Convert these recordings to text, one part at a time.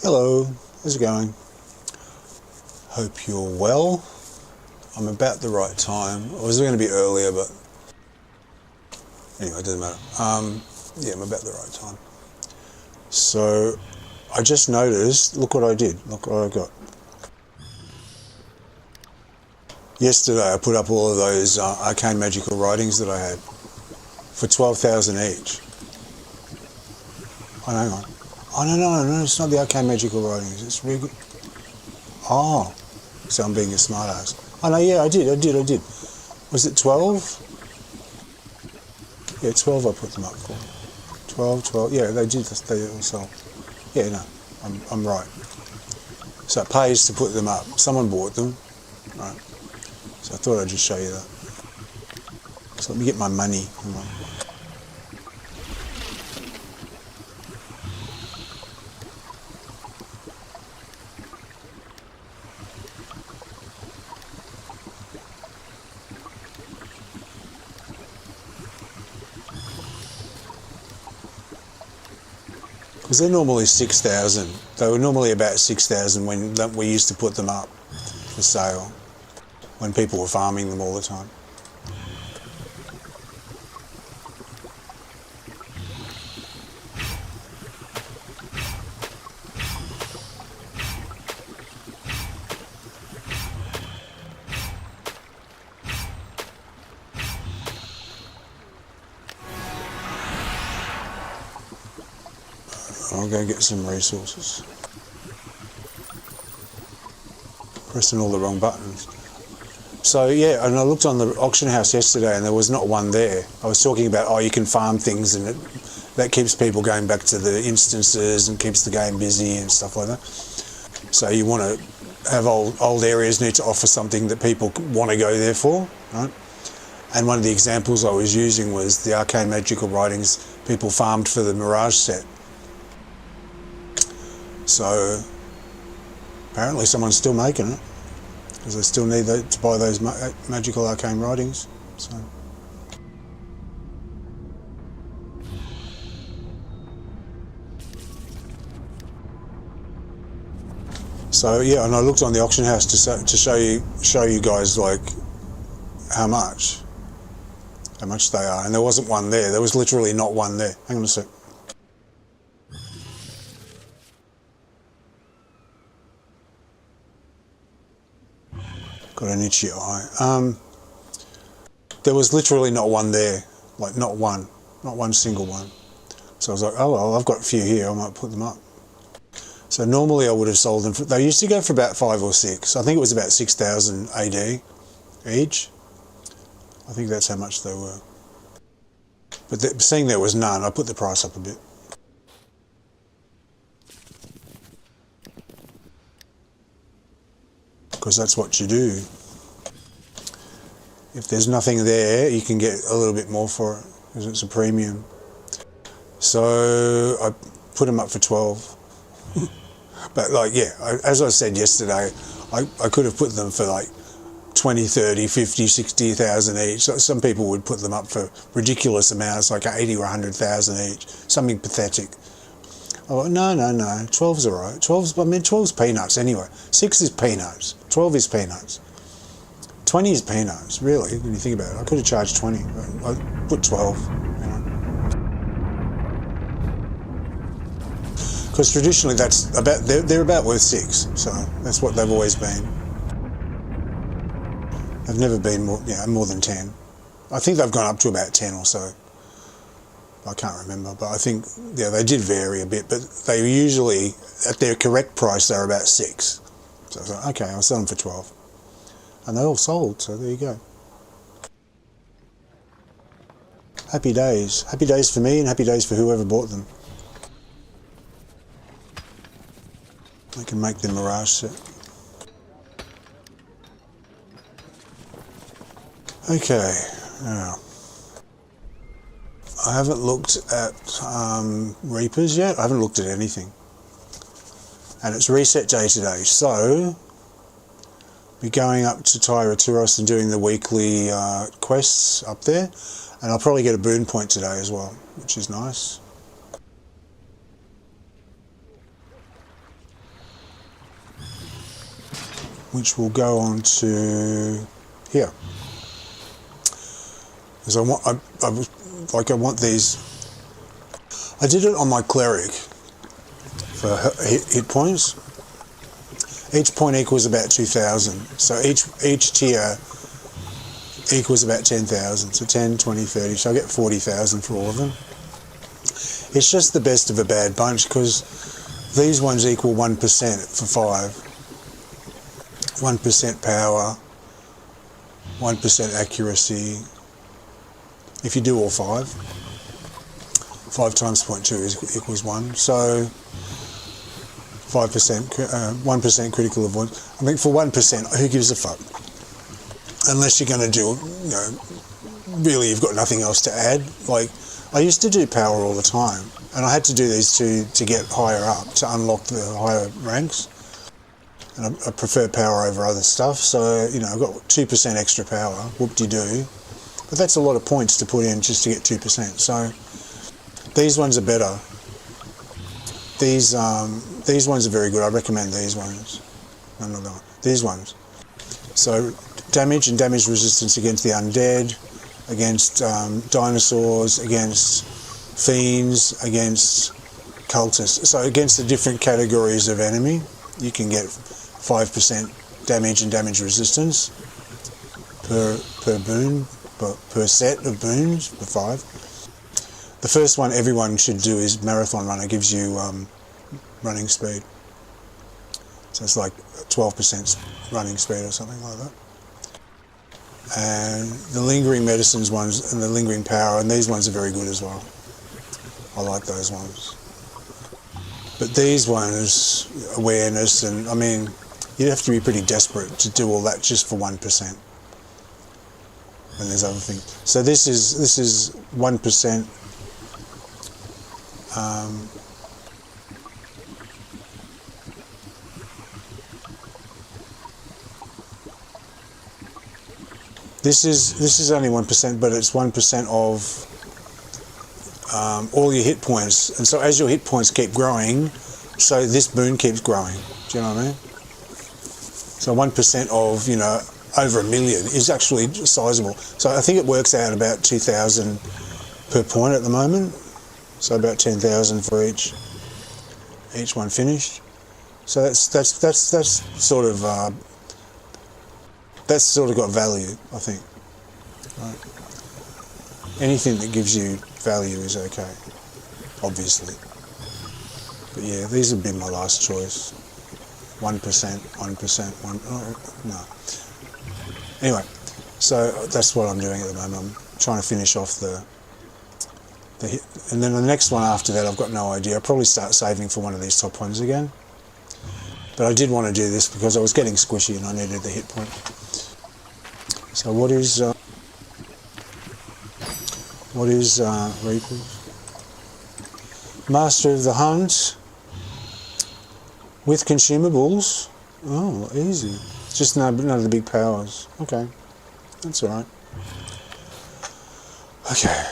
Hello, how's it going? Hope you're well. I'm about the right time. I was going to be earlier, but anyway, it doesn't matter. Yeah, I'm about the right time. So, I just noticed, look what I did, look what I got. Yesterday I put up all of those arcane magical writings that I had for 12,000 each. Oh, hang on. Oh, no, it's not the arcane magical writings, it's really... Oh, so I'm being a smart ass. Oh no, yeah, I did. Was it 12? Yeah, 12 I put them up for. 12, yeah, they did, they all sold. Yeah, no, I'm right. So it pays to put them up. Someone bought them, right? So I thought I'd just show you that. So let me get my money. Hang on. Because they're normally 6,000. They were normally about 6,000 when we used to put them up for sale, when people were farming them all the time. I'll go get some resources. Pressing all the wrong buttons. So yeah, and I looked on the auction house yesterday and there was not one there. I was talking about, oh, you can farm things and that keeps people going back to the instances and keeps the game busy and stuff like that. So you want to have old areas need to offer something that people want to go there for, right? And one of the examples I was using was the arcane magical writings people farmed for the Mirage set. So apparently someone's still making it because they still need to buy those magical arcane writings. So yeah, and I looked on the auction house to show you guys like how much they are, and there wasn't one there. There was literally not one there. Hang on a sec. Got an itchy eye. There was literally not one there, like not one single one. So I was like, oh well, I've got a few here, I might put them up. So normally I would have sold them, they used to go for about 5 or 6. I think it was about 6,000 AD each. I think that's how much they were. But seeing there was none, I put the price up a bit. Because that's what you do. If there's nothing there, you can get a little bit more for it because it's a premium. So I put them up for 12. But like, yeah, as I said yesterday, I could have put them for like 20, 30, 50, 60,000 each. So some people would put them up for ridiculous amounts, like 80 or 100,000 each, something pathetic. Oh, no, 12's all right. 12's peanuts anyway. 6 is peanuts. 12 is peanuts. 20 is peanuts, really, when you think about it. I could have charged 20, but I put 12, you know. Because traditionally that's about, they're about worth 6, so that's what they've always been. They've never been more than 10. I think they've gone up to about 10 or so. I can't remember, but I think, yeah, they did vary a bit, but they were usually, at their correct price, they're about 6. So I was like, okay, I'll sell them for 12. And they all sold, so there you go. Happy days. Happy days for me and happy days for whoever bought them. I can make the Mirage set. Okay, now. I haven't looked at Reapers yet. I haven't looked at anything. And it's reset day today, so we're going up to Tyraturos and doing the weekly quests up there. And I'll probably get a boon point today as well, which is nice. which will go on to here. Because I want these. I did it on my cleric for hit points. Each point equals about 2,000. So each tier equals about 10,000. So 10, 20, 30. So I get 40,000 for all of them. It's just the best of a bad bunch because these ones equal 1% for 5. 1% power, 1% accuracy. If you do all 5, 5 times 0.2 equals 1. So 5%, 1% critical avoidance. I mean, for 1%, who gives a fuck? Unless you're going to do, really you've got nothing else to add. Like, I used to do power all the time, and I had to do these to get higher up, to unlock the higher ranks. And I prefer power over other stuff, so, I've got 2% extra power, whoop-de-doo. But that's a lot of points to put in just to get 2%. So these ones are better. These ones are very good. I recommend these ones. No, not that one. These ones. So damage and damage resistance against the undead, against dinosaurs, against fiends, against cultists. So against the different categories of enemy, you can get 5% damage and damage resistance per boon, per set of boons, for 5. The first one everyone should do is Marathon Runner. Gives you running speed. So it's like 12% running speed or something like that. And the lingering medicines ones and the lingering power, and these ones are very good as well. I like those ones. But these ones, awareness, and I mean, you'd have to be pretty desperate to do all that just for 1%. And there's other things. So this is 1%. This is only 1%, but it's 1% of all your hit points. And so as your hit points keep growing, so this boon keeps growing. Do you know what I mean? So 1% of, over 1 million is actually sizable. So I think it works out about 2,000 per point at the moment. So about 10,000 for each one finished. So that's sort of got value, I think. Right. Anything that gives you value is okay, obviously. But yeah, these have been my last choice. 1%, no. Anyway, so that's what I'm doing at the moment. I'm trying to finish off the hit. And then the next one after that, I've got no idea. I'll probably start saving for one of these top ones again. But I did want to do this because I was getting squishy and I needed the hit point. So what is Reapers? Master of the Hunt with consumables. Oh, easy. Just none of the big powers. Okay, that's all right. Okay,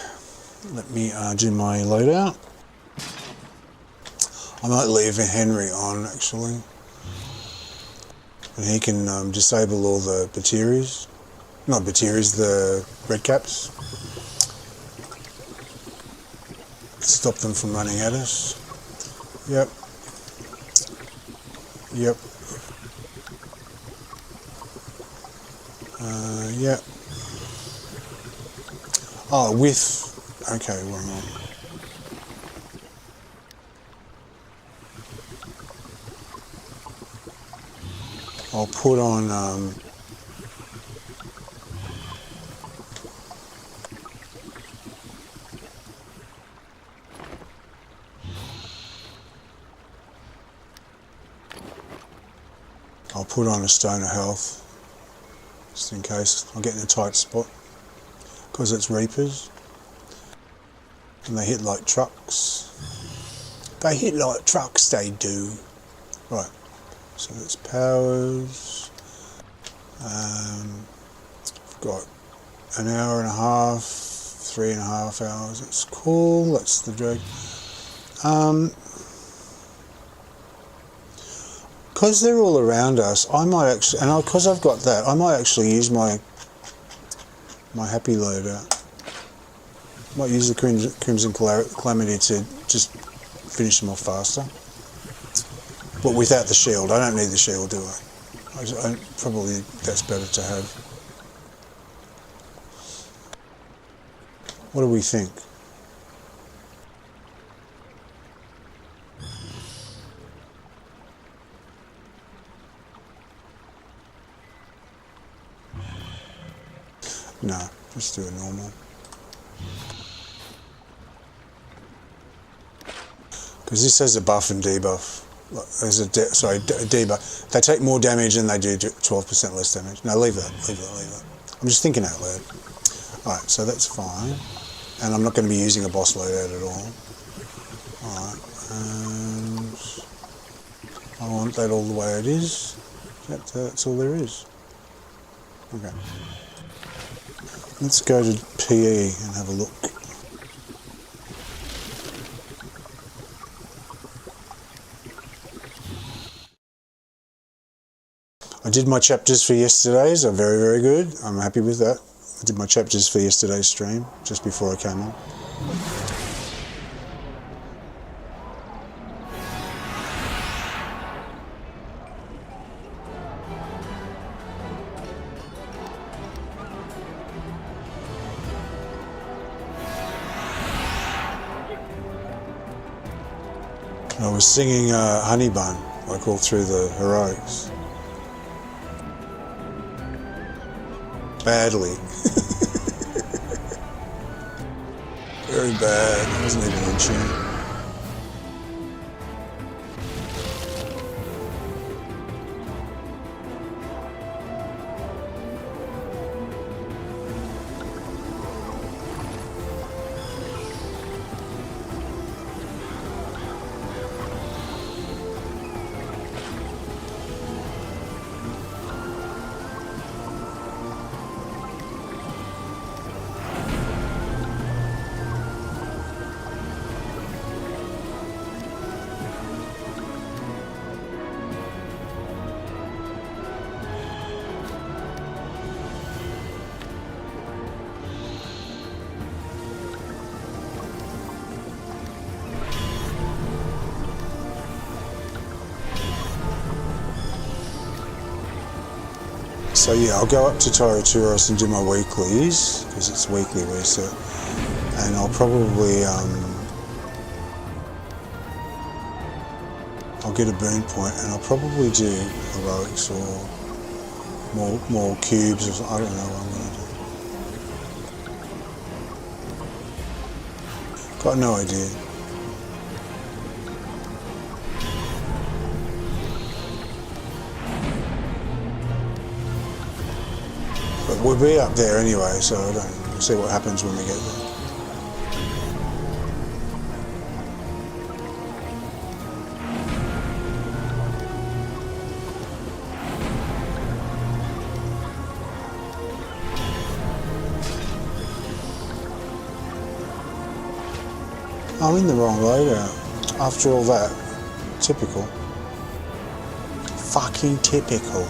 let me do my loadout. I might leave Henry on actually, and he can disable all the Bateries. Not Bateries, the red caps. Stop them from running at us. Yep. Yep. Yep. Oh, with... Okay, one more. I'll put on... I'll put on a Stone of Health, just in case I get in a tight spot, because it's Reapers, and they hit like trucks. They hit like trucks, they do. Right, so that's powers. I've got an hour and a half, 3.5 hours, that's cool, that's the drag. because they're all around us, I might actually, and because I've got that, I might actually use my happy loadout. Might use the Crimson Calamity to just finish them off faster. But without the shield. I don't need the shield, do I? Probably that's better to have. What do we think? No, just do a normal. Because this has a buff and debuff. There's a debuff. They take more damage and they do 12% less damage. No, leave that. I'm just thinking out loud. Alright, so that's fine. And I'm not going to be using a boss loadout at all. Alright, and I want that all the way it is. That's all there is. Okay. Let's go to PE and have a look. I did my chapters for yesterday's, are very, very good. I'm happy with that. I did my chapters for yesterday's stream, just before I came on. I was singing Honey Bun, like all through the heroics. Badly. Very bad. I wasn't even in tune. So yeah, I'll go up to Tyraturos and do my weeklies, because it's weekly reset, and I'll probably, I'll get a boon point, and I'll probably do heroics or more cubes, or I don't know what I'm going to do. Got no idea. We'll be up there anyway, so I don't know. We'll see what happens when we get there. I'm in the wrong loadout. After all that, typical. Fucking typical.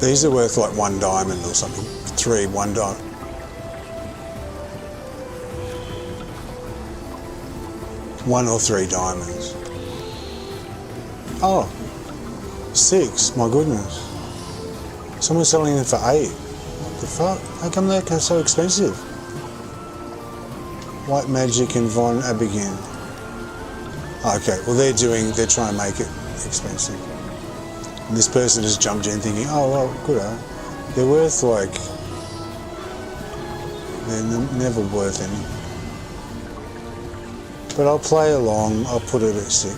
These are worth like 1 diamond or something. 1 diamond. One or 3 diamonds. Oh, 6, my goodness. Someone's selling them for 8. What the fuck? How come they're so expensive? White Magic and Von Abigin. Okay, well they're trying to make it expensive. And this person has jumped in thinking, oh well, good, They're worth like, they're never worth any. But I'll play along, I'll put it at 6.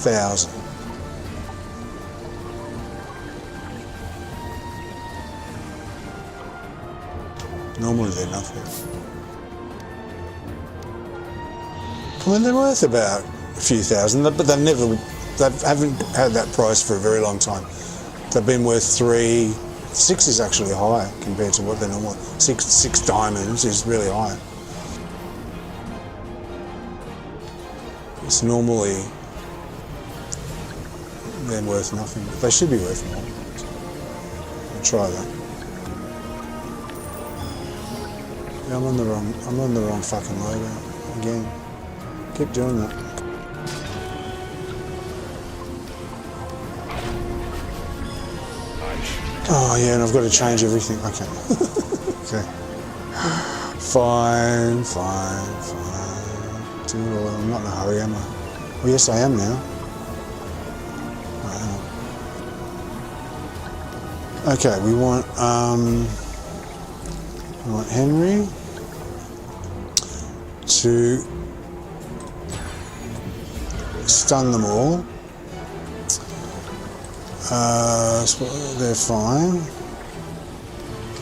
$1,000. Normally they're nothing. I mean, they're worth about a few thousand, but they haven't had that price for a very long time. They've been worth 3, 6 is actually high compared to what they're normal. 6 diamonds is really high. It's normally, they're worth nothing. They should be worth more. I'll try that. Yeah, I'm on the wrong fucking logo again. Keep doing that. Oh yeah, and I've got to change everything. Okay. Okay. Fine. Well, I'm not in a hurry, am I? Well, yes, I am now. Okay, we want Henry to stun them all. So they're fine.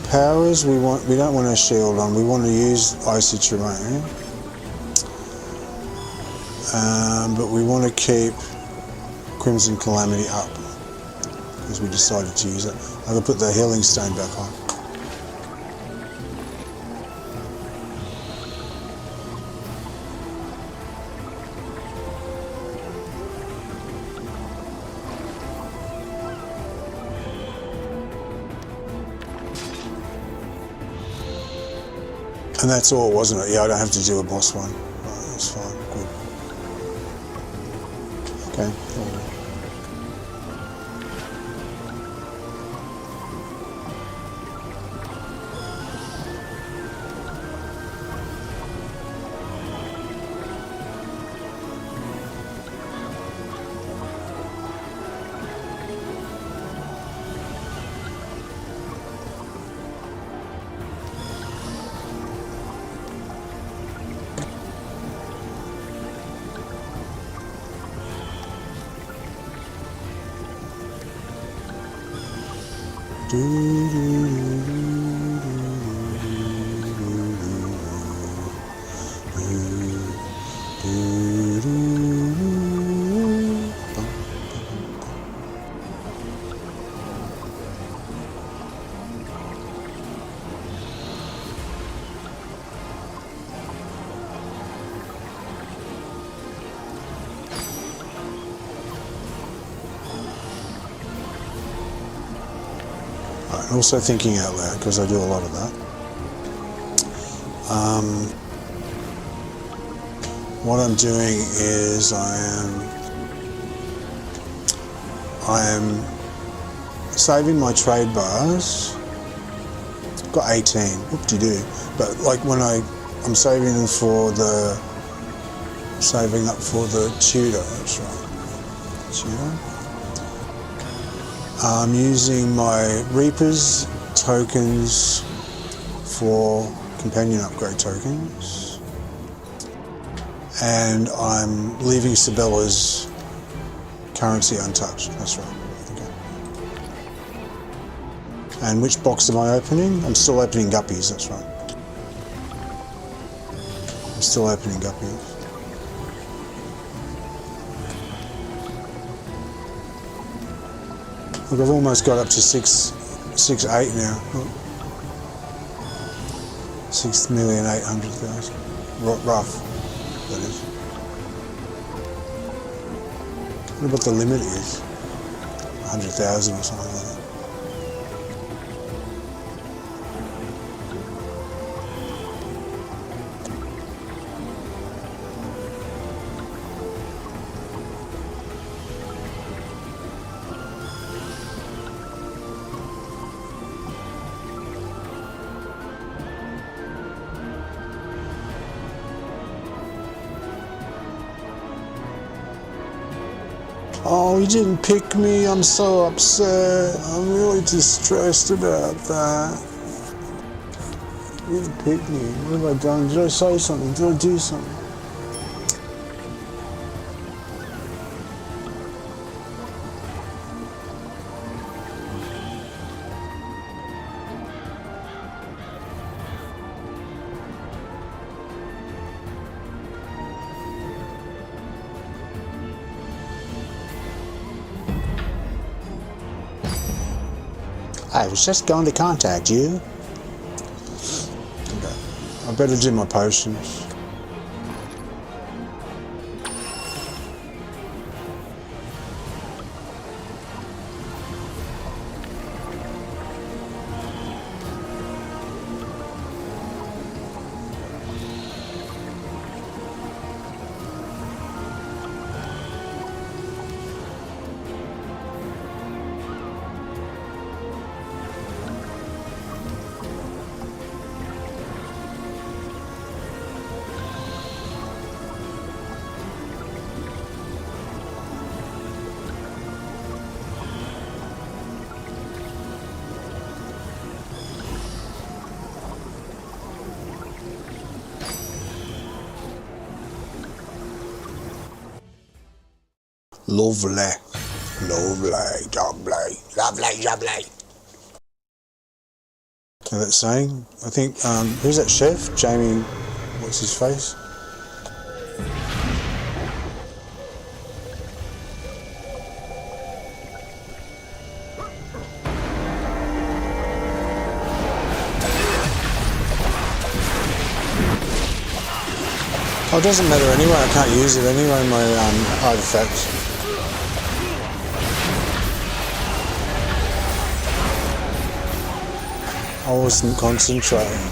Powers, we don't want a shield on. We want to use Icy Terrain, but we want to keep Crimson Calamity up because we decided to use it. I'm gonna put the Healing Stone back on. And that's all, wasn't it? Yeah, I don't have to do a boss one. Right, that's fine, good. Okay. Also thinking out loud, because I do a lot of that. What I'm doing is I am saving my trade bars. I've got 18, whoop-de-doo. But like when I'm saving them for saving up for the tutor, that's right. Tutor. I'm using my Reaper's tokens for companion upgrade tokens, and I'm leaving Sabella's currency untouched. That's right. Okay. And which box am I opening? I'm still opening guppies. That's right. I'm still opening guppies. Look, I've almost got up to 6.8 now. 6,800,000. Rough, that is. What about the limit is? 100,000 or something like that. Oh, you didn't pick me. I'm so upset. I'm really distressed about that. You didn't pick me. What have I done? Did I say something? Did I do something? I was just going to contact you. Okay. I better do my potions. Lovely. Lovely. Lovely. Lovely. Lovely. Okay, that's saying. I think, who's that chef? Jamie, what's his face? Oh, it doesn't matter anyway, I can't use it anyway, my artifact. I wasn't concentrating.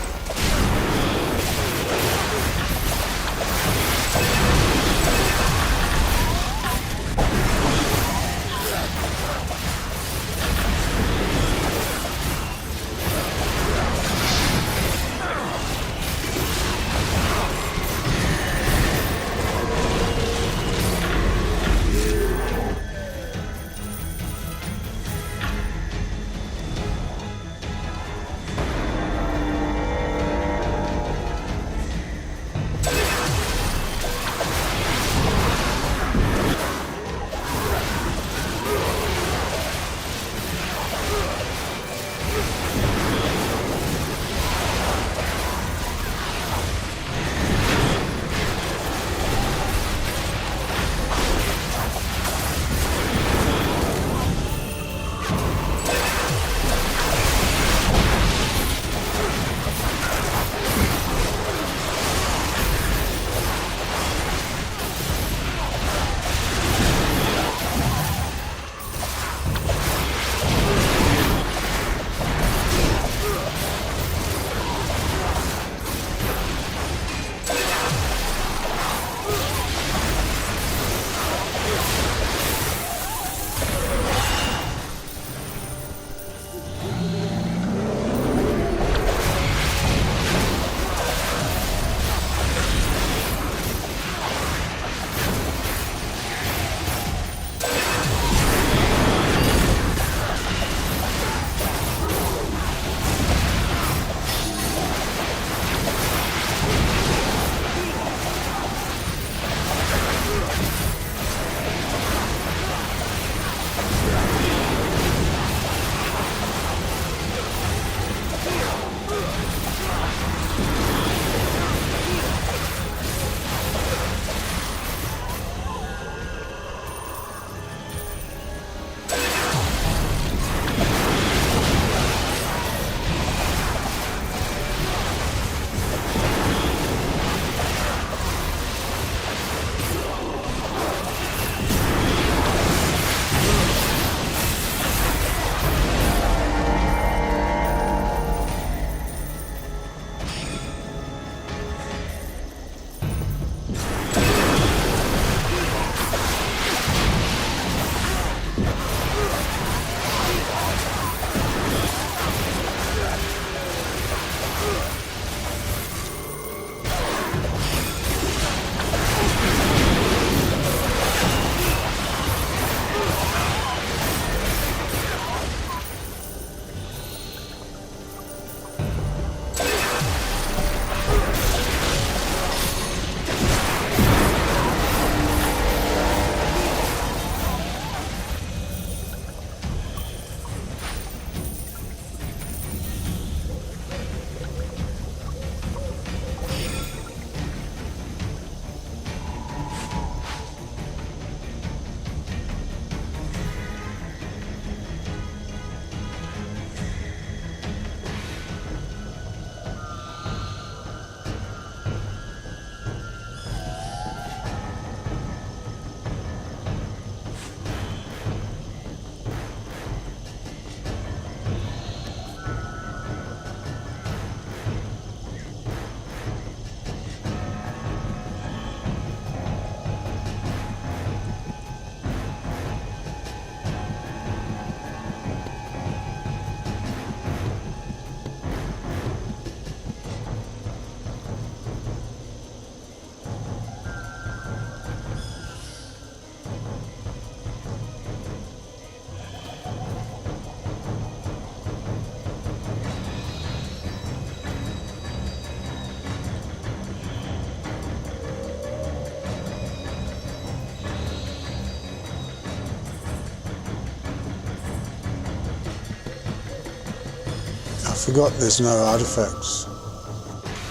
forgot there's no artifacts.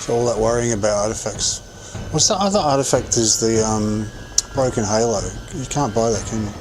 So all that worrying about artifacts. What's the other artifact is the broken halo. You can't buy that, can you?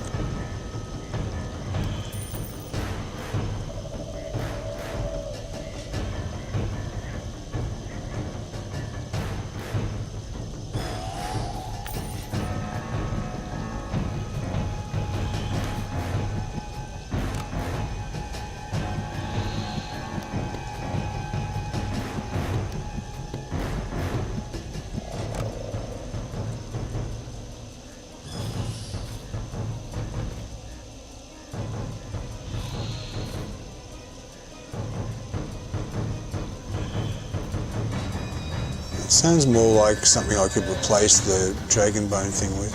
Sounds more like something I could replace the dragon bone thing with.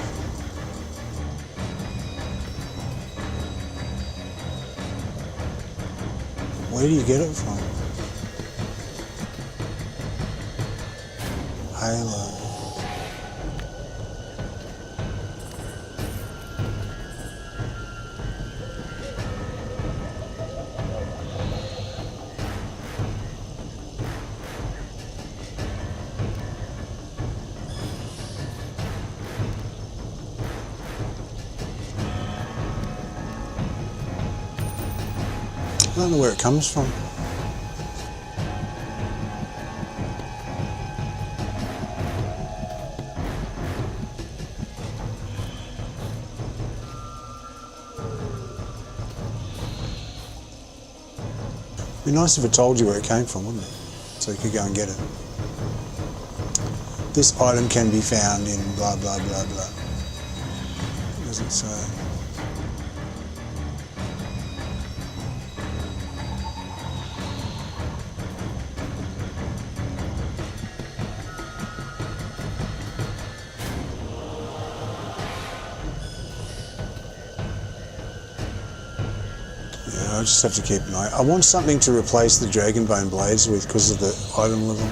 Where do you get it from? Halo. I don't know where it comes from. It'd be nice if it told you where it came from, wouldn't it? So you could go and get it. This item can be found in blah blah blah blah. What does it say? I just have to keep an eye. I want something to replace the dragon bone blades with because of the item level.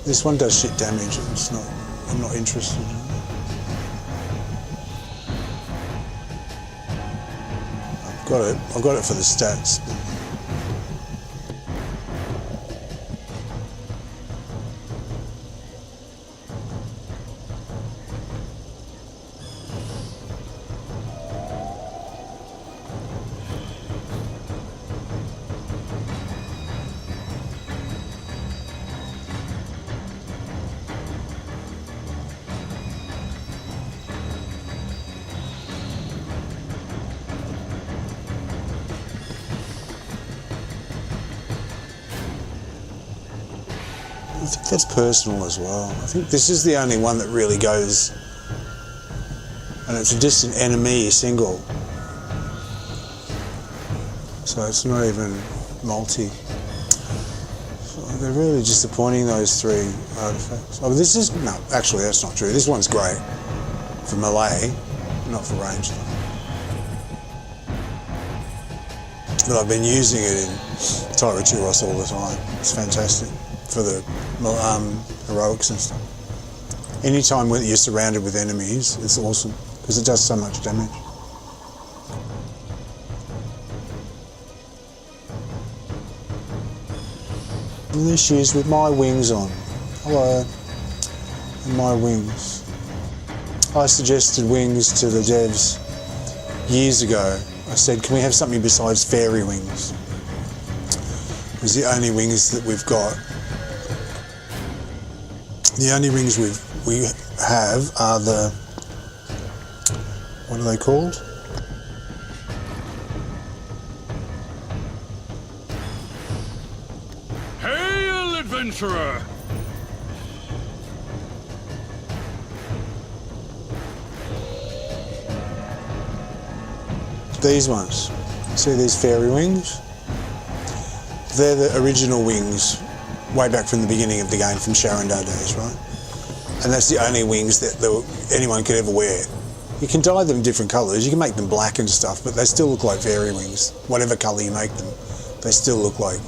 This one does shit damage. It's not. I'm not interested in it. I've got it for the stats. I think that's personal as well. I think this is the only one that really goes, and it's a distant enemy single. So it's not even multi. So they're really disappointing, those three artifacts. Oh, this is, no, actually that's not true. This one's great for melee, not for ranged. But I've been using it in Tyraturos all the time. It's fantastic for the heroics and stuff. Anytime when you're surrounded with enemies, it's awesome because it does so much damage. And there she is with my wings on. Hello. And my wings. I suggested wings to the devs years ago. I said, can we have something besides fairy wings? It was the only wings that we've got. The only wings we have are the, what are they called? Hail, adventurer! These ones. See these fairy wings? They're the original wings way back from the beginning of the game, from Sharandar days, right? And that's the only wings that anyone could ever wear. You can dye them different colours, you can make them black and stuff, but they still look like fairy wings. Whatever colour you make them, they still look like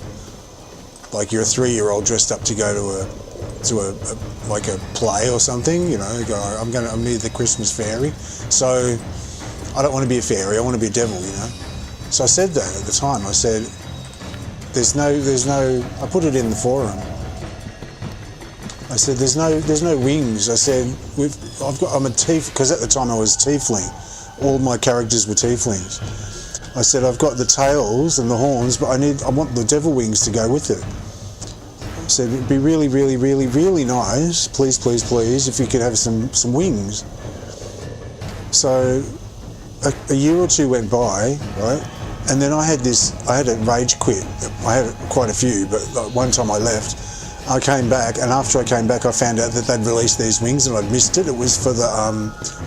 you're a 3-year-old dressed up to go to to like a play or something. You know, go, I'm near the Christmas fairy, so I don't want to be a fairy. I want to be a devil. You know. So I said that at the time. I said, there's no. I put it in the forum. I said, there's no wings. I said, I'm a tief, because at the time I was tiefling. All my characters were tieflings. I said, I've got the tails and the horns, but I want the devil wings to go with it. I said, it'd be really, really, really, really nice, please, please, please, if you could have some wings. So a year or two went by, right? And then I had a rage quit. I had quite a few, but like one time I left. I came back, and after I came back, I found out that they'd released these wings, and I'd missed it. It was for the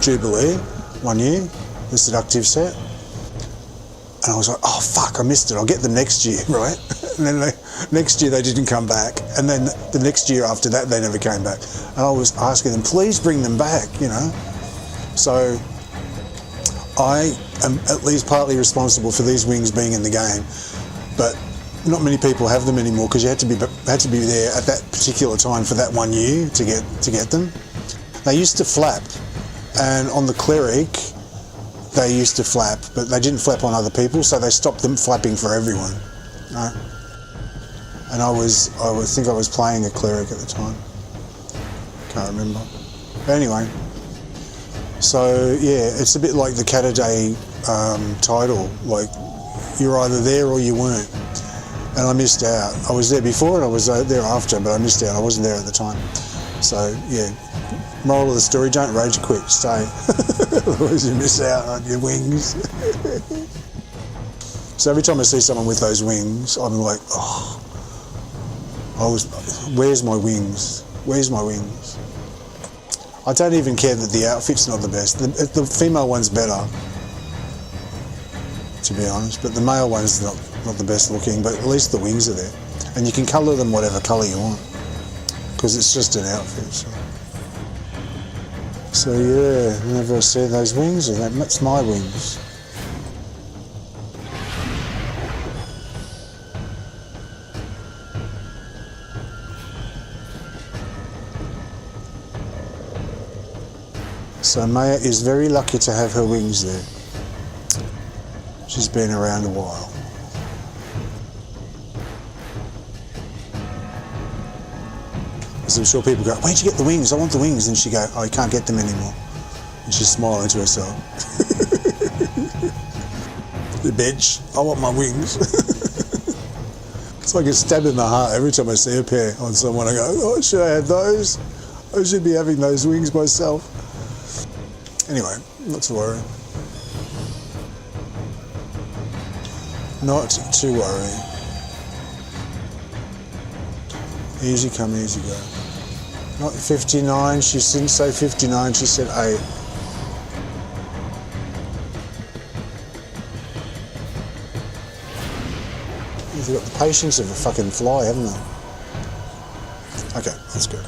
Jubilee 1 year, the seductive set. And I was like, oh fuck, I missed it. I'll get them next year, right? And then next year they didn't come back, and then the next year after that they never came back. And I was asking them, please bring them back, you know. So I am at least partly responsible for these wings being in the game, but not many people have them anymore because you had to be there at that particular time for that 1 year to get them. They used to flap, and on the cleric they used to flap, but they didn't flap on other people, so they stopped them flapping for everyone. Right? And I think I was playing a cleric at the time. Can't remember. But anyway, so yeah, it's a bit like the Catterday title. Like, you're either there or you weren't. And I missed out. I was there before and I was there after, but I missed out. I wasn't there at the time. So yeah, moral of the story: don't rage quit. Stay. Otherwise you miss out on your wings. So every time I see someone with those wings, I'm like, oh, where's my wings? Where's my wings? I don't even care that the outfit's not the best. The female one's better, to be honest, but the male one's not the best looking, but at least the wings are there. And you can colour them whatever colour you want, because it's just an outfit. So yeah, whenever I see those wings, that's my wings. So Maya is very lucky to have her wings there. She's been around a while. As I'm sure people go, where'd you get the wings? I want the wings. And she go, oh, you can't get them anymore. And she's smiling to herself. The bitch, I want my wings. It's like a stab in the heart every time I see a pair on someone. I go, oh, I should have had those. I should be having those wings myself. Anyway, not to worry. Not to worry. Easy come, easy go. Not 59, she didn't say 59, she said 8. They've got the patience of a fucking fly, haven't they? Okay, that's good.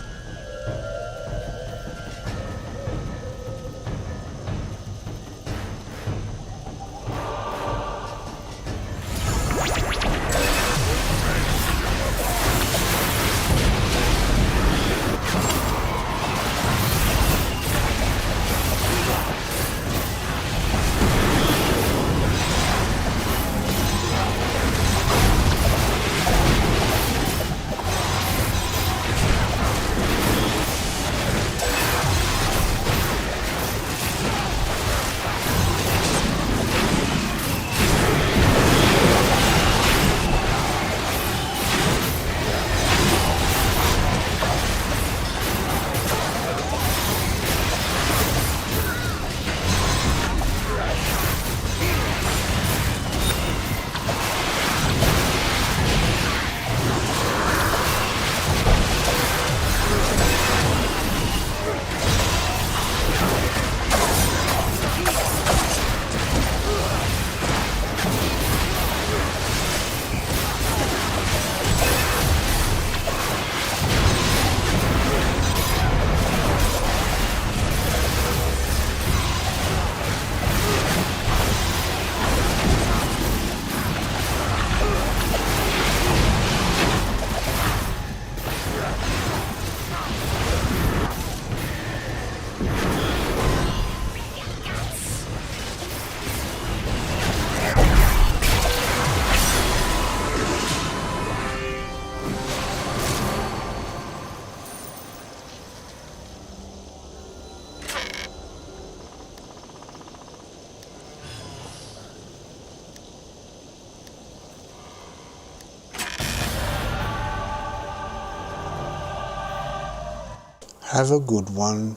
Have a good one.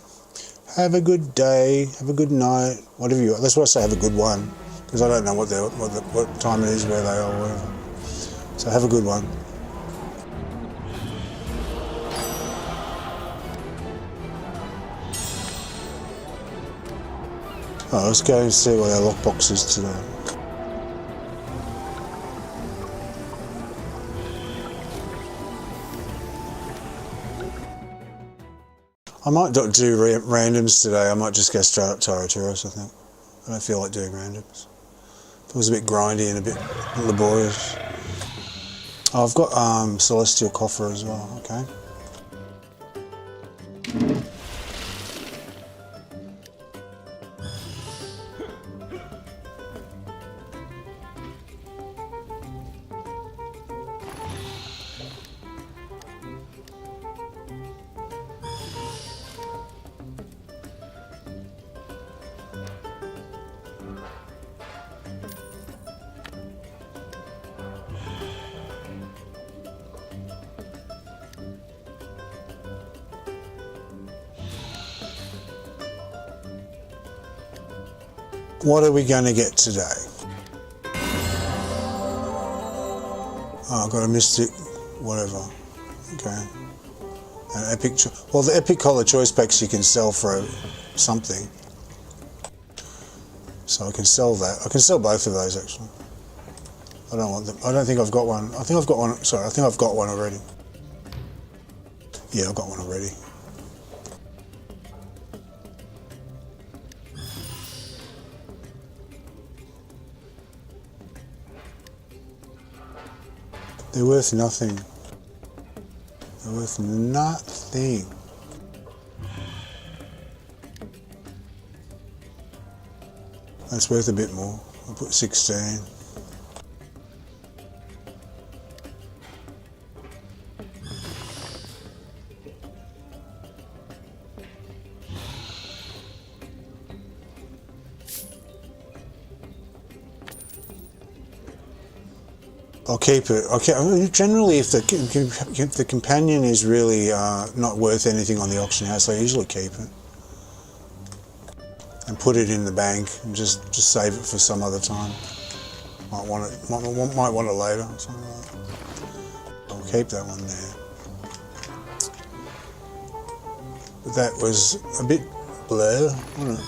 Have a good day. Have a good night. Whatever you. That's why I say have a good one, because I don't know what time it is, where they are, or whatever. So have a good one. Oh, let's go and see what our lockbox is today. I might not do randoms today. I might just go straight up Tyraturos, I think. I don't feel like doing randoms. Feels a bit grindy and a bit laborious. Oh, I've got Celestial Coffer as well, okay. What are we going to get today? Oh, I've got a Mystic, whatever. Okay. An Epic, well, the Epic Collar Choice Packs you can sell for something. So I can sell that. I can sell both of those actually. I don't want them. I don't think I've got one. I think I've got one. Sorry, I think I've got one already. Yeah, I've got one already. They're worth nothing. They're worth nothing. That's worth a bit more. I'll put 16. I'll keep it. Okay. I mean, generally, if the companion is really not worth anything on the auction house, I usually keep it and put it in the bank and just save it for some other time. Might want it. Might want it later. Or something like that. I'll keep that one there. But that was a bit blur, wasn't it?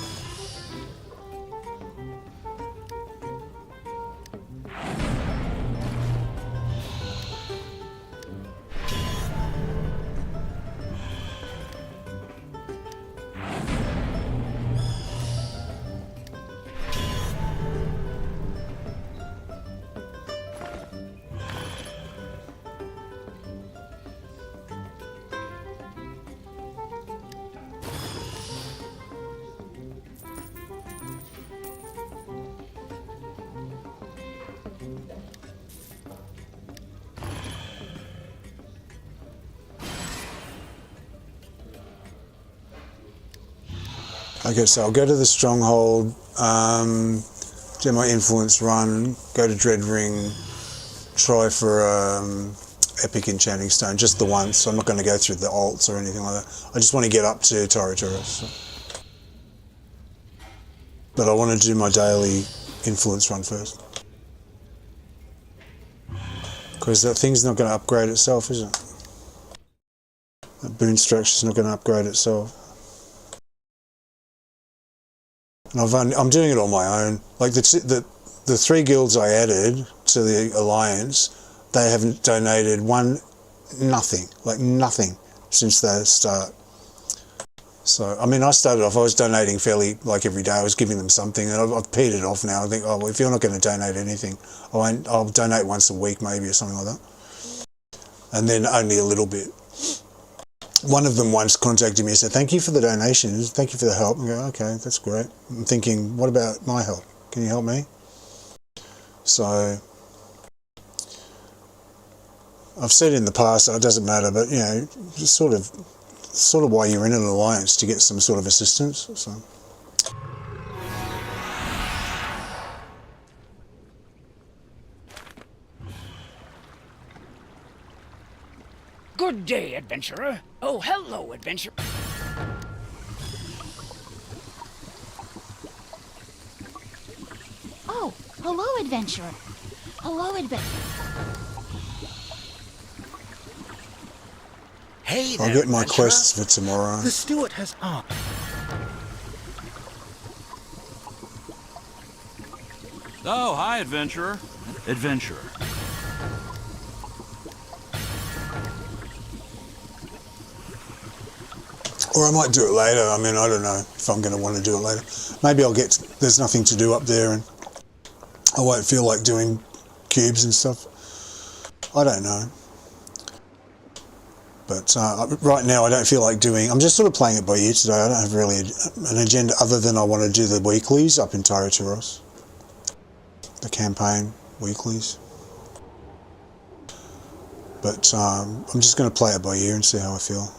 Okay, so I'll go to the Stronghold, do my influence run, go to Dread Ring, try for Epic Enchanting Stone, just the once. So I'm not going to go through the alts or anything like that. I just want to get up to Tyraturos. So. But I want to do my daily influence run first. Because that thing's not going to upgrade itself, is it? That boon structure's not going to upgrade itself. And I'm doing it on my own. Like the 3 guilds I added to the alliance, they haven't donated nothing since the start. So I mean, I started off. I was donating fairly like every day. I was giving them something, and I've petered off now. I think, oh, well, if you're not going to donate anything, I'll donate once a week maybe or something like that, and then only a little bit. One of them once contacted me and said, "Thank you for the donations, thank you for the help." I go, "Okay, that's great." I'm thinking, what about my help? Can you help me? So I've said in the past, it doesn't matter, but you know, just sort of why you're in an alliance, to get some sort of assistance. So. Good day, adventurer. Oh, hello, adventurer. Hello, adventurer. Hello, Hey there, I'll get my adventurer. quests for tomorrow. The steward has asked. Oh, hi, adventurer. Adventurer. Or I might do it later. I mean, I don't know if I'm going to want to do it later. Maybe there's nothing to do up there and I won't feel like doing cubes and stuff. I don't know. But right now I don't feel like I'm just sort of playing it by ear today. I don't have really an agenda other than I want to do the weeklies up in Tyraturos. The campaign weeklies. But I'm just going to play it by ear and see how I feel.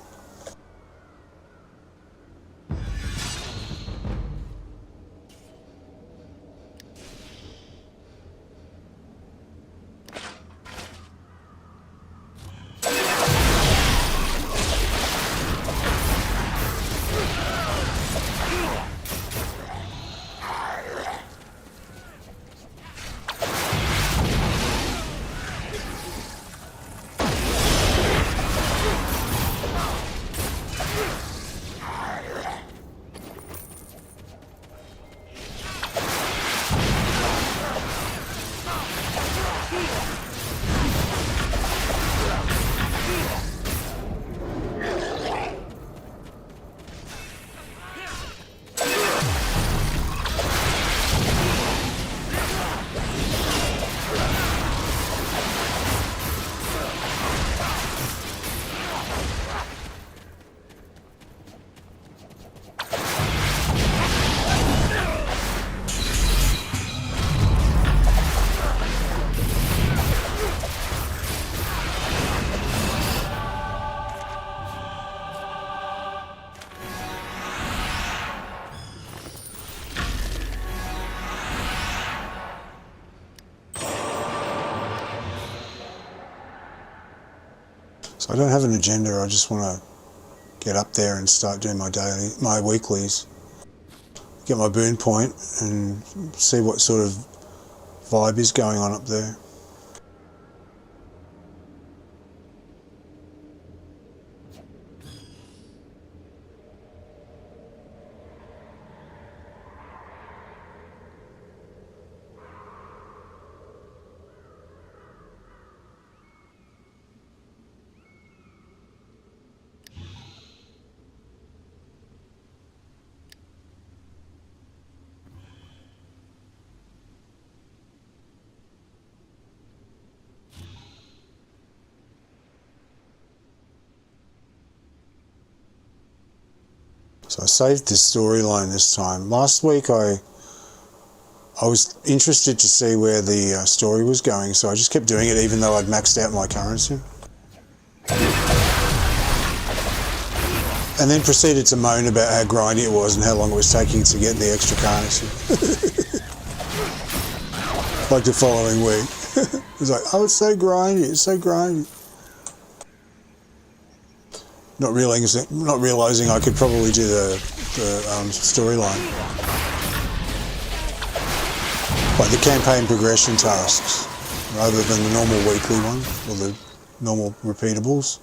So I don't have an agenda, I just want to get up there and start doing my weeklies. Get my boon point and see what sort of vibe is going on up there. So I saved this storyline this time. Last week I was interested to see where the story was going, so I just kept doing it even though I'd maxed out my currency. And then proceeded to moan about how grindy it was and how long it was taking to get the extra currency. Like the following week. It was like, oh, it's so grindy, it's so grindy. Not realizing I could probably do the storyline. Like the campaign progression tasks, rather than the normal weekly one, or the normal repeatables.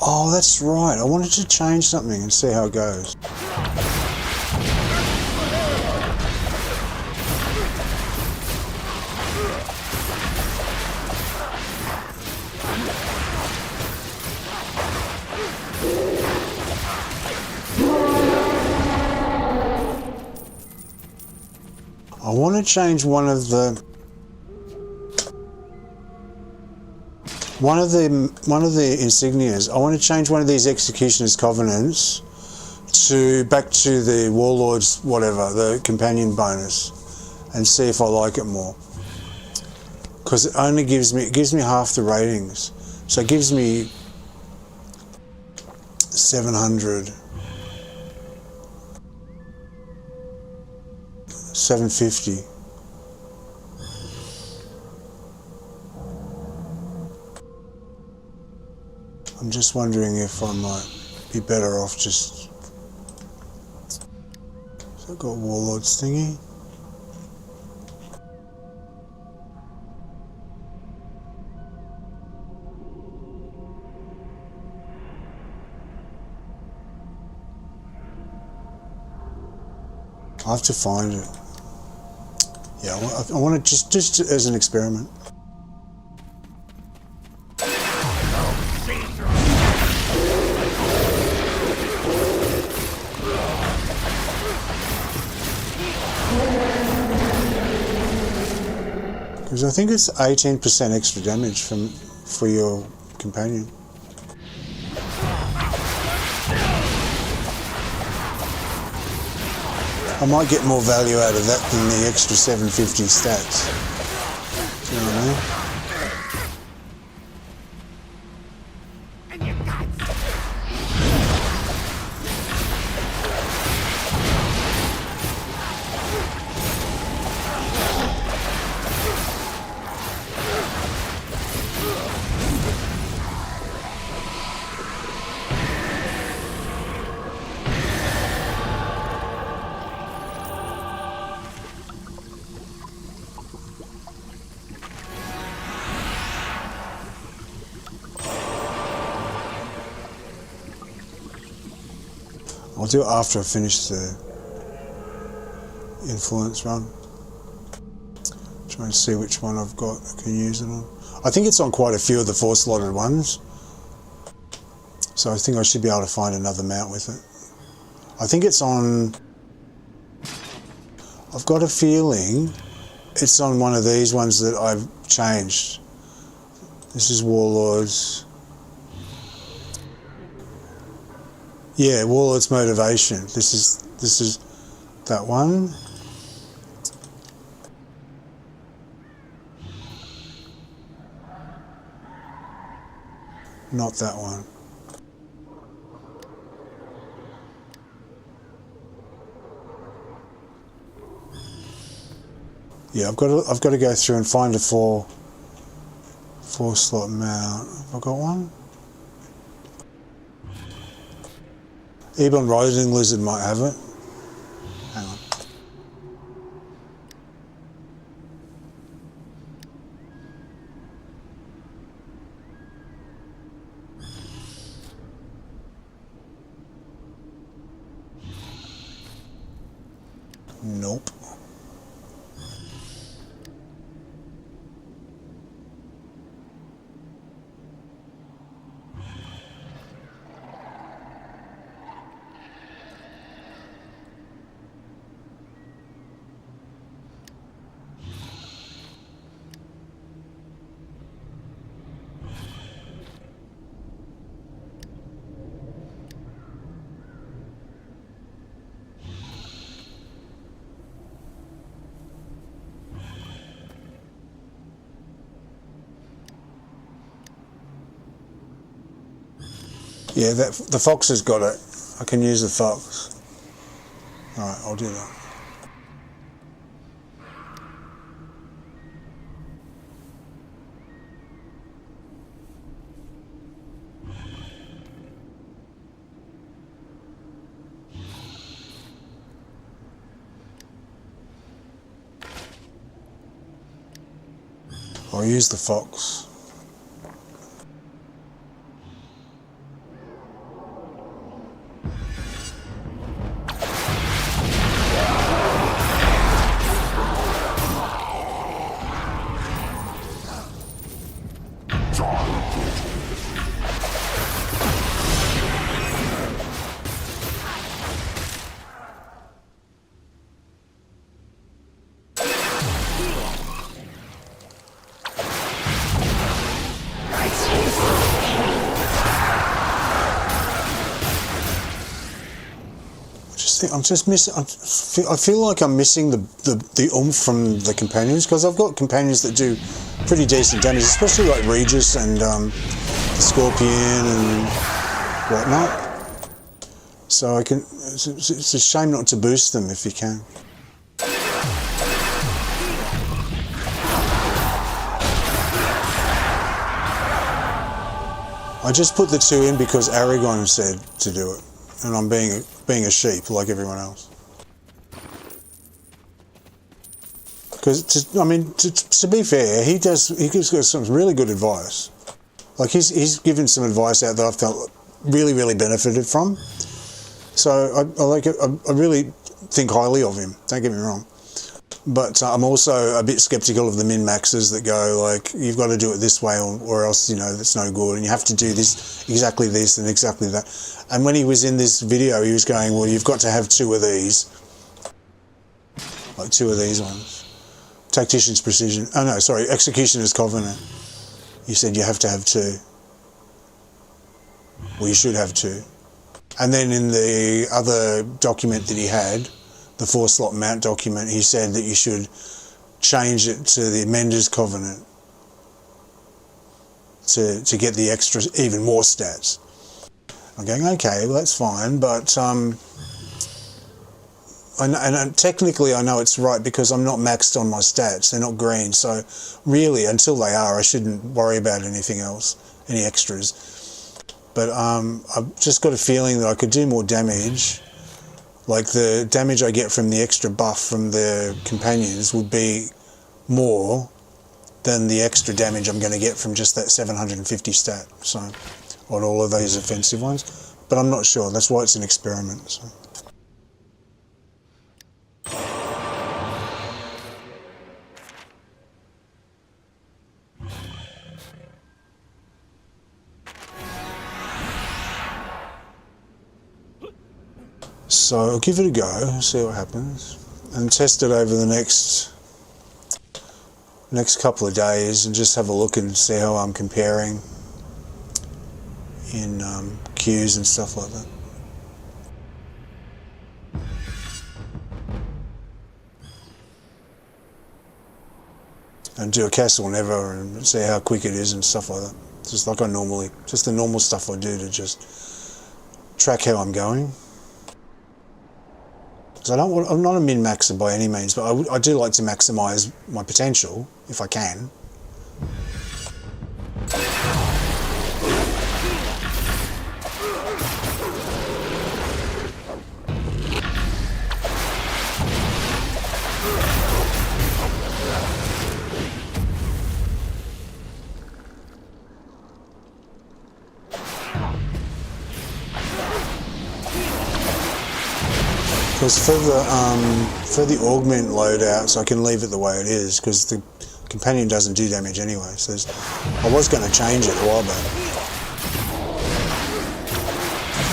Oh, that's right. I wanted to change something and see how it goes. I want to change one of the insignias. I want to change one of these Executioner's Covenants back to the Warlord's whatever, the companion bonus, and see if I like it more. Because it only gives me half the ratings, so it gives me 700, 750. I'm just wondering if I might be better off just... So I've got Warlord's thingy. I have to find it. Yeah, I want to just as an experiment. Because I think it's 18% extra damage for your companion. I might get more value out of that than the extra 750 stats. Do you know what I mean? I'll do it after I finish the influence run. Try and see which one I've got I can use it on. I think it's on quite a few of the 4-slotted ones. So I think I should be able to find another mount with it. I think it's on... I've got a feeling it's on one of these ones that I've changed. This is Warlord's. Yeah, Warlord's Motivation. This is that one. Not that one. Yeah, I've got to go through and find a 4-slot mount. Have I got one? Ebon Riding Lizard might have it. Hang on. Nope. Yeah, the fox has got it. I can use the fox. Alright, I'll do that. I'll use the fox. I'm just missing. I feel like I'm missing the oomph from the companions, because I've got companions that do pretty decent damage, especially like Regis and the Scorpion and whatnot. So I can. It's a shame not to boost them if you can. I just put the 2 in because Aragon said to do it, and I'm being a sheep like everyone else. Because to be fair, he gives us some really good advice. Like he's given some advice out that I've felt really benefited from. So I like it. I really think highly of him. Don't get me wrong. But I'm also a bit skeptical of the min-maxers that go like, you've got to do it this way or else, that's no good. And you have to do this, exactly this and exactly that. And when he was in this video, he was going, well, you've got to have 2 of these. Like 2 of these ones. Tactician's Precision. Oh no, sorry, Executioner's Covenant. He said you have to have 2. Well, you should have 2. And then in the other document that he had, the 4-slot mount document, he said that you should change it to the Mender's Covenant to get the extra, even more stats. I'm going, okay, well that's fine, but technically I know it's right because I'm not maxed on my stats. They're not green, so really until they are, I shouldn't worry about anything else, any extras. But I've just got a feeling that I could do more damage. Like the damage I get from the extra buff from the companions would be more than the extra damage I'm going to get from just that 750 stat, so on all of those offensive ones. But I'm not sure. That's why it's an experiment. So. So I'll give it a go, see what happens, and test it over the next couple of days and just have a look and see how I'm comparing in queues and stuff like that. And do a Castle Never and see how quick it is and stuff like that. Just like just the normal stuff I do to just track how I'm going. Because I'm not a min-maxer by any means, but I do like to maximise my potential, if I can. Because for the augment loadouts, I can leave it the way it is because the companion doesn't do damage anyway. So I was going to change it a while back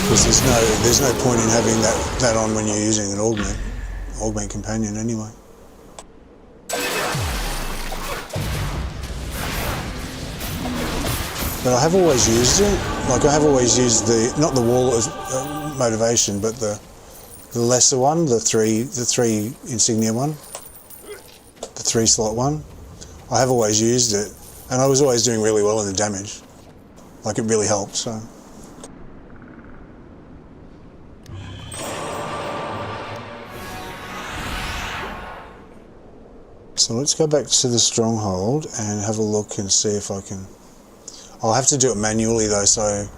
because there's no point in having that on when you're using an augment companion anyway. But I have always used it. Like I have always used not the wall as motivation, but the lesser one, the three insignia one, the 3-slot one. I have always used it, and I was always doing really well in the damage. Like it really helped. So let's go back to the Stronghold and have a look and see if I can. I'll have to do it manually though, so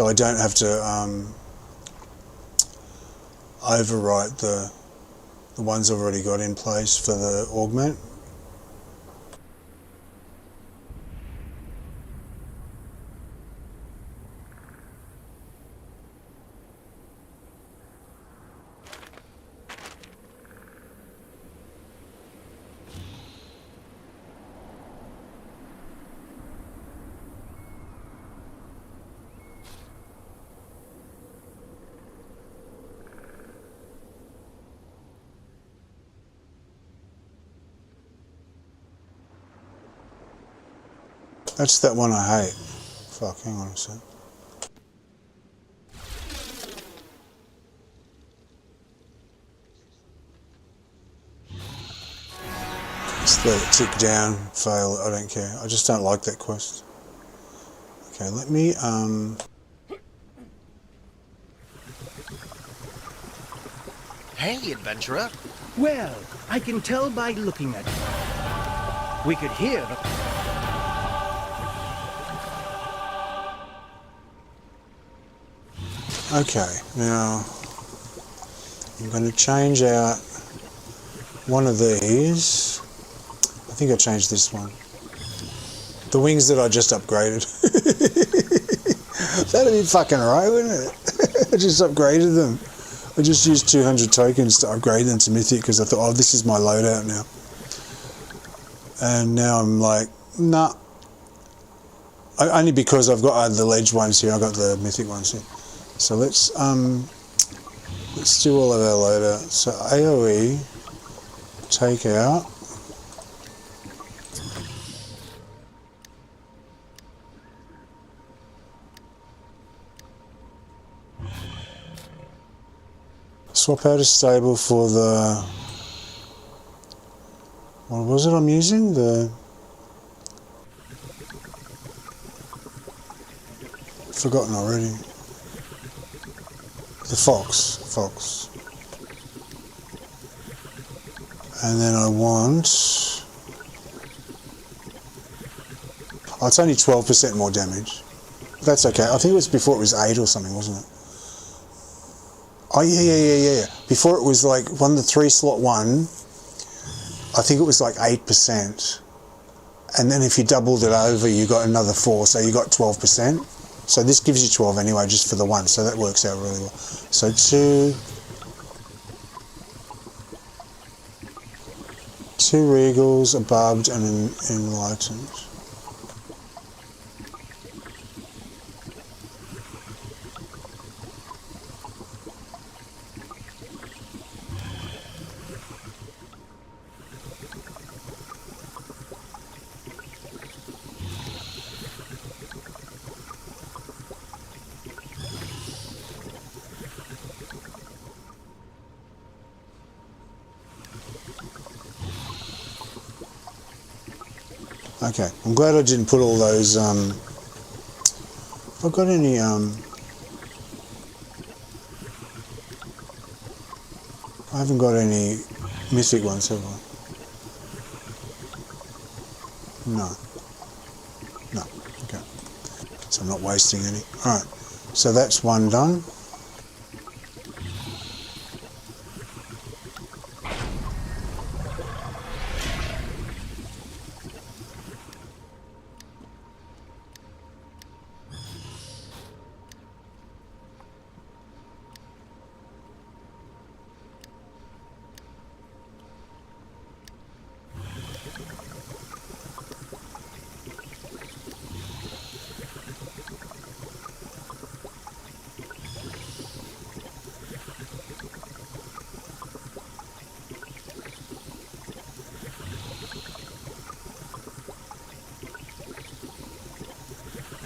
I don't have to overwrite the ones I've already got in place for the augment. That's that one I hate. Fuck, hang on a sec. Just let it tick down, fail, I don't care. I just don't like that quest. Okay, let me, Hey, adventurer. Well, I can tell by looking at you. We could hear the... okay, now I'm going to change out one of these. I think I changed this one. The wings that I just upgraded. That'd be fucking right, wouldn't it? I just upgraded them. I just used 200 tokens to upgrade them to Mythic because I thought, oh, this is my loadout now. And now I'm like, nah. Only because I've got the ledge ones here, I've got the Mythic ones here. So let's do all of our loadout. So AoE, take out. Swap out a stable for the... what was it I'm using? The... forgotten already. The fox. And then I want... oh, it's only 12% more damage. That's okay. I think it was before it was 8 or something, wasn't it? Oh, yeah. Before it was like, on the 3-slot one, I think it was like 8%. And then if you doubled it over, you got another 4, so you got 12%. So this gives you 12 anyway, just for the one, so that works out really well. So 2 regals, a barbed, and an enlightened. Okay, I'm glad I didn't put all those, if I've got any, I haven't got any mythic ones, have I? No, okay. So I'm not wasting any. Alright, so that's one done.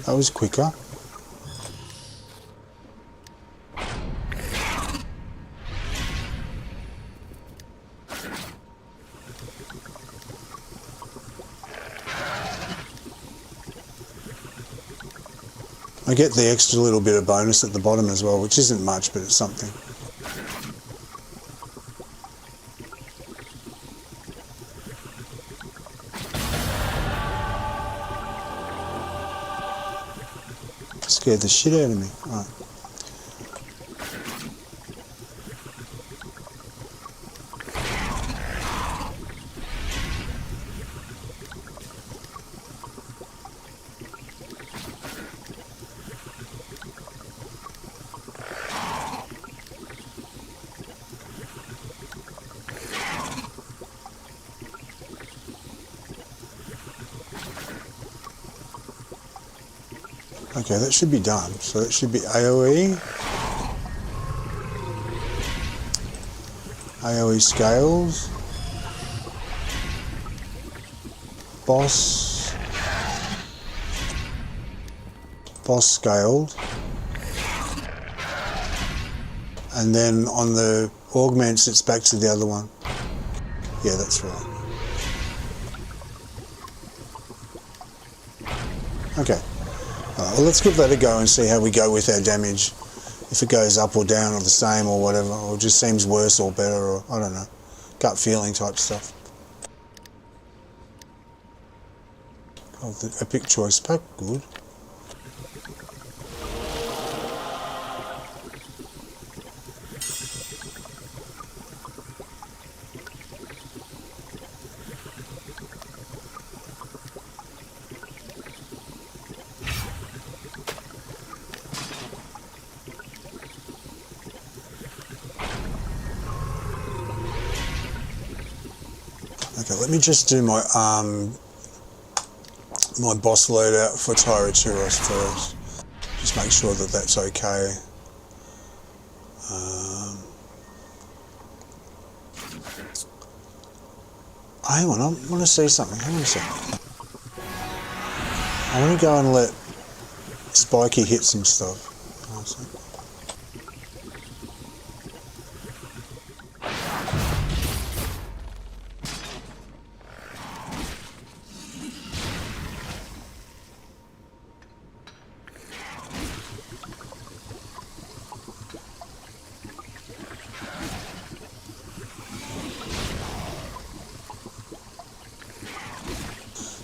That was quicker. I get the extra little bit of bonus at the bottom as well, which isn't much, but it's something. Scared the shit out of me. All right. Okay, that should be done. So that should be AoE. AoE scales. Boss scaled. And then on the augments, it's back to the other one. Yeah, that's right. Okay. Well, let's give that a go and see how we go with our damage. If it goes up or down or the same or whatever, or just seems worse or better, or I don't know. Gut feeling type stuff. Oh, the Epic Choice Pack, good. Okay, let me just do my my boss loadout for Tyraturos first. Just make sure that that's okay. Hang on, I want to see something. Hang on a second. I want to go and let Spiky hit some stuff. Hang on a second.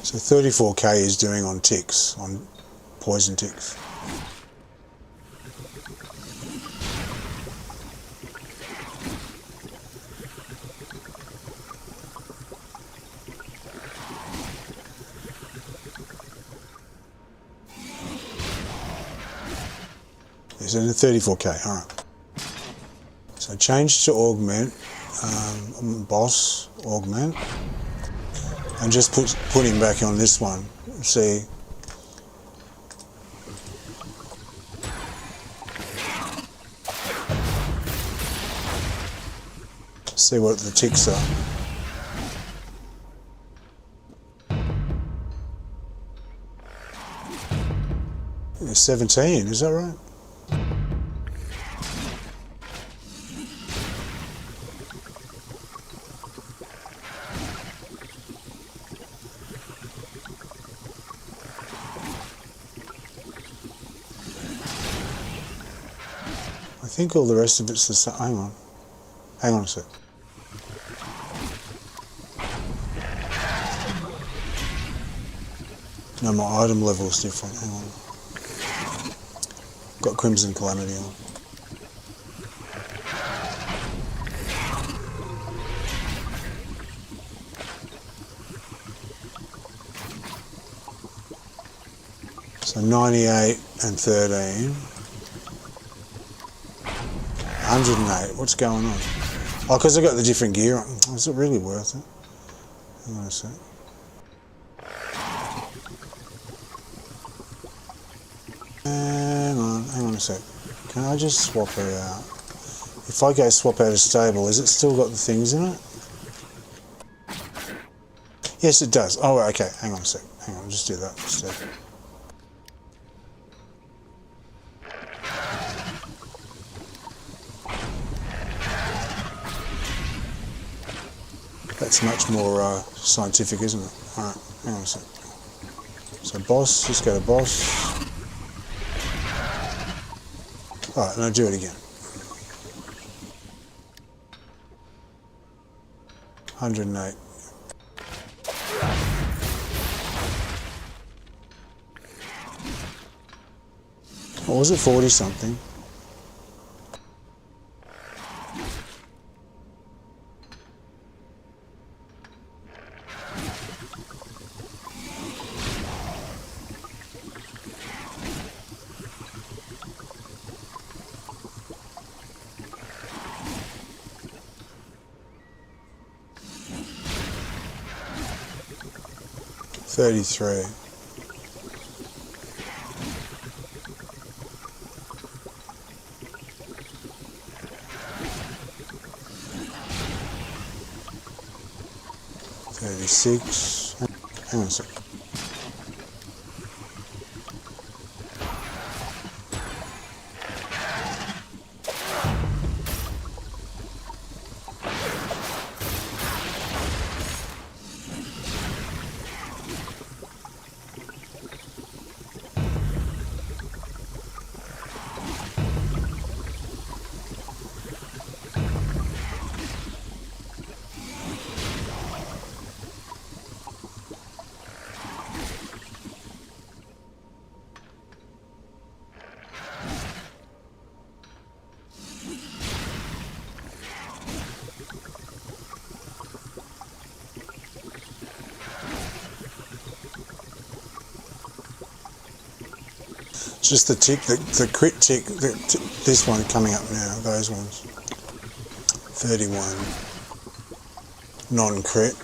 So 34k is doing on ticks, on poison ticks. Is it a 34k? Alright. So change to augment, boss, augment. And just put him back on this one. See. See what the ticks are. Yeah, 17, is that right? I think all the rest of it's the same. Hang on a sec. No, my item level is different. Hang on. Got Crimson Calamity on. So 98 and 13. 108, what's going on? Oh, because I got the different gear on. Is it really worth it? Hang on a sec. Hang on a sec. Can I just swap her out? If I go swap out a stable, has it still got the things in it? Yes, it does. Oh, okay, hang on a sec. Hang on, I'll just do that instead. That's much more scientific, isn't it? Alright, hang on a sec. So boss, just go to boss. Alright, now do it again. 108. What was it, 40 something? $33. $36. Hang on a sec. Just the tick, the crit tick, this one coming up now, those ones. 31. Non-crit.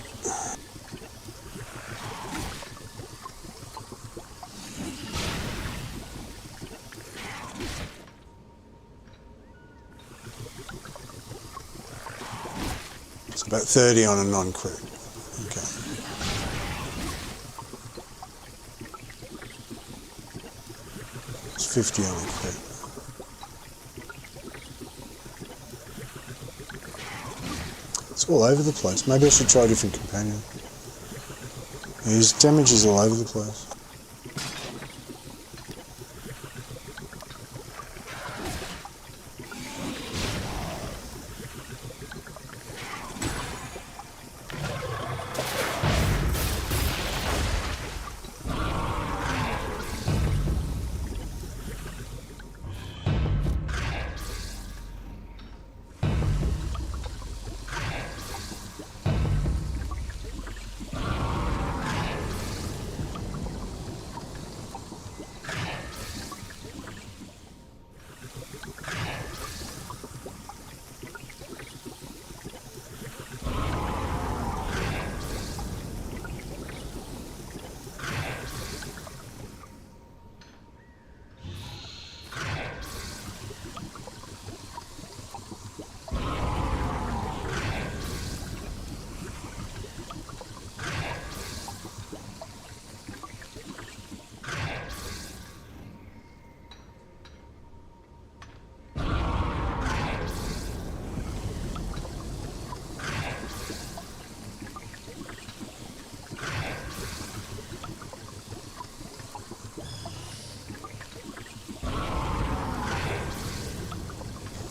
It's about 30 on a non-crit. Okay. It's 50 on a crit. It's all over the place. Maybe I should try a different companion. His damage is all over the place.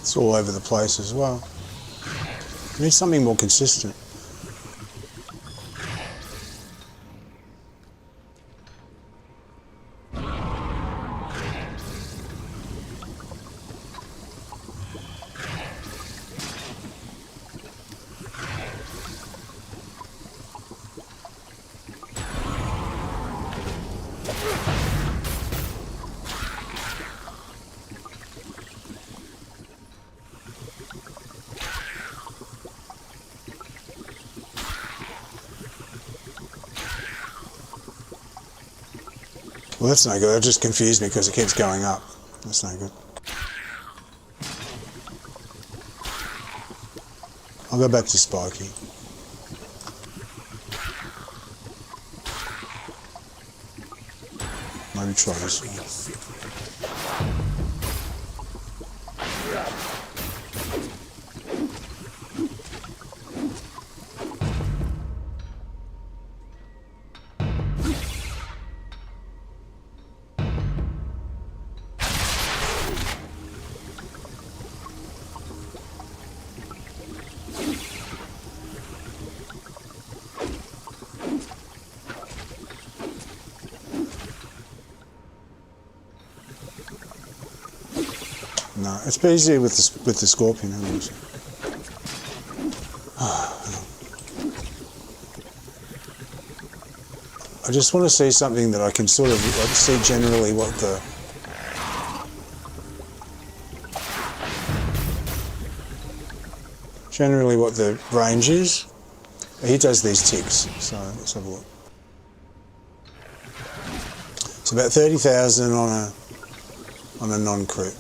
It's all over the place as well. I need something more consistent. Well, that's no good. That just confused me because it keeps going up. That's no good. I'll go back to Spiky. Maybe try this one. No, it's easier with the scorpion. I just want to see something that I can sort of see generally what the range is. He does these ticks, so let's have a look. It's about 30,000 on a non-crit.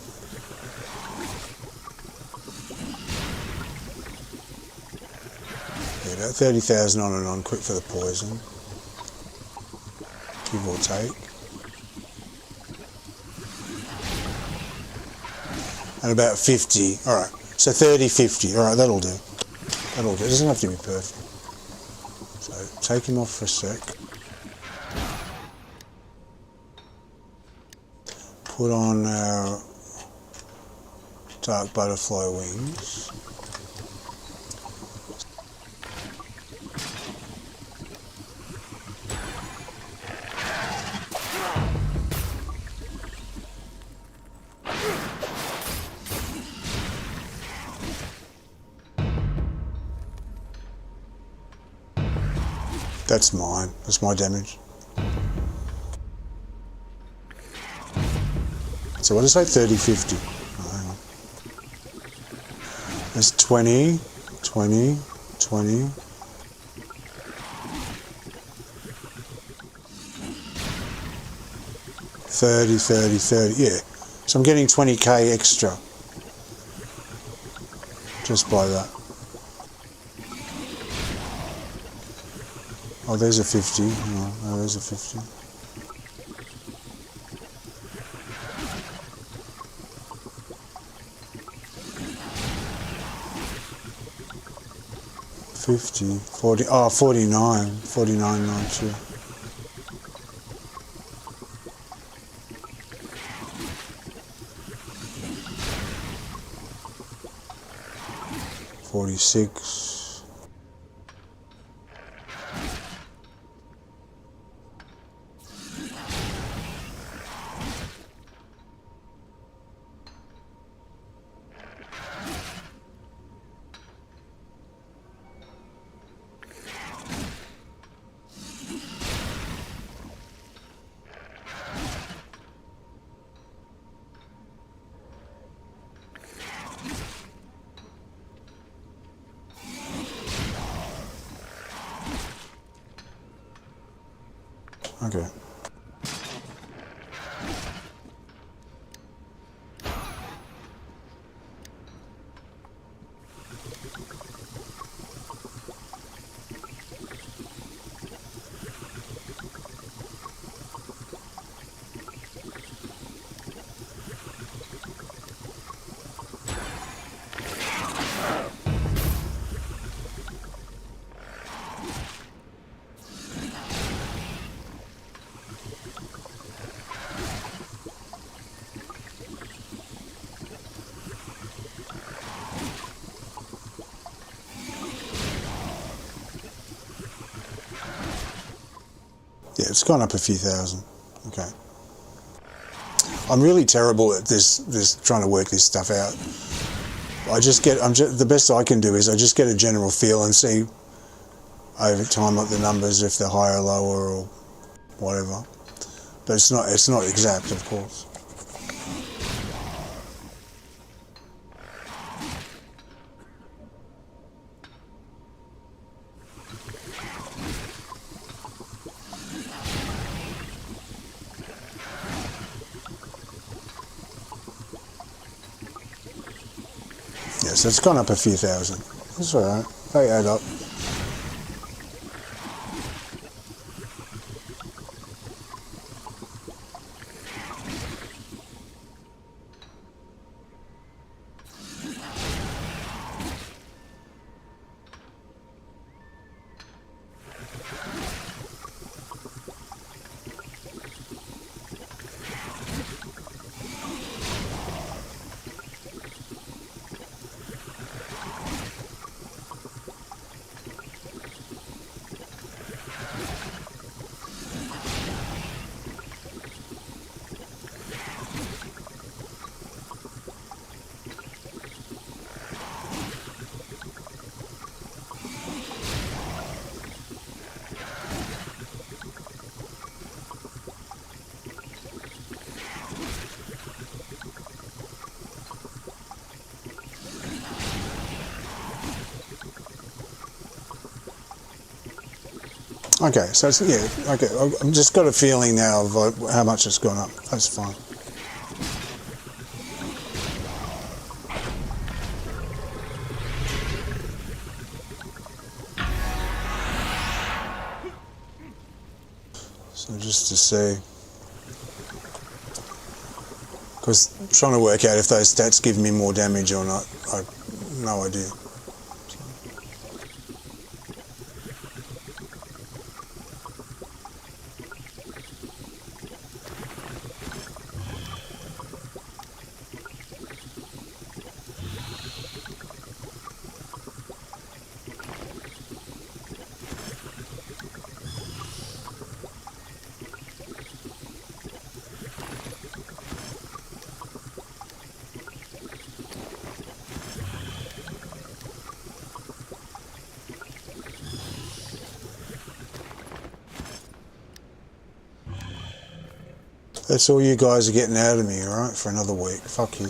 Yeah, about 30,000 on a non-crit for the poison. Give or take. And about 50. Alright, so 30, 50. Alright, that'll do. That'll do. It doesn't have to be perfect. So take him off for a sec. Put on our dark butterfly wings. That's mine. That's my damage. So what did I say? 30, 50. Oh, hang on. There's 20, 20, 20. 30, 30, 30, yeah. So I'm getting 20k extra just by that. Oh, there's a 50. Oh, there's a 50. $50, $40, oh, $49, $49.92. $46. Okay. Yeah, it's gone up a few thousand. Okay. I'm really terrible at this trying to work this stuff out. The best I can do is I just get a general feel and see over time what the numbers, if they're higher or lower or whatever. But it's not exact, of course. So it's gone up a few thousand. That's all right. They add up. Okay, so it's, yeah, okay. I've just got a feeling now of how much it's gone up. That's fine. So just to see, because I'm trying to work out if those stats give me more damage or not. I've no idea. That's all you guys are getting out of me, alright, for another week. Fuck you.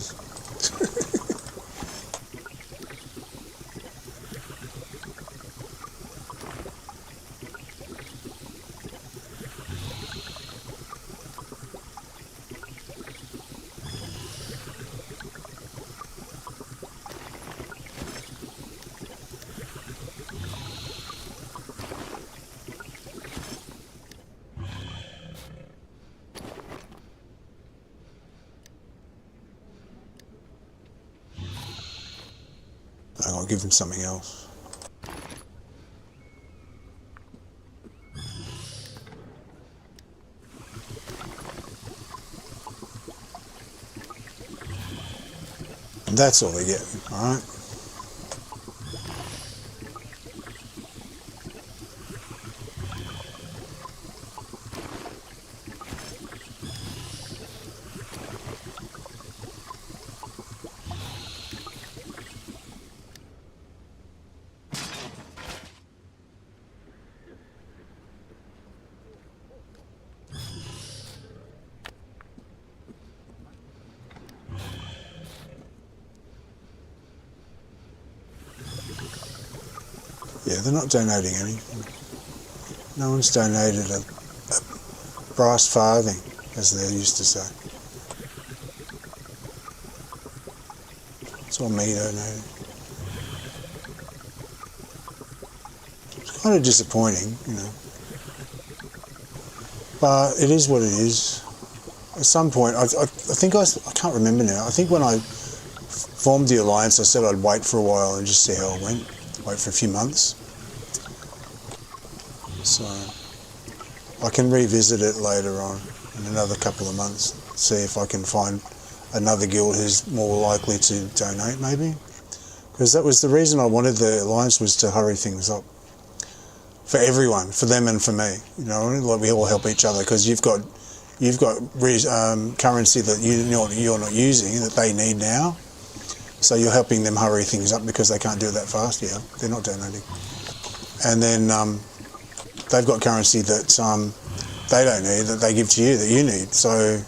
I'll give them something else. And that's all they get, alright? Yeah, they're not donating anything. No one's donated a brass farthing, as they used to say. It's all me donating. It's kind of disappointing, you know. But it is what it is. At some point, I think I can't remember now. I think when I formed the alliance, I said I'd wait for a while and just see how it went. Wait for a few months. So I can revisit it later on in another couple of months, see if I can find another guild who's more likely to donate, maybe. Because that was the reason I wanted the alliance, was to hurry things up for everyone, for them and for me. You know, like we all help each other, because you've got currency that you're not using that they need now. So you're helping them hurry things up because they can't do it that fast. Yeah, they're not donating. And then they've got currency that they don't need, that they give to you, that you need. So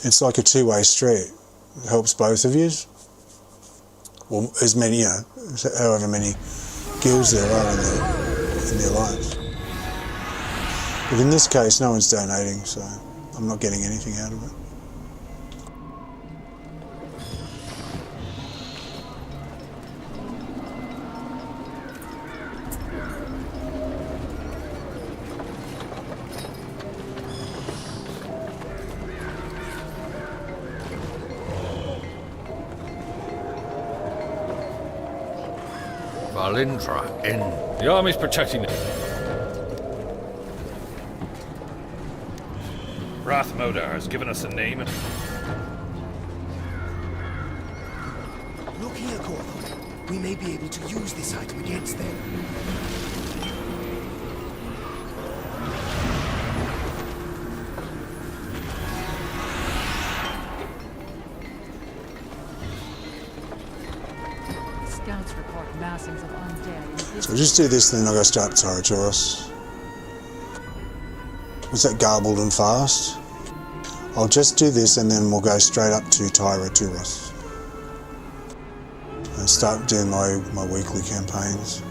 it's like a two-way street. It helps both of you. Well, as many, you know, however many guilds there are in the alliance. But in this case, no one's donating, so I'm not getting anything out of it. Valindra in. The army's protecting it. Rathmodar has given us a name. Look here, Corvo. We may be able to use this item against them. Scouts report massings of undead. So just do this, then I'll go start Tyraturos. Was that garbled and fast? I'll just do this and then we'll go straight up to Tyraturos and start doing my weekly campaigns.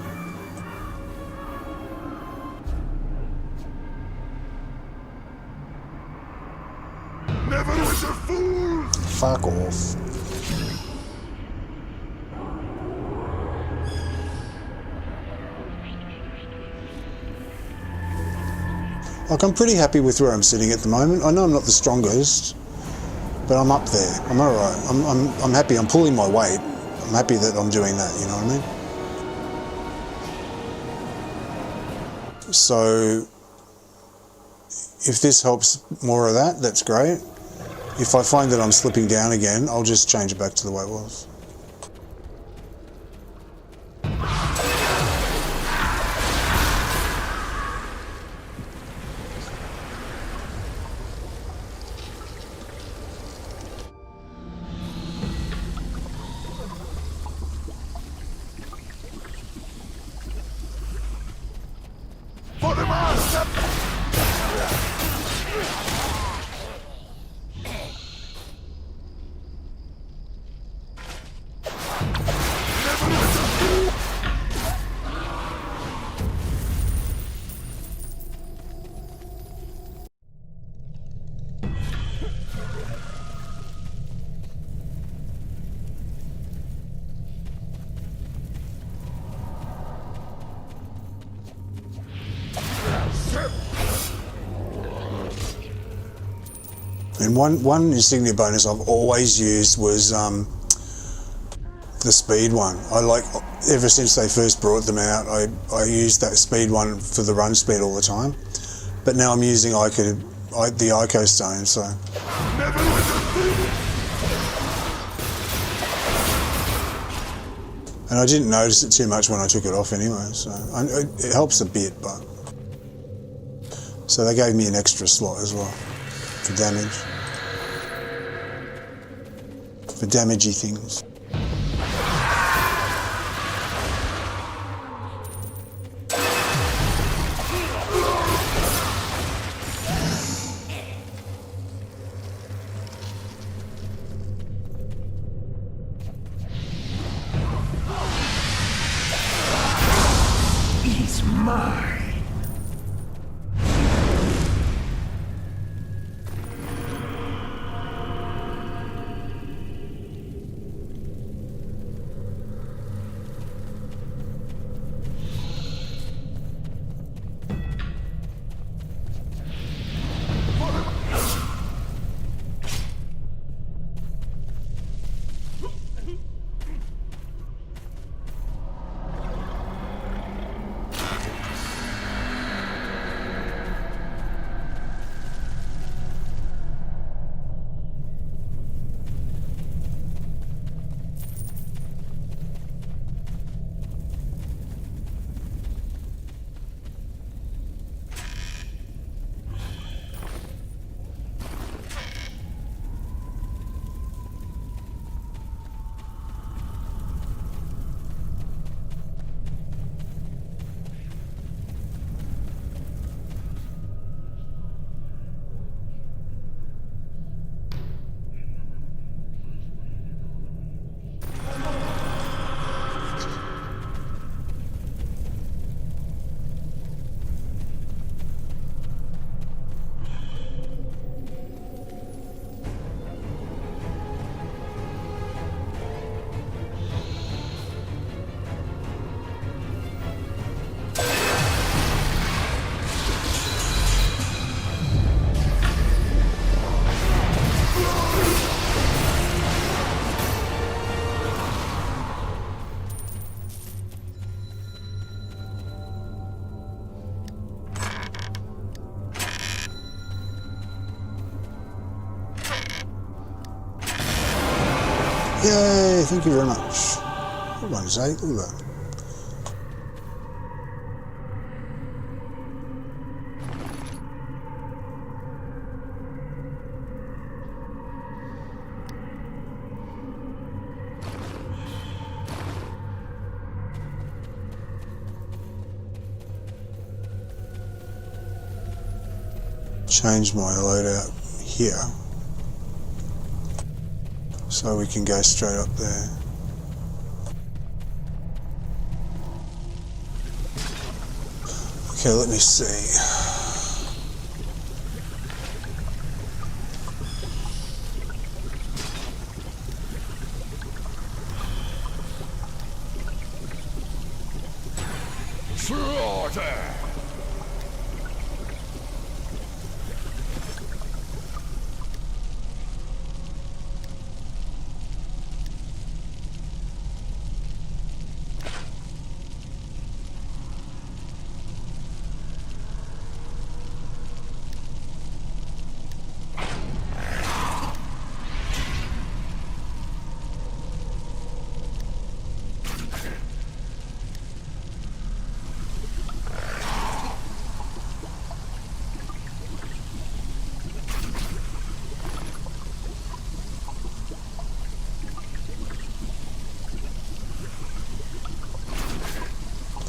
Neverwinter fool! Fuck off. Like, I'm pretty happy with where I'm sitting at the moment. I know I'm not the strongest, but I'm up there. I'm alright. I'm happy. I'm pulling my weight. I'm happy that I'm doing that, you know what I mean? So, if this helps more of that, that's great. If I find that I'm slipping down again, I'll just change it back to the way it was. mean, one insignia bonus I've always used was the speed one. I like, ever since they first brought them out, I used that speed one for the run speed all the time. But now I'm using the Ico Stone, so. And I didn't notice it too much when I took it off anyway, so it helps a bit, but. So they gave me an extra slot as well for damage. For damagey things. He's mine. Yay, thank you very much. What is that? Look at that. Change my loadout here so we can go straight up there. Okay, let me see. Slaughter!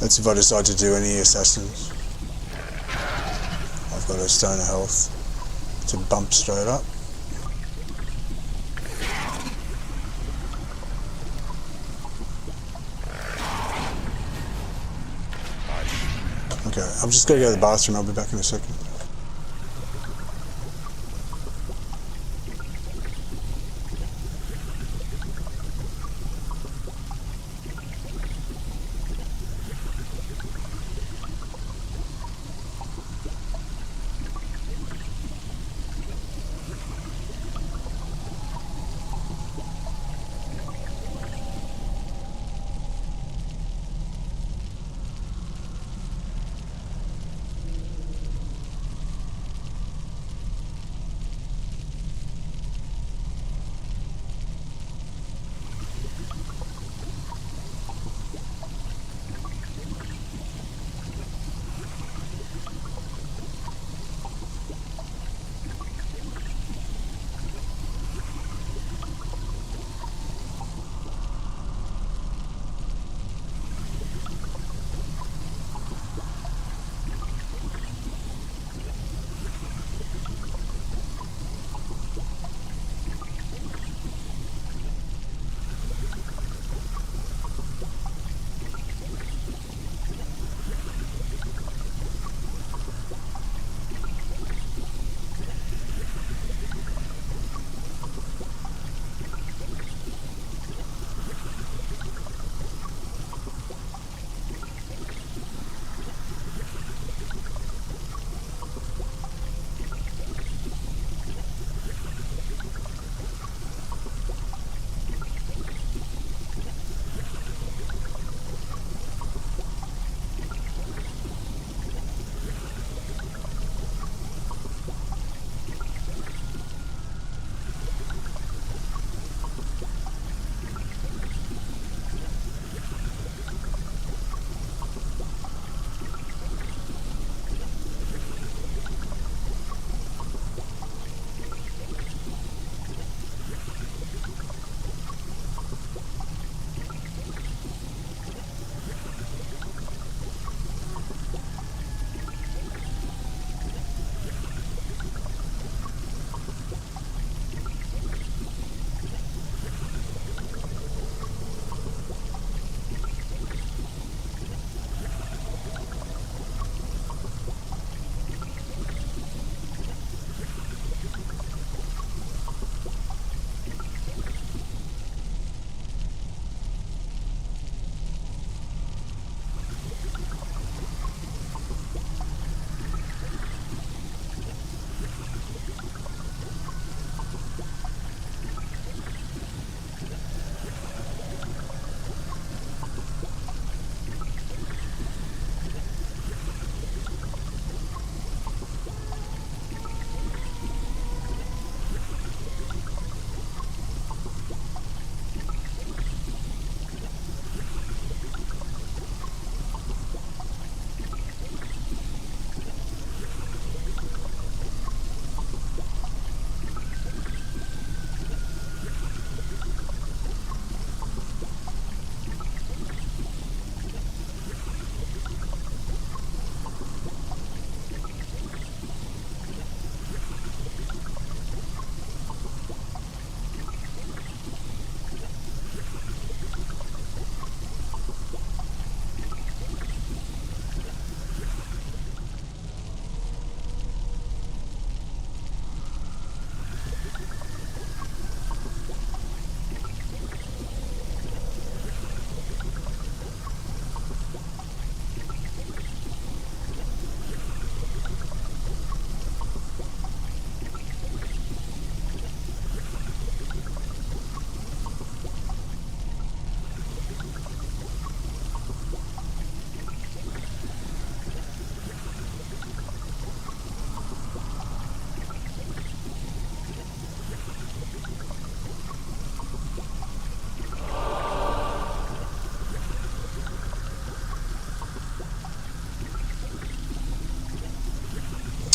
That's if I decide to do any assassins. I've got a stone of health to bump straight up. Okay, I'm just going to go to the bathroom. I'll be back in a second.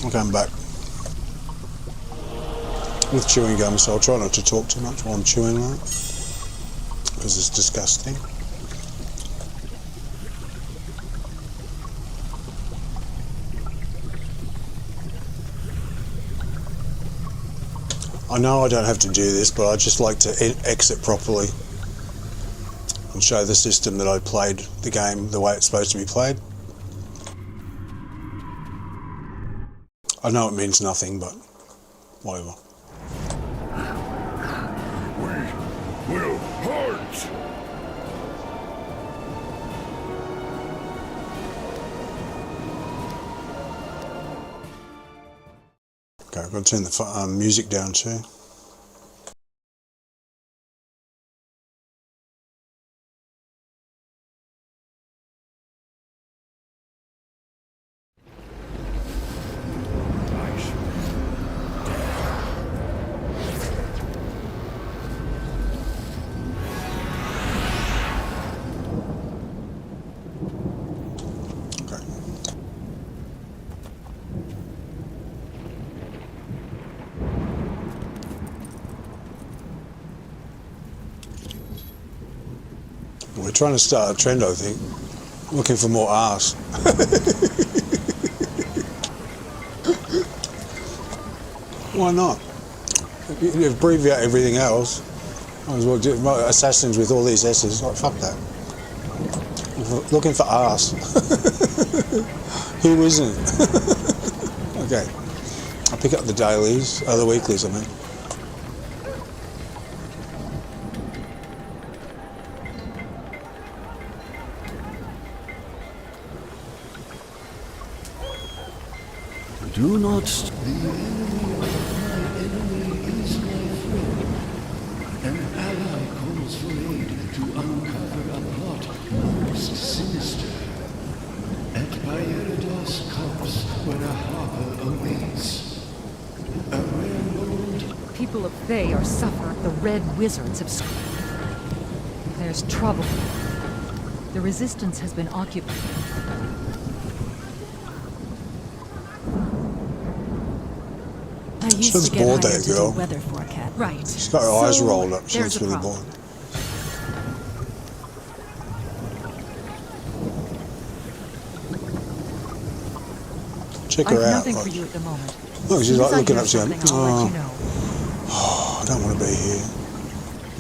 I'm going back with chewing gum, so I'll try not to talk too much while I'm chewing on it, because it's disgusting. I know I don't have to do this, but I just like to exit properly and show the system that I played the game the way it's supposed to be played. I know it means nothing, but whatever. We will hunt! Okay, I've got to turn the music down too. We're trying to start a trend, I think. Looking for more arse. Why not? If you abbreviate everything else, might as well do assassins with all these S's. Like, fuck that. Looking for arse. Who isn't? Okay. I'll pick up the dailies, the weeklies, I mean. Do not. The enemy of my enemy is my friend. An ally calls for aid to uncover a plot most sinister. At Tyraturos Quests, where a harbor awaits. A rare gold. People of Thay are suffering. The Red Wizards have... There's trouble. The resistance has been occupied. I used She's to get bored, hired that to do girl. weather forecast. Right. She's got her eyes So, rolled up. She there's looks a really problem. bored. Check her I've out. nothing Like, for you at the moment. look, she's As like soon as I looking hear up to him. something, I'll let you know. Oh, I don't want to be here.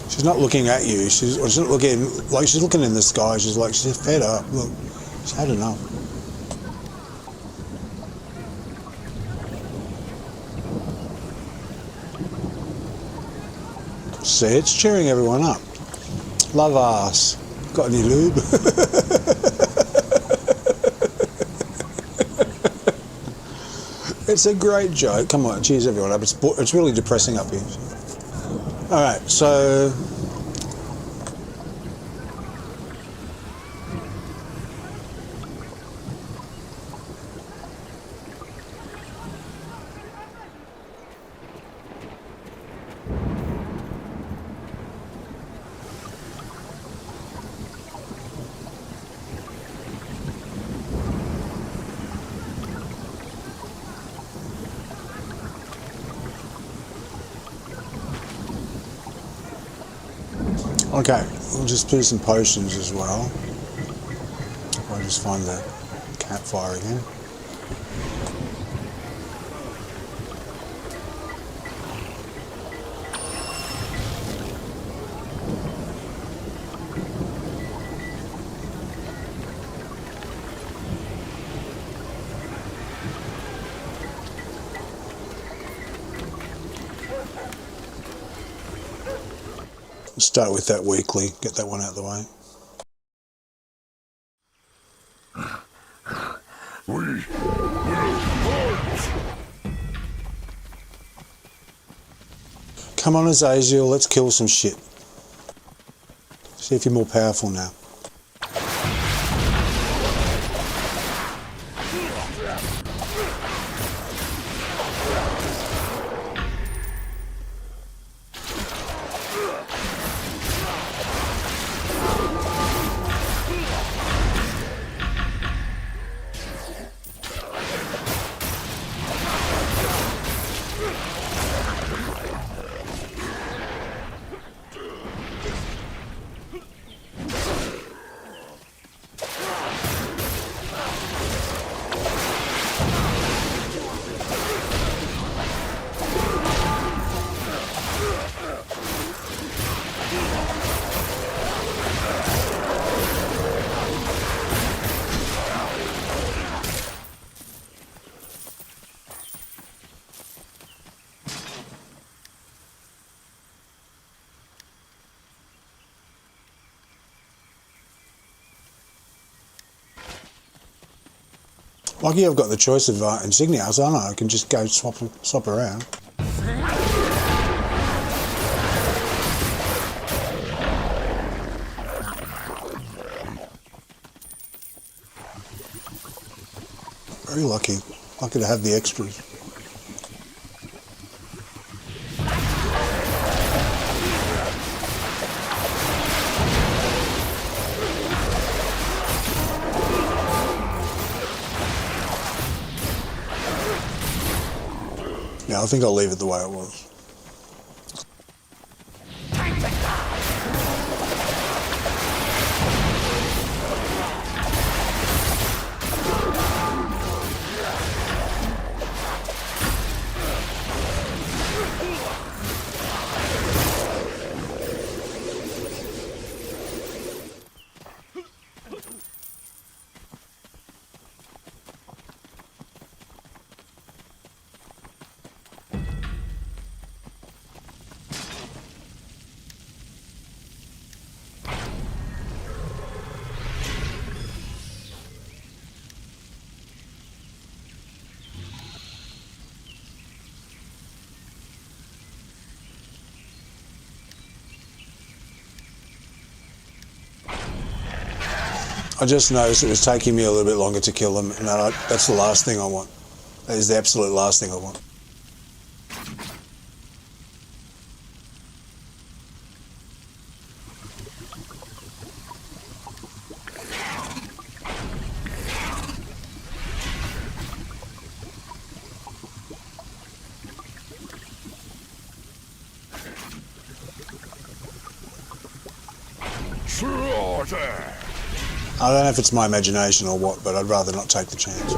She's not looking at you. She's not looking like she's looking in the sky. She's like she's fed up. Look, she's had enough. See, it's cheering everyone up. Love ass. Got any lube? It's a great joke. Come on, cheers everyone up. It's really depressing up here. All right, so okay, we'll just do some potions as well. I'll just find the campfire again. Start with that weekly, get that one out of the way. We will hunt! Come on, Azazel, let's kill some shit. See if you're more powerful now. Lucky I've got the choice of insignia, so I know I can just go swap around. Very lucky. Lucky to have the extras. Yeah, I think I'll leave it the way it was. I just noticed it was taking me a little bit longer to kill them, and that's the last thing I want. That is the absolute last thing I want. Slaughter! I don't know if it's my imagination or what, but I'd rather not take the chance.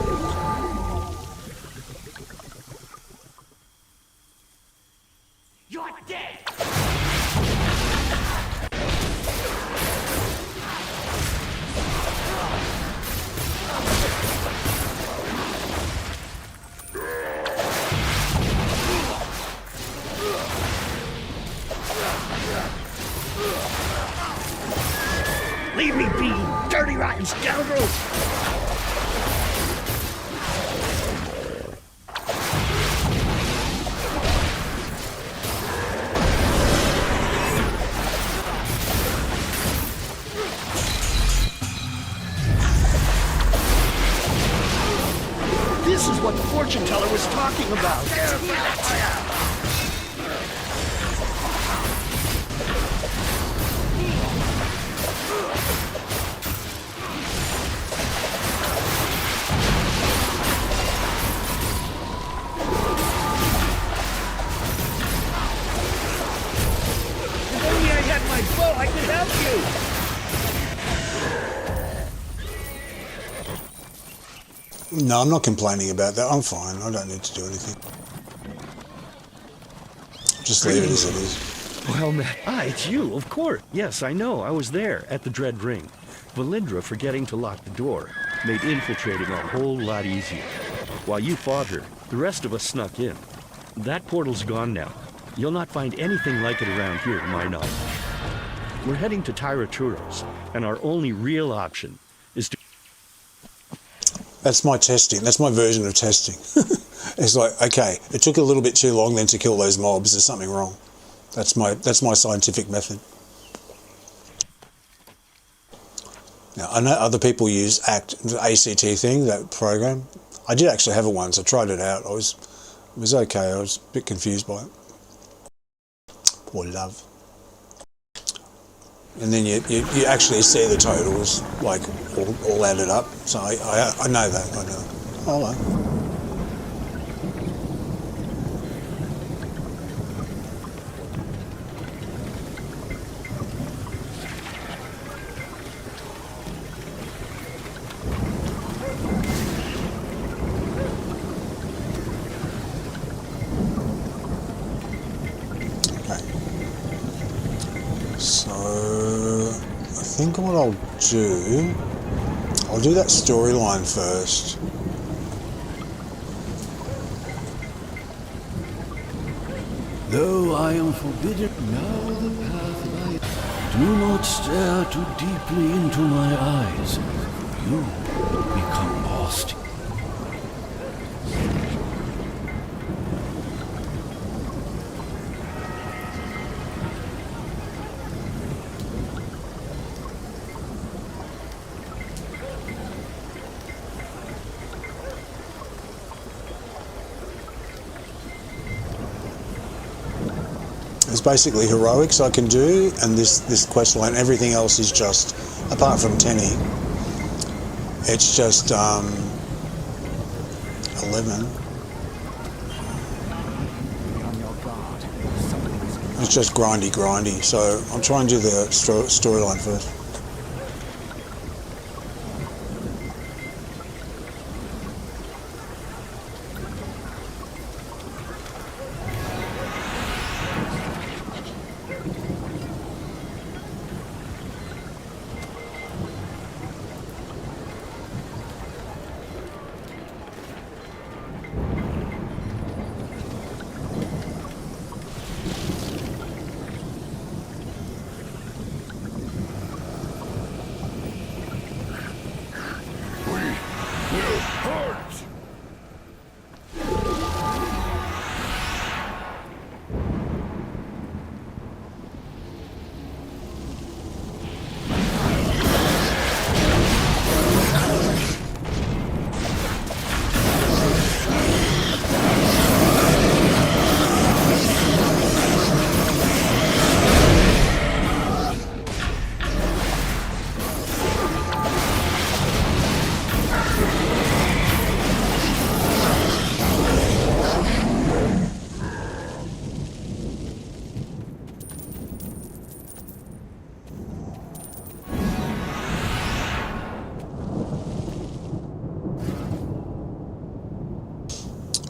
You're dead! Leave me be, dirty rotten scoundrels! This is what the fortune teller was talking about. I could help you! No, I'm not complaining about that. I'm fine. I don't need to do anything. Just leave it as it is. Well, Matt, it's you, of course. Yes, I know. I was there at the Dread Ring. Valindra, forgetting to lock the door, made infiltrating a whole lot easier. While you fought her, the rest of us snuck in. That portal's gone now. You'll not find anything like it around here, to my knowledge. We're heading to Tyraturos, and our only real option is to... That's my testing. That's my version of testing. It's like, okay, it took a little bit too long then to kill those mobs. There's something wrong. That's my scientific method. Now, I know other people use ACT, the ACT thing, that program. I did actually have it once. I tried it out. It was okay. I was a bit confused by it. Poor love. And then you actually see the totals, like, all added up. So I know that. I know. Oh, hello. I think what I'll do that storyline first. Though I am forbidden, now the path lies. Do not stare too deeply into my eyes. You become lost. basically heroics I can do, and this quest line. Everything else is just, apart from Tene, it's just 11. It's just grindy. So I'll try and do the storyline first.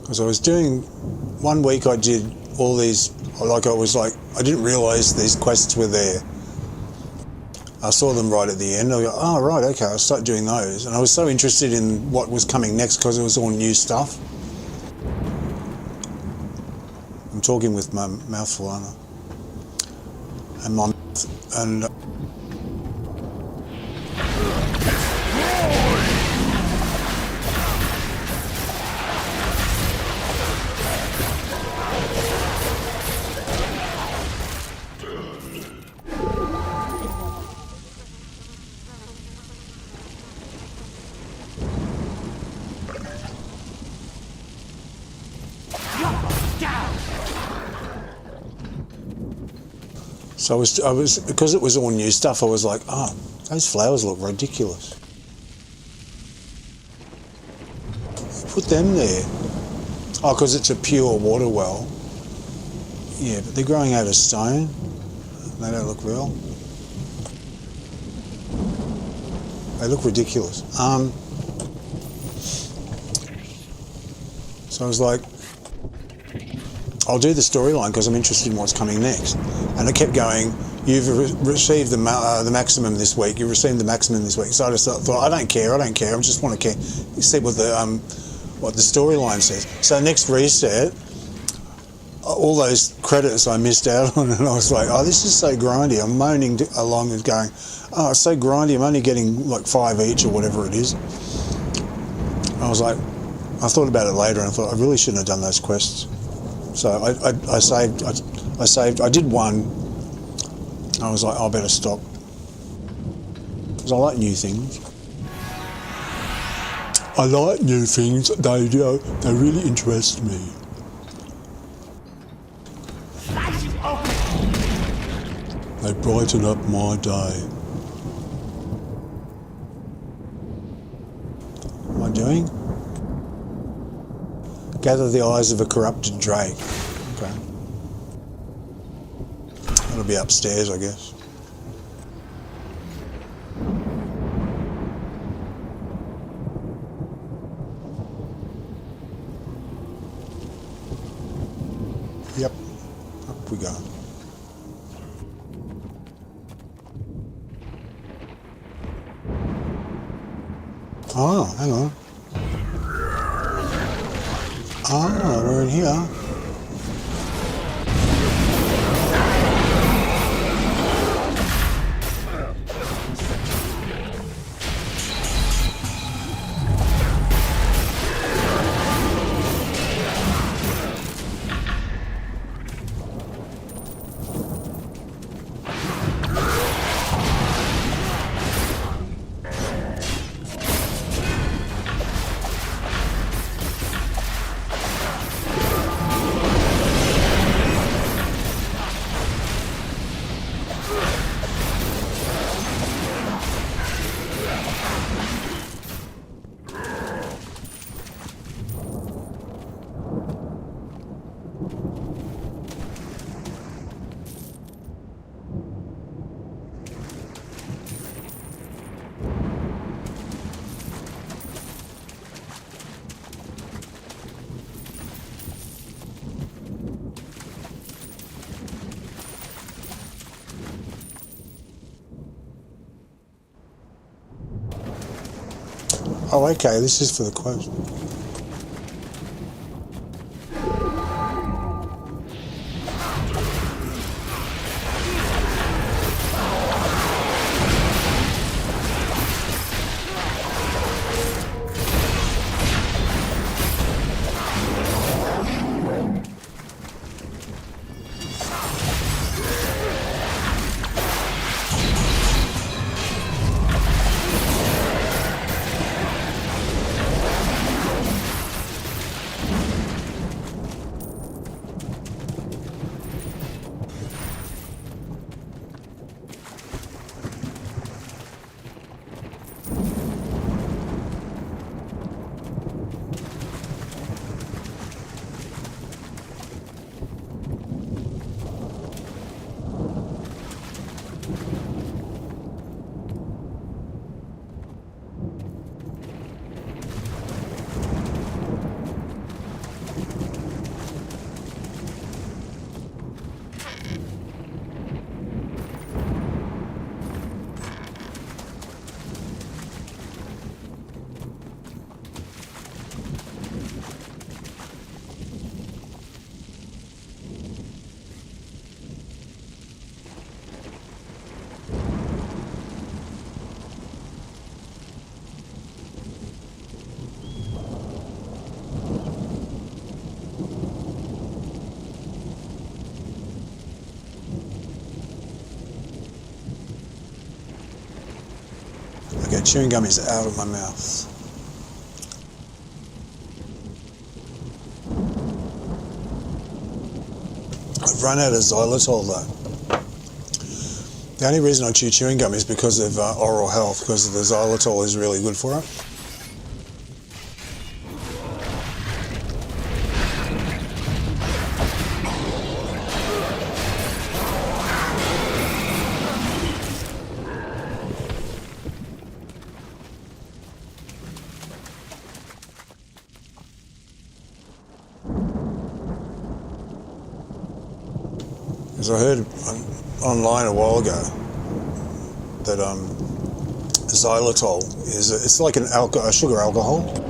Because I was doing, one week I did all these, I didn't realise these quests were there. I saw them right at the end. I go, oh right, okay, I'll start doing those. And I was so interested in what was coming next because it was all new stuff. I'm talking with my mouth full, aren't I? And my mouth, and so I was because it was all new stuff. I was like, oh, those flowers look ridiculous. Put them there. Oh, because it's a pure water well. Yeah, but they're growing out of stone. They don't look real. They look ridiculous. So I was like, I'll do the storyline because I'm interested in what's coming next. And it kept going, you've received the maximum this week, you've received the maximum this week. So I just thought, I don't care, I just want to see what the storyline says. So next reset, all those credits I missed out on, and I was like, oh, this is so grindy. I'm moaning along and going, oh, it's so grindy, I'm only getting like 5 each or whatever it is. I was like, I thought about it later and I thought I really shouldn't have done those quests. So I saved, I did one. I was like, I better stop. Because I like new things. I like new things, they really interest me. They brighten up my day. What am I doing? Gather the eyes of a corrupted drake. Okay. That'll be upstairs, I guess. Yep. Up we go. Oh, hang on. Ah, we're in here. Oh, okay, this is for the quest. Okay, chewing gum is out of my mouth. I've run out of xylitol though. The only reason I chew chewing gum is because of oral health, because the xylitol is really good for it. As I heard online a while ago that xylitol is it's like a sugar alcohol.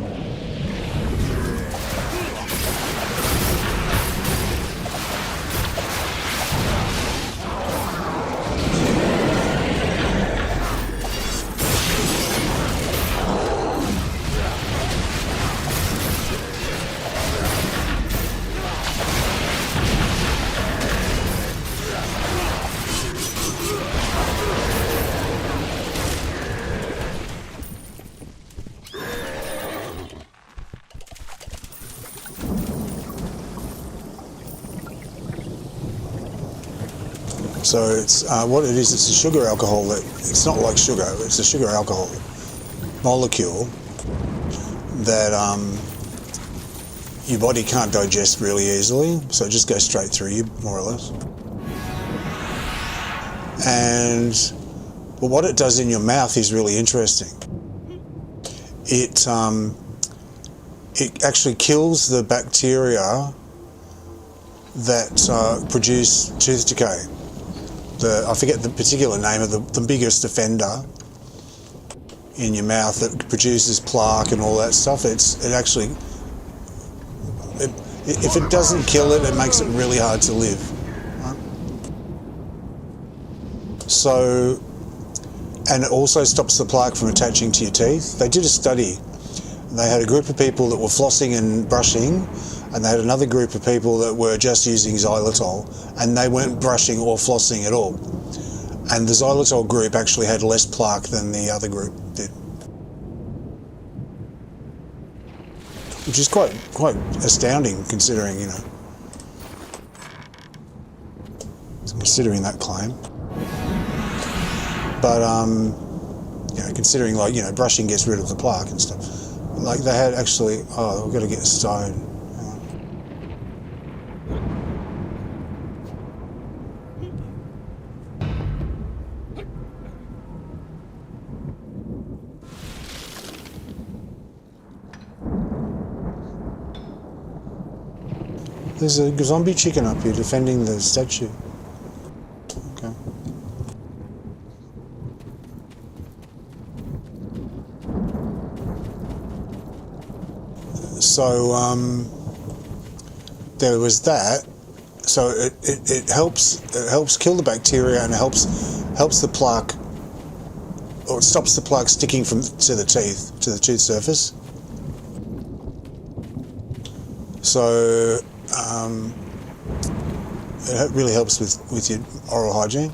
So it's what it is. It's a sugar alcohol that it's not like sugar. It's a sugar alcohol molecule that your body can't digest really easily. So it just goes straight through you, more or less. But what it does in your mouth is really interesting. It actually kills the bacteria that produce tooth decay. I forget the particular name of the biggest offender in your mouth that produces plaque and all that stuff. If it doesn't kill it, it makes it really hard to live. Right? So, and it also stops the plaque from attaching to your teeth. They did a study. They had a group of people that were flossing and brushing, and they had another group of people that were just using xylitol, and they weren't brushing or flossing at all. And the xylitol group actually had less plaque than the other group did, which is quite astounding considering, considering that claim. But considering brushing gets rid of the plaque and stuff. Like they had actually, we've got to get a stone. There's a zombie chicken up here defending the statue. Okay. So there was that. So it helps kill the bacteria, and it helps the plaque, or it stops the plaque sticking to the tooth surface. So it really helps with your oral hygiene.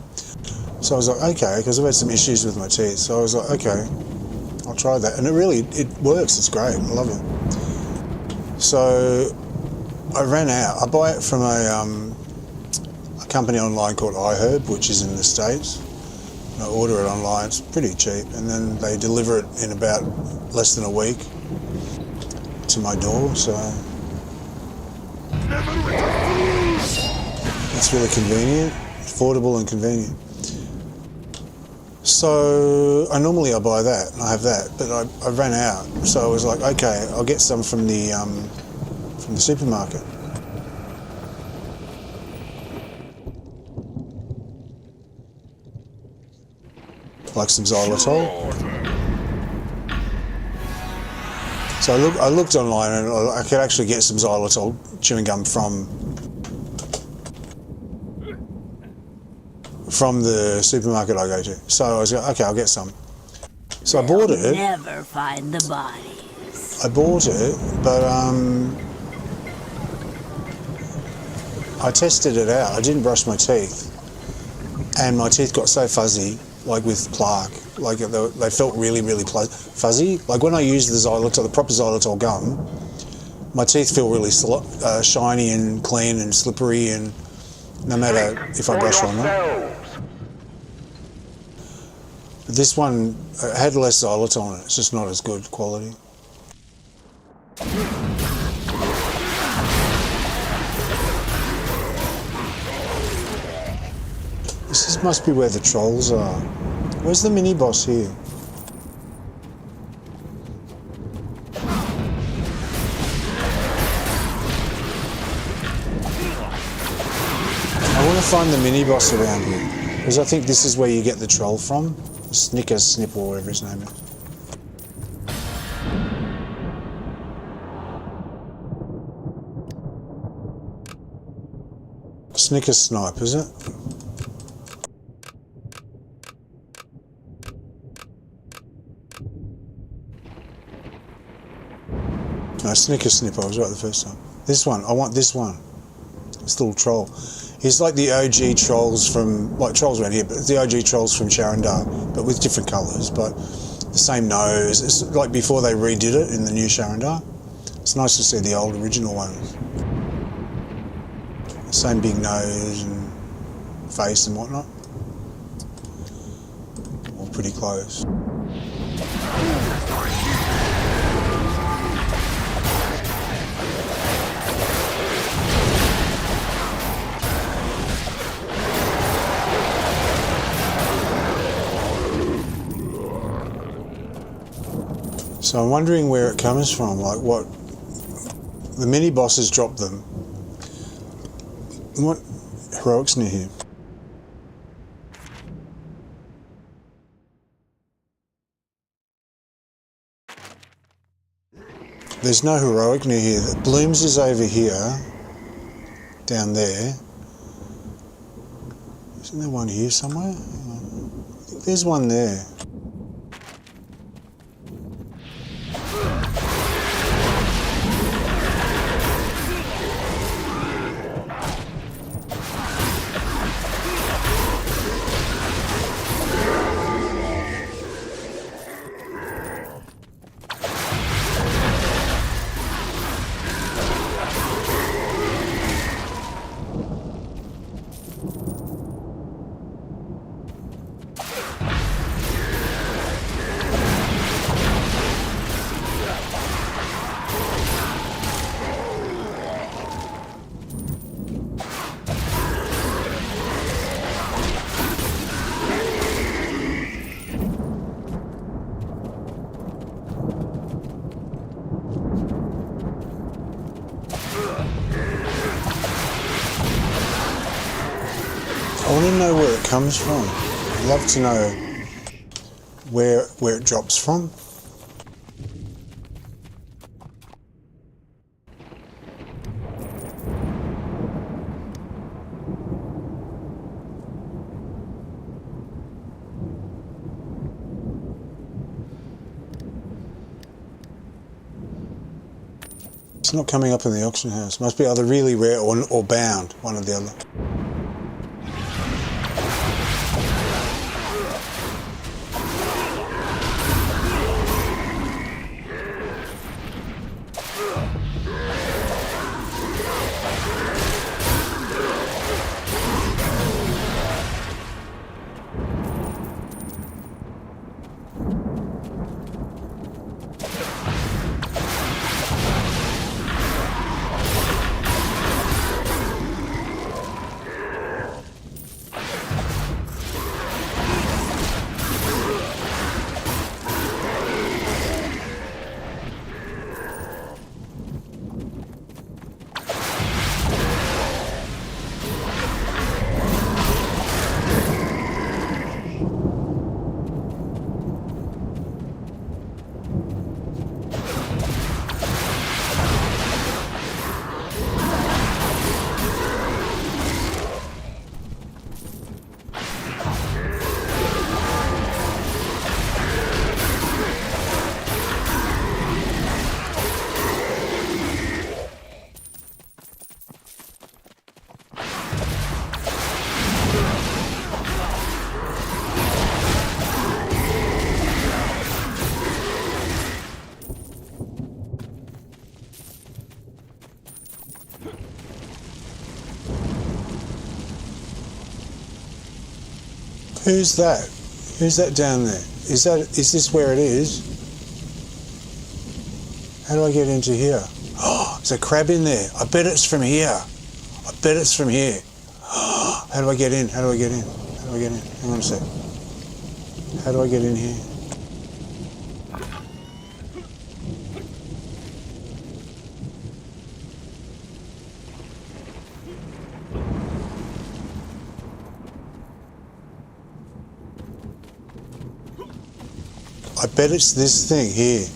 So I was like, okay, because I've had some issues with my teeth. So I was like, okay, I'll try that, and it works. It's great. I love it. So I ran out. I buy it from a company online called iHerb, which is in the States. I order it online. It's pretty cheap, and then they deliver it in about less than a week to my door. So it's really convenient, affordable, and convenient. So I buy that, and I have that, but I ran out. So I was like, okay, I'll get some from the supermarket. Like some xylitol. So I looked online, and I could actually get some xylitol chewing gum from the supermarket I go to. So I was like, okay, I'll get some. So I bought it. Never find the bodies. I bought it, but I tested it out. I didn't brush my teeth, and my teeth got so fuzzy, like with plaque, like they felt really, really fuzzy. Like when I use the proper xylitol gum, my teeth feel really shiny and clean and slippery, and no matter if I brush or not. But this one had less xylitol in it. It's just not as good quality. This must be where the trolls are. Where's the mini boss here? I want to find the mini boss around here, because I think this is where you get the troll from. Snip or whatever his name is. Snipe, is it? No, Snip, I was right the first time. This one, I want this one. This little troll. He's like the OG trolls from, like trolls around here, but the OG trolls from Sharandar, but with different colours, but the same nose. It's like before they redid it in the new Sharandar. It's nice to see the old original ones. Same big nose and face and whatnot. All pretty close. So I'm wondering where it comes from, like what the mini bosses drop them. What heroics near here? There's no heroic near here. The Blooms is over here, down there. Isn't there one here somewhere? I think there's one there. I want to know where it comes from. I'd love to know where it drops from. It's not coming up in the auction house. Must be either really rare or bound, one or the other. Who's that? Who's that down there? Is this where it is? How do I get into here? Oh, there's a crab in there. I bet it's from here. I bet it's from here. Oh, how do I get in? How do I get in? How do I get in? Hang on a sec. How do I get in here? I bet it's this thing here.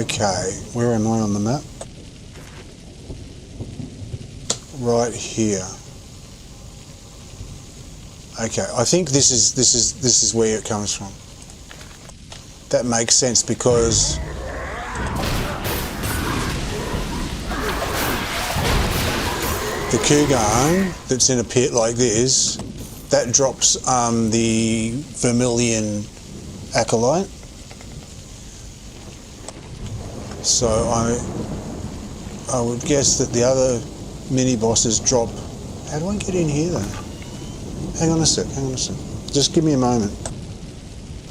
Okay, where am I on the map? Right here. Okay, I think this is where it comes from. That makes sense because the Kugan that's in a pit like this, that drops the Vermilion Acolyte. So I would guess that the other mini bosses drop. How do I get in here though? Hang on a sec. Just give me a moment.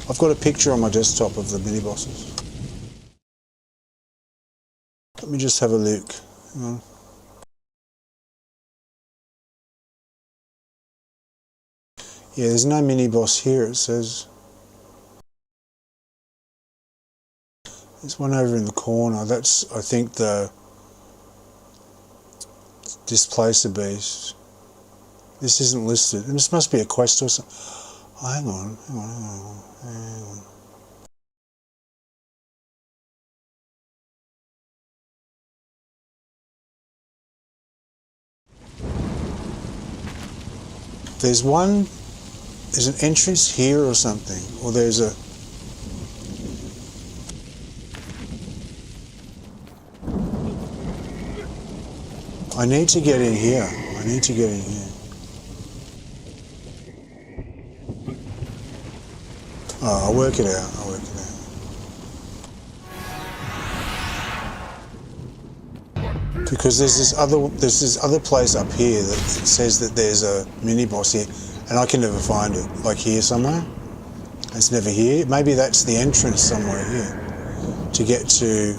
I've got a picture on my desktop of the mini bosses. Let me just have a look. Hang on. Yeah, there's no mini boss here, it says. There's one over in the corner. That's, I think, the Displacer Beast. This isn't listed. And this must be a quest or something. Oh, hang on. There's an entrance here or something, or there's a... I need to get in here. Oh, I'll work it out. Because there's this other place up here that says that there's a mini boss here, and I can never find it. Like here somewhere. It's never here. Maybe that's the entrance somewhere here to get to.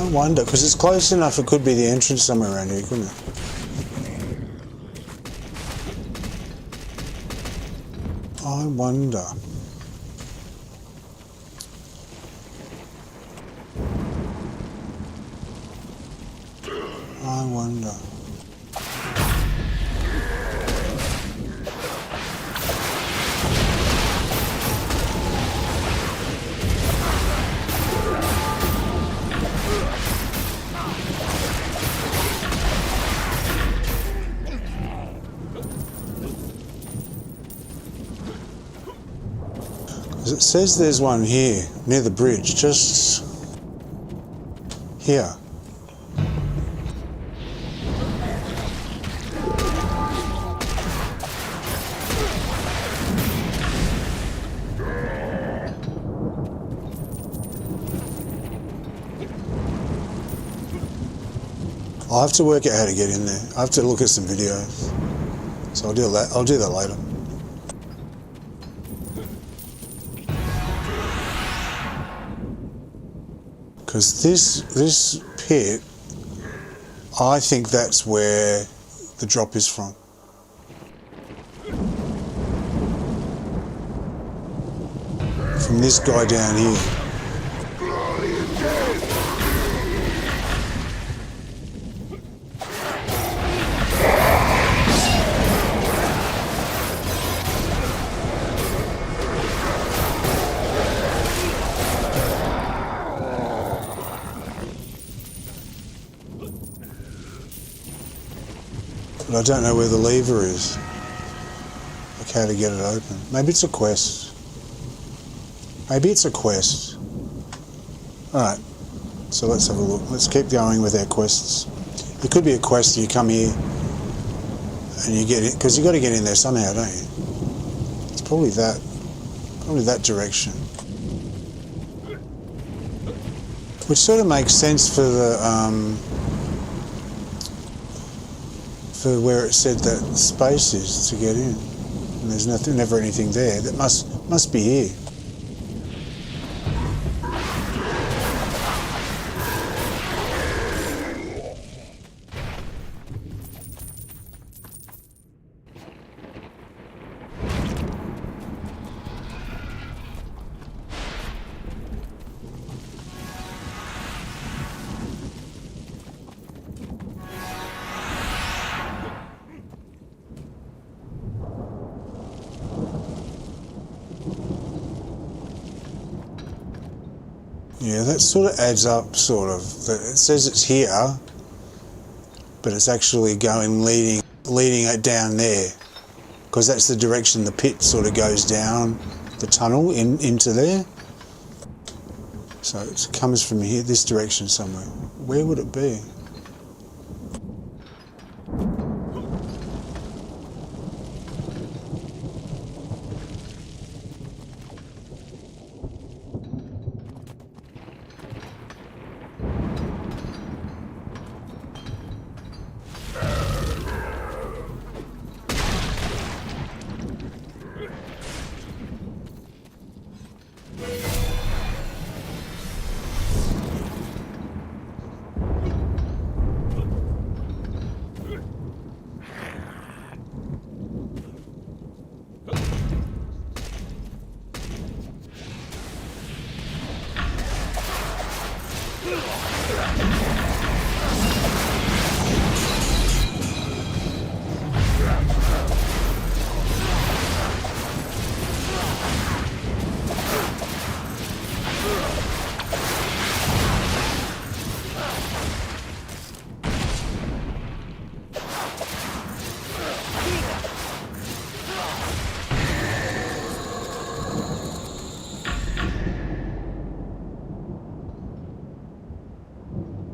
I wonder, because it's close enough, it could be the entrance somewhere around here, couldn't it? I wonder. I wonder. It says there's one here, near the bridge, just here. I'll have to work out how to get in there. I have to look at some videos. So I'll do that later. Because this pit, I think that's where the drop is from. From this guy down here. But I don't know where the lever is. Like how to get it open. Maybe it's a quest. Maybe it's a quest. Alright, so let's have a look. Let's keep going with our quests. It could be a quest, you come here and you get it, because you got to get in there somehow, don't you? It's probably that direction. Which sort of makes sense for the, for where it said that space is to get in. And there's never anything there. That must be here. Yeah, that sort of adds up, sort of. It says it's here, but it's actually leading it down there, because that's the direction the pit sort of goes down, the tunnel into there. So it comes from here, this direction somewhere. Where would it be?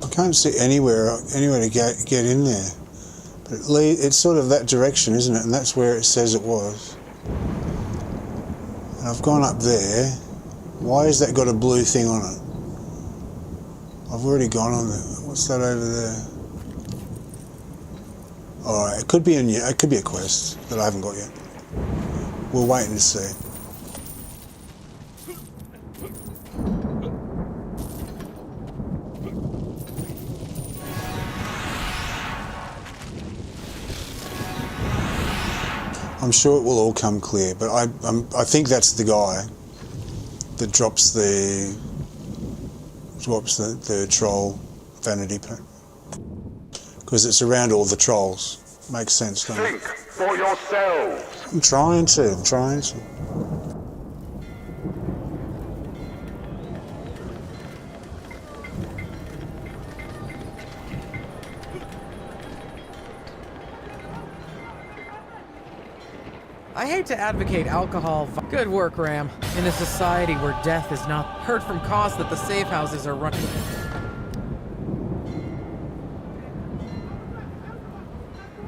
I can't see anywhere to get in there, but it's sort of that direction, isn't it? And that's where it says it was. And I've gone up there. Why has that got a blue thing on it? I've already gone on there. What's that over there? All right, it could be a quest that I haven't got yet. We'll wait and see. I'm sure it will all come clear, but I think that's the guy that drops the troll vanity pack, because it's around all the trolls. Makes sense, doesn't it? Think for yourselves. I'm trying to. I hate to advocate alcohol. Good work, Ram. In a society where death is not heard from costs that the safe houses are running.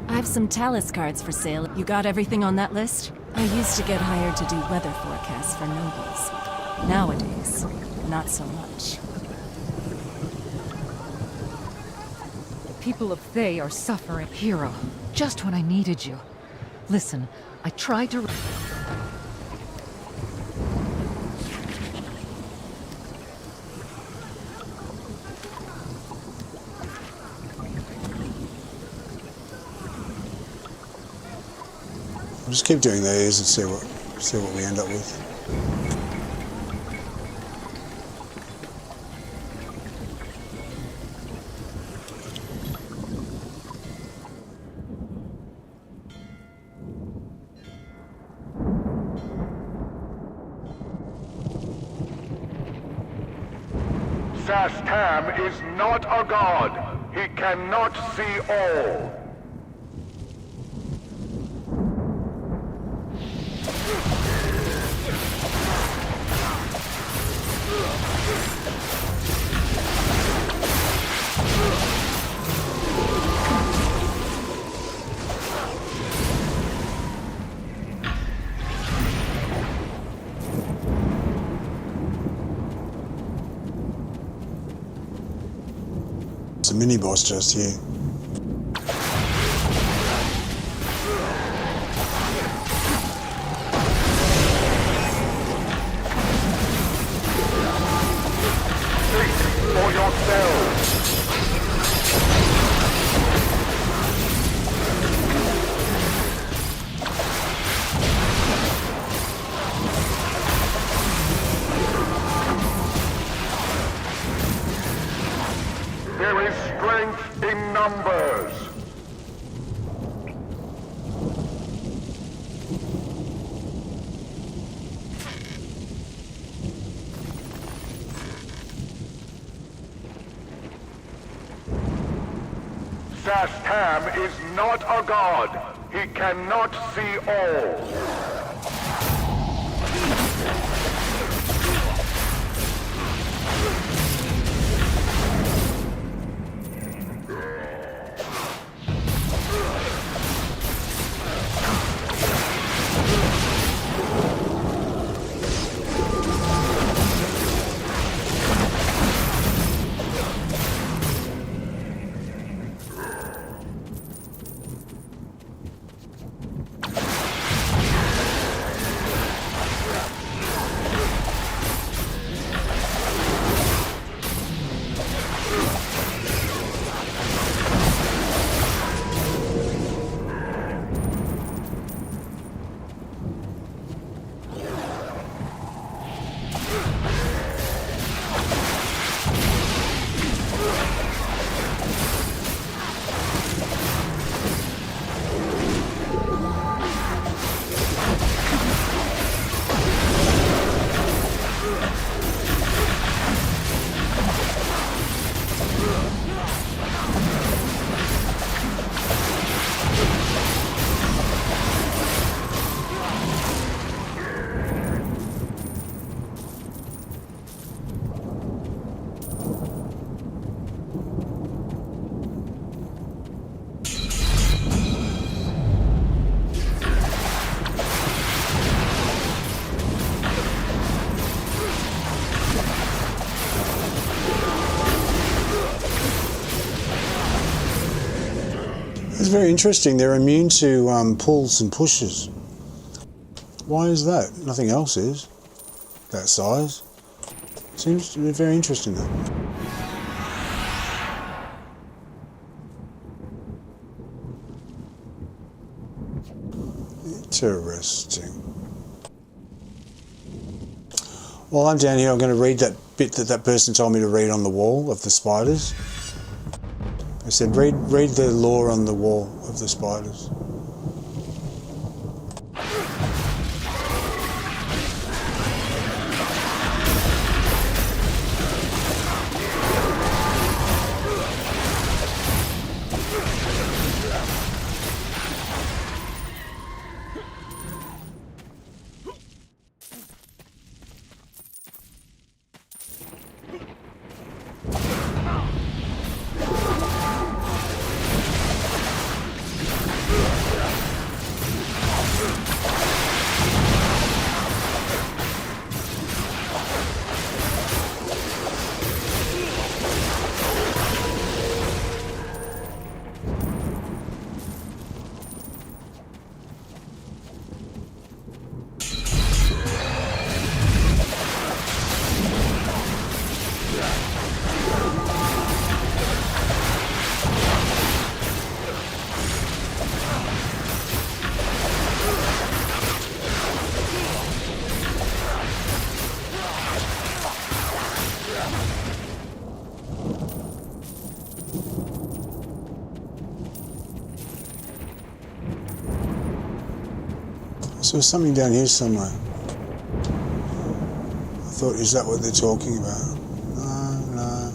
I have some Talus cards for sale. You got everything on that list? I used to get hired to do weather forecasts for nobles. Nowadays, not so much. The people of Thay are suffering. Hero, just when I needed you. Listen, I tried to... I'll just keep doing these and see what we end up with. Sastam is not a god. He cannot see all. It's a mini boss just here. Think for yourselves. There is strength in numbers. Sastam is not a god. He cannot see all. It's very interesting. They're immune to pulls and pushes. Why is that? Nothing else is that size. Seems to be very interesting though. Interesting. While I'm down here, I'm going to read that bit that person told me to read on the wall of the spiders. I said, read the lore on the wall of the spiders. So there's something down here somewhere. I thought, is that what they're talking about? No.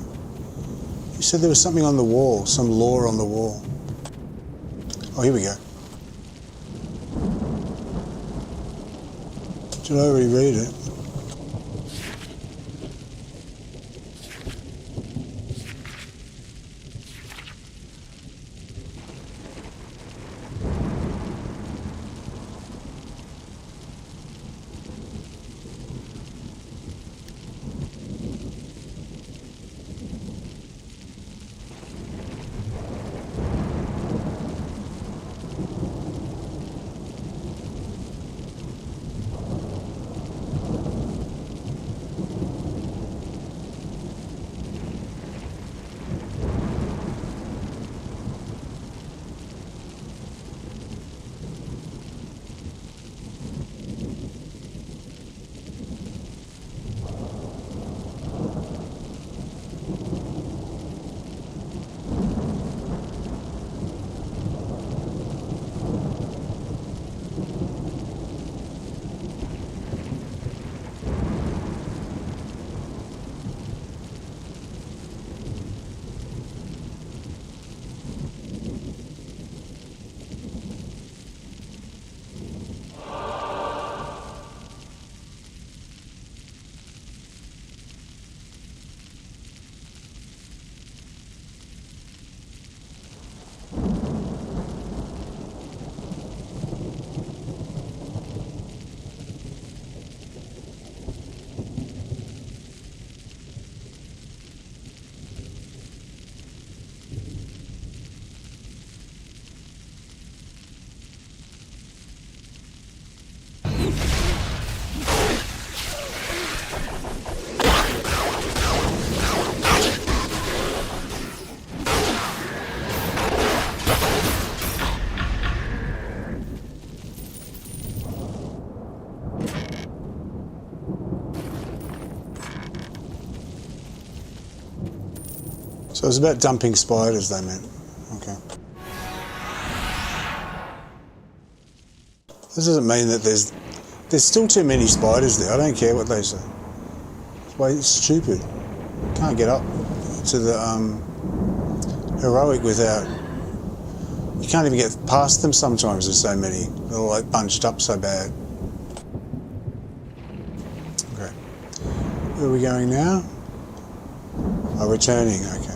You said there was something on the wall, some lore on the wall. Oh, here we go. Did I already read it? So it was about dumping spiders, they meant. Okay. This doesn't mean that there's still too many spiders there. I don't care what they say. It's stupid. Can't get up to the heroic without. You can't even get past them sometimes. There's so many. They're all like bunched up so bad. Okay. Where are we going now? Oh, returning. Okay.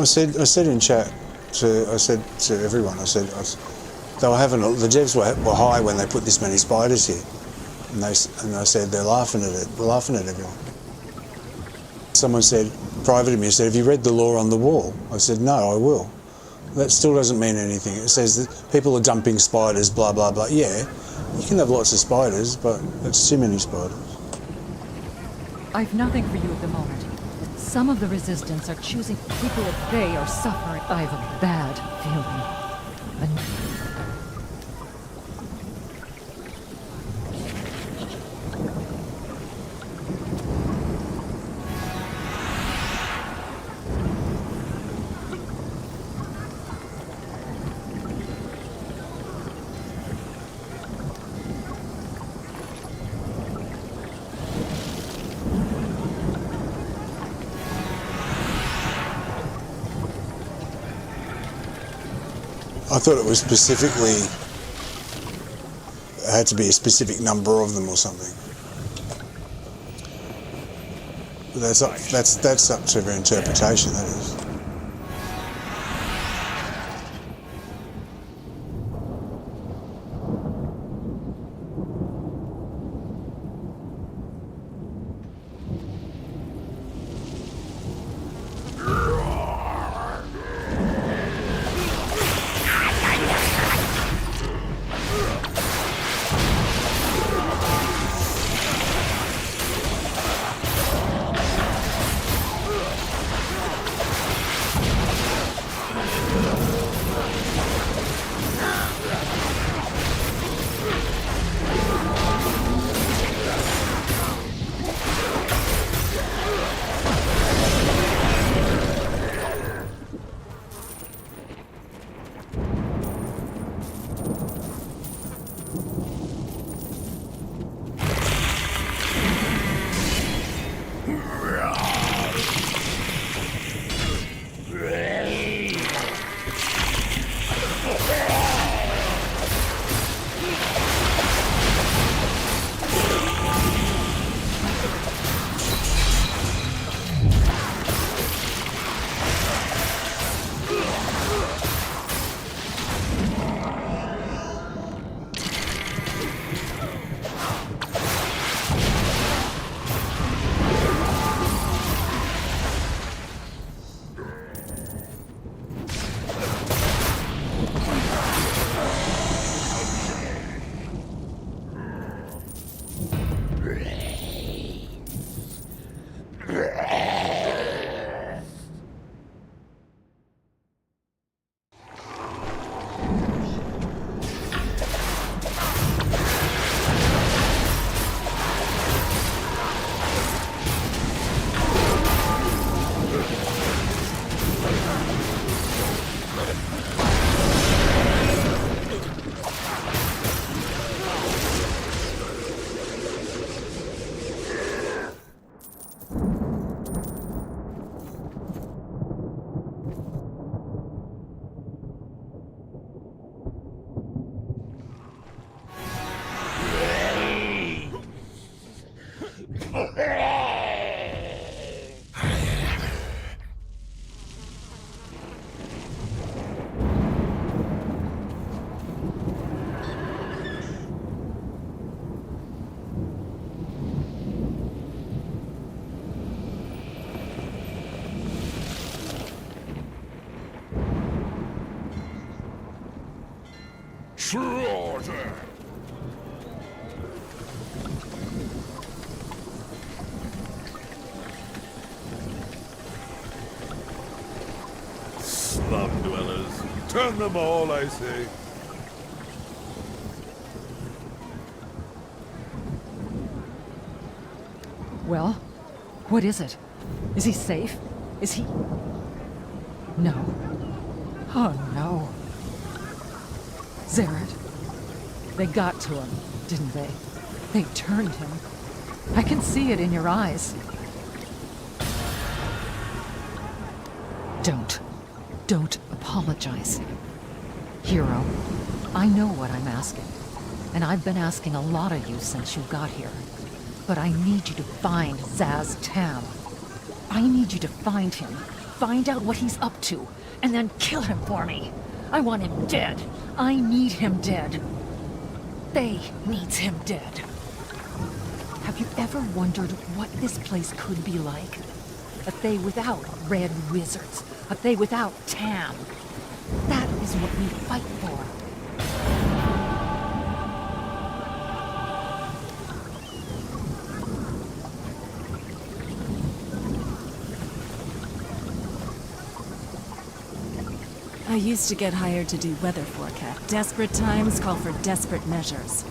I said in chat I said to everyone, they were having the devs were high when they put this many spiders here, and I said they're laughing at it. We're laughing at everyone. Someone said, private to me, said, have you read the law on the wall? I said, no, I will. That still doesn't mean anything. It says that people are dumping spiders, blah, blah, blah. Yeah, you can have lots of spiders, but it's too many spiders. I've nothing for you at the moment. Some of the resistance are choosing people at bay are suffering. I have a bad feeling. I thought it was specifically, it had to be a specific number of them or something. But that's up to their interpretation, that is. Slaughter! Slum dwellers, turn them all, I say. Well, what is it? Is he safe? Is he... No. Oh, no. Zared. They got to him, didn't they? They turned him. I can see it in your eyes. Don't apologize. Hero, I know what I'm asking. And I've been asking a lot of you since you got here. But I need you to find Zaz Tam. I need you to find him find out what he's up to, and then kill him for me. I want him dead. I need him dead. Faye needs him dead. Have you ever wondered what this place could be like? A Faye without red wizards. A Faye without Tam. That is what we fight for. I used to get hired to do weather forecast. Desperate times call for desperate measures.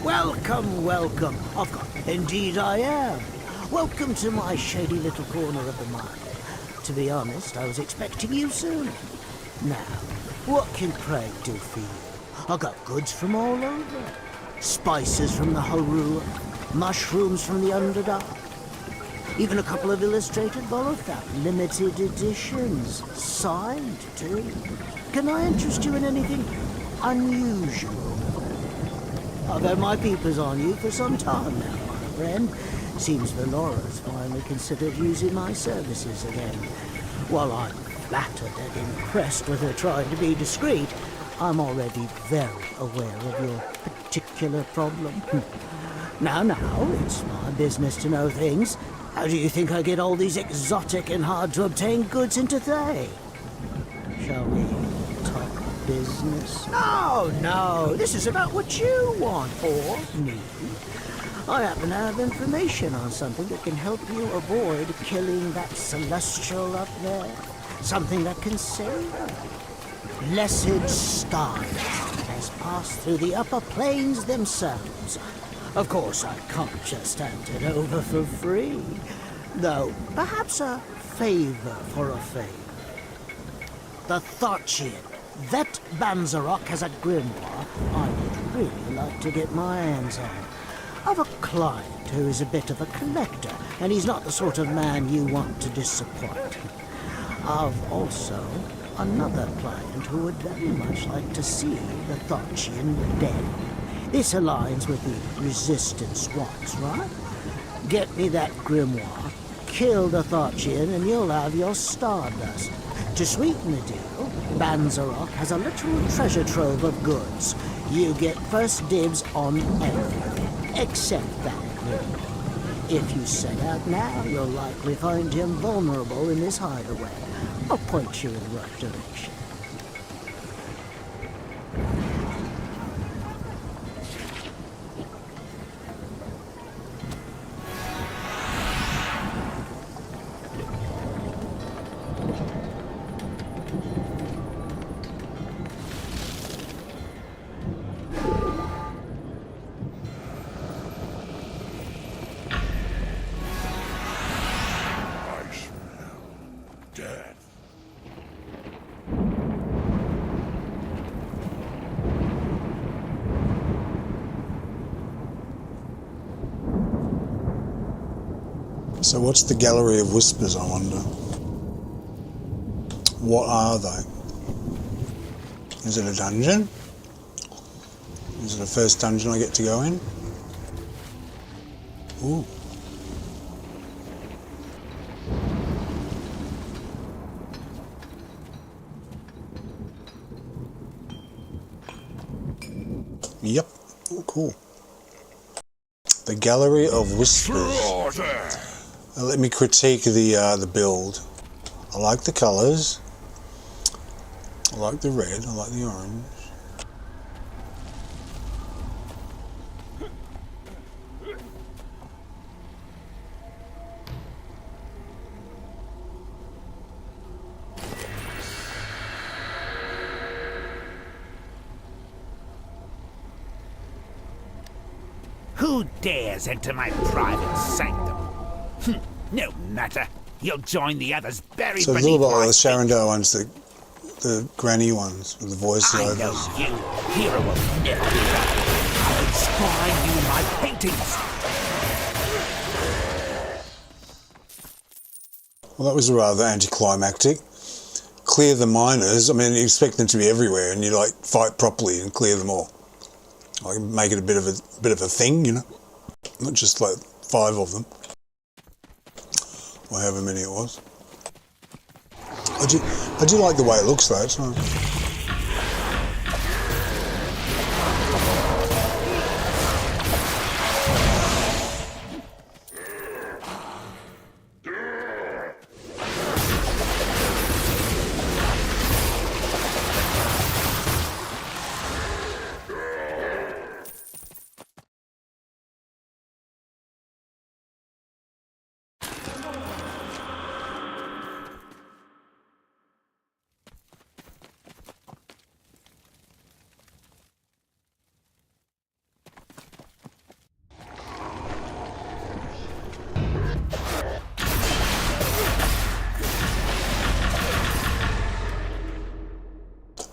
Welcome, welcome. Indeed I am. Welcome to my shady little corner of the mine. To be honest, I was expecting you soon. Now, what can pray do for you? I got goods from all over. Spices from the Haru, mushrooms from the Underdark. Even a couple of illustrated Volothat, limited editions, signed too. Can I interest you in anything unusual? I've had my peepers on you for some time now, my friend. Seems Valora's finally considered using my services again. While I'm flattered and impressed with her trying to be discreet, I'm already very aware of your particular problem. Now, it's my business to know things. How do you think I get all these exotic and hard-to-obtain goods into Thay? Shall we talk business? No, this is about what you want, or me. I happen to have information on something that can help you avoid killing that celestial up there. Something that can save her. Blessed Star has passed through the upper planes themselves. Of course, I can't just hand it over for free. Though, perhaps a favor for a favor. The Thotchian, Vet Banzarok, has a grimoire I would really like to get my hands on. I've a client who is a bit of a collector, and he's not the sort of man you want to disappoint. I've also another client who would very much like to see the Thotchian dead. This aligns with the Resistance wants, right? Get me that grimoire, kill the Thotchian, and you'll have your Stardust. To sweeten the deal, Banzarok has a literal treasure trove of goods. You get first dibs on everything. Except that grimoire. If you set out now, you'll likely find him vulnerable in this hideaway. I'll point you in the right direction. So what's the Gallery of Whispers, I wonder? What are they? Is it a dungeon? Is it the first dungeon I get to go in? Ooh. Yep. Oh, cool. The Gallery of Whispers. Let me critique the build. I like the colours. I like the red. I like the orange. Who dares enter my private sanctum? No matter. You'll join the others buried so beneath a little bit like the feet. Sharandar ones, the granny ones with the voiceovers. I know you, hero of Neverwinter. I'll inscribe you in my paintings. Well, that was rather anticlimactic. Clear the miners. I mean, you expect them to be everywhere, and you like fight properly and clear them all. Like make it a bit of a thing, you know, not just like 5 of them, or however many it was. I do like the way it looks though. It's nice.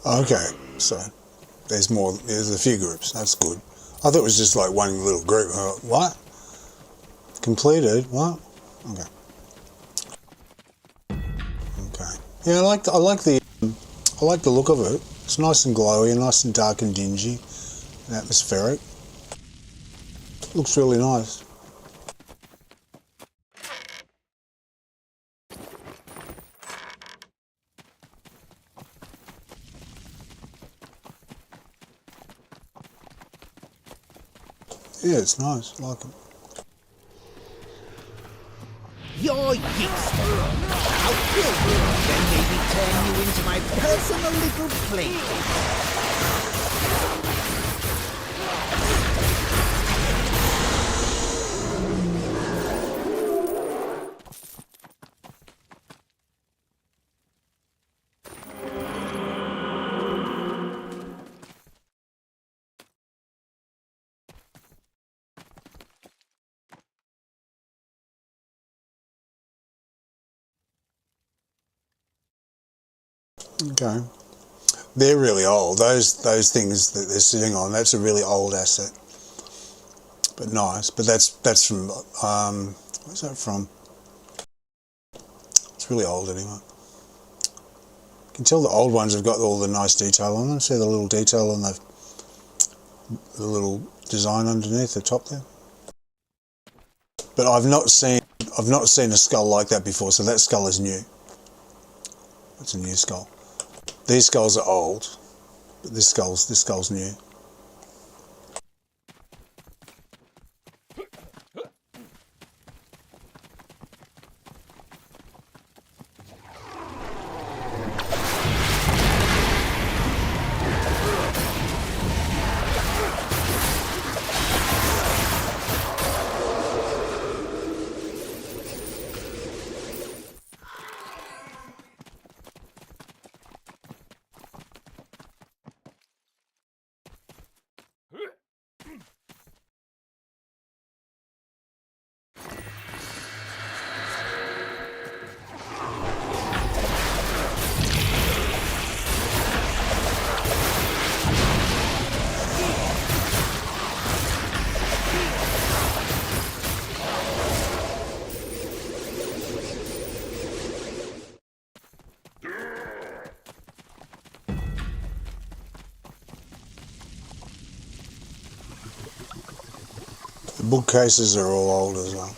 Okay, so there's more. There's a few groups. That's good. I thought it was just like one little group. What? Completed? What? Okay. Okay. Yeah, I like the look of it. It's nice and glowy, nice and dark and dingy, and atmospheric. Looks really nice. Yeah, it's nice. I like it. You're used. I'll kill you, then maybe turn you into my personal little plane. Okay. They're really old. Those things that they're sitting on, that's a really old asset. But nice. But that's from where's that from? It's really old anyway. You can tell the old ones have got all the nice detail on them. See the little detail on the little design underneath the top there? But I've not seen a skull like that before, so that skull is new. It's a new skull. These skulls are old, but this skull's new. The bookcases are all old as well.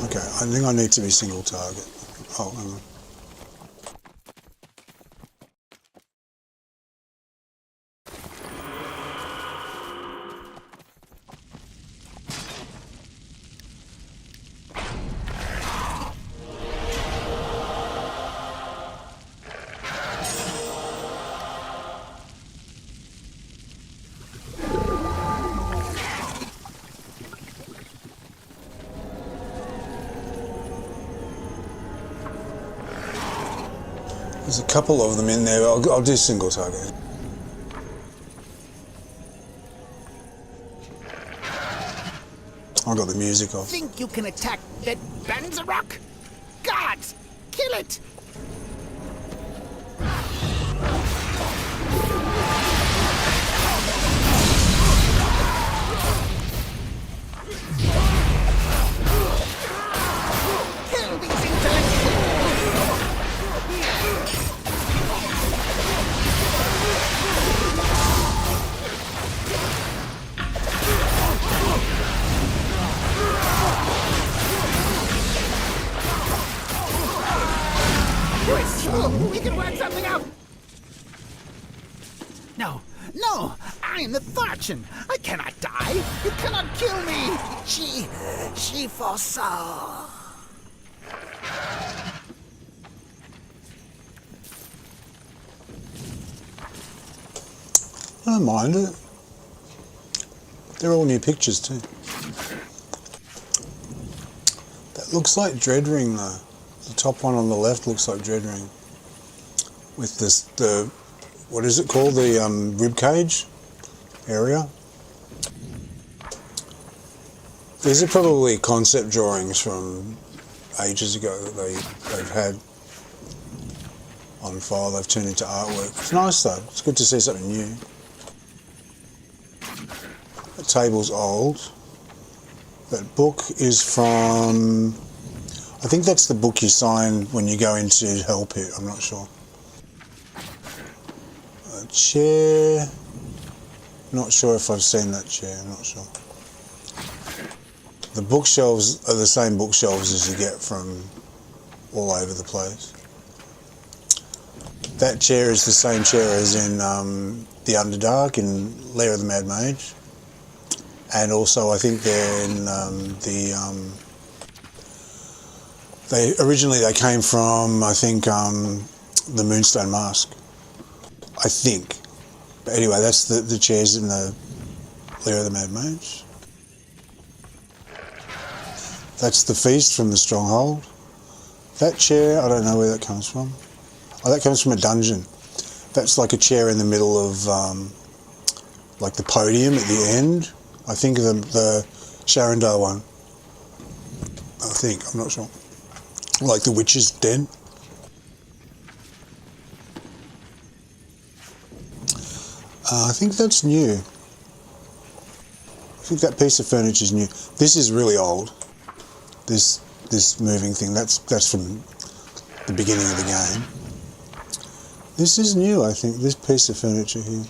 Okay, I think I need to be single target. Oh, hang on. There's a couple of them in there. I'll do single target. I got the music off. Think you can attack that Banzerok? Gods, kill it! Myrkul, we can work something out! No, no! I am the fortune! I cannot die! You cannot kill me! She foresaw. I don't mind it. They're all new pictures too. That looks like Dreadring though. The top one on the left looks like Dreadring. With this, what is it called? The rib cage area. These are probably concept drawings from ages ago that they've had on file. They've turned into artwork. It's nice though. It's good to see something new. That table's old. That book is from... I think that's the book you sign when you go into Hell Pit. I'm not sure. A chair. Not sure if I've seen that chair. I'm not sure. The bookshelves are the same bookshelves as you get from all over the place. That chair is the same chair as in the Underdark in Lair of the Mad Mage. And also, I think they're in they originally came from, I think, the Moonstone Mask. I think. But anyway, that's the chairs in the Lair of the Mad Mage. That's the feast from the Stronghold. That chair, I don't know where that comes from. Oh, that comes from a dungeon. That's like a chair in the middle of, like the podium at the end. I think the Sharandar one. I think, I'm not sure. Like the Witch's Den. I think that's new. I think that piece of furniture is new. This is really old. This moving thing, that's from the beginning of the game. This is new, I think, this piece of furniture here.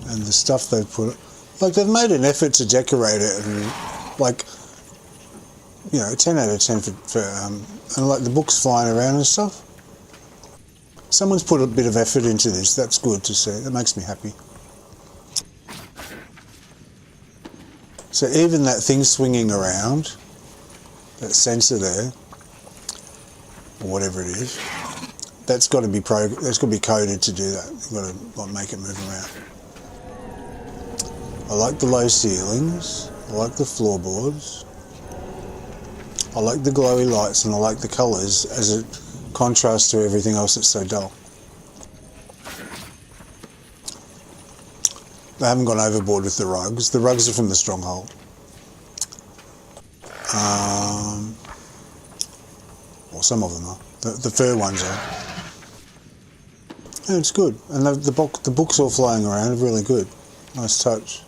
And the stuff they've put, like they've made an effort to decorate it, and like, you know, 10 out of 10 for and like the books flying around and stuff. Someone's put a bit of effort into this. That's good to see. That makes me happy. So even that thing swinging around, that sensor there, or whatever it is, that's got to be coded to do that. You've got to like make it move around. I like the low ceilings. I like the floorboards. I like the glowy lights, and I like the colours as a contrast to everything else that's so dull. They haven't gone overboard with the rugs. The rugs are from the Stronghold. Well, some of them are. The fur ones are. Yeah, it's good. And the books all flying around are really good. Nice touch.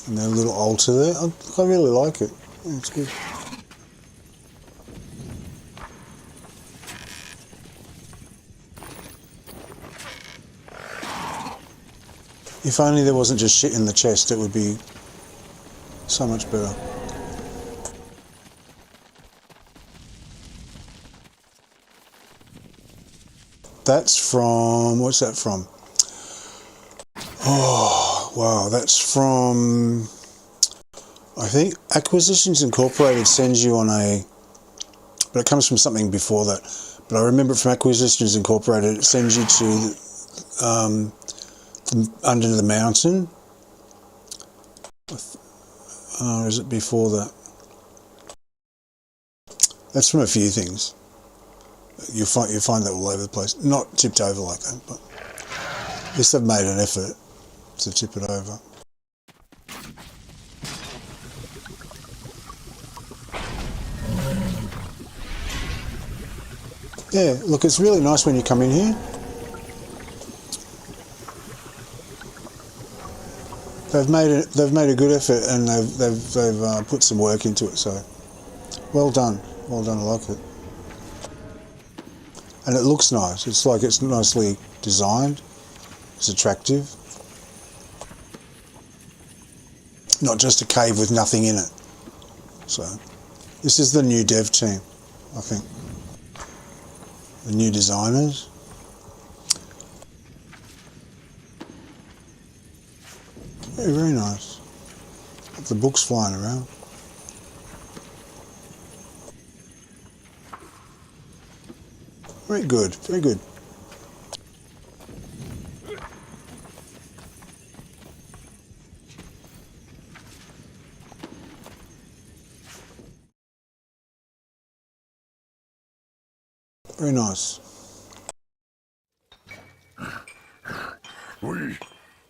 And their little altar there. I really like it. Yeah, it's good. If only there wasn't just shit in the chest, it would be so much better. That's from, what's that from? Oh, wow, that's from, I think Acquisitions Incorporated sends you on a, but it comes from something before that. But I remember from Acquisitions Incorporated, it sends you to under the mountain. Or is it before that? That's from a few things. You'll find that all over the place. Not tipped over like that, but at least they've made an effort to tip it over. Yeah, look, it's really nice when you come in here. They've made a good effort, and they've put some work into it. So, well done, I like it. And it looks nice. It's like it's nicely designed. It's attractive. not just a cave with nothing in it. So this is the new dev team, I think. The new designers. Yeah, very nice. The books flying around. Very good, very good. Very nice. We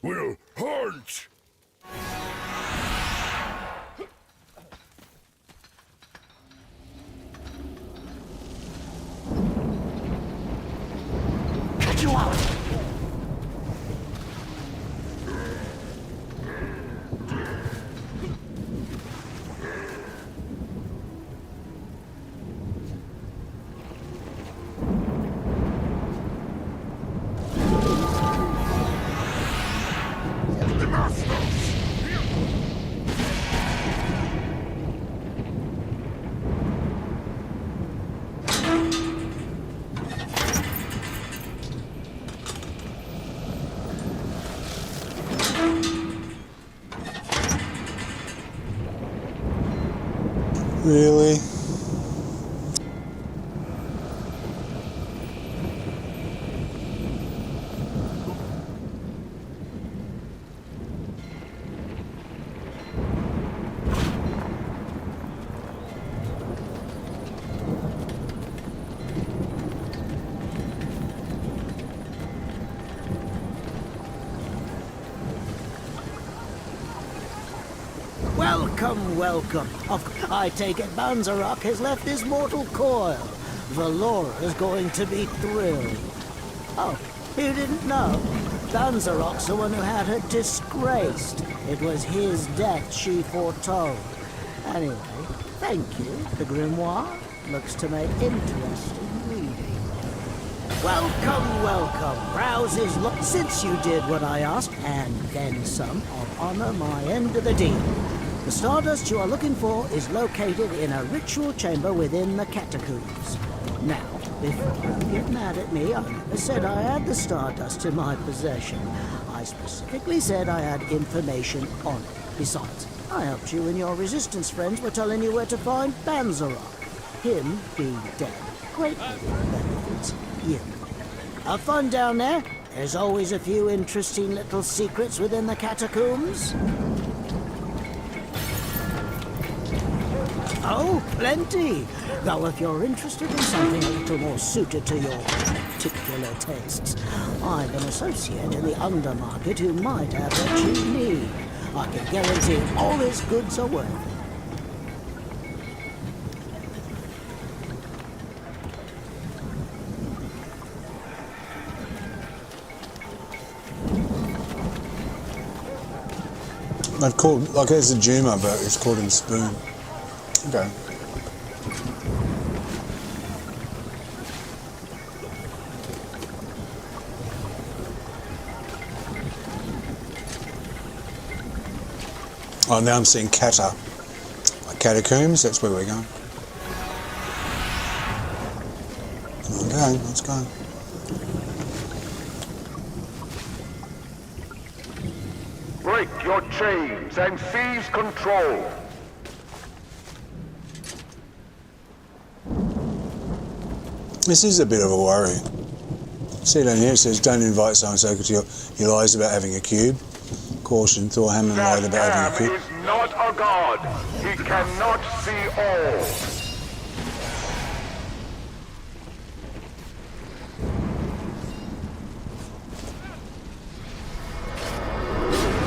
will hunt! Cut you out! Really? Welcome, welcome. I take it Banzarok has left his mortal coil. Valora's going to be thrilled. Oh, you didn't know? Banzarok's the one who had her disgraced. It was his death she foretold. Anyway, thank you. The grimoire looks to make interesting reading. Welcome, welcome. Browse is since you did what I asked, and then some, I'll honor my end of the deal. The Stardust you are looking for is located in a ritual chamber within the Catacombs. Now, before you get mad at me, I never said I had the Stardust in my possession. I specifically said I had information on it. Besides, I helped you when your Resistance friends were telling you where to find Banzarok. Him being dead greatly benefits you. Have fun down there. There's always a few interesting little secrets within the Catacombs. Oh, plenty! Though if you're interested in something a little more suited to your particular tastes, I've an associate in the undermarket who might have what you need. I can guarantee all his goods are worth it. They've called, like there's a Juma, but it's called him Spoon. Okay. Oh, now I'm seeing Catacombs, that's where we're going. Okay, let's go. Break your chains and seize control. This is a bit of a worry. See down here, it says don't invite so-and-so to your lies about having a cube. Caution, Thor Hammond lied about having a cube. Is not a god. He cannot see all.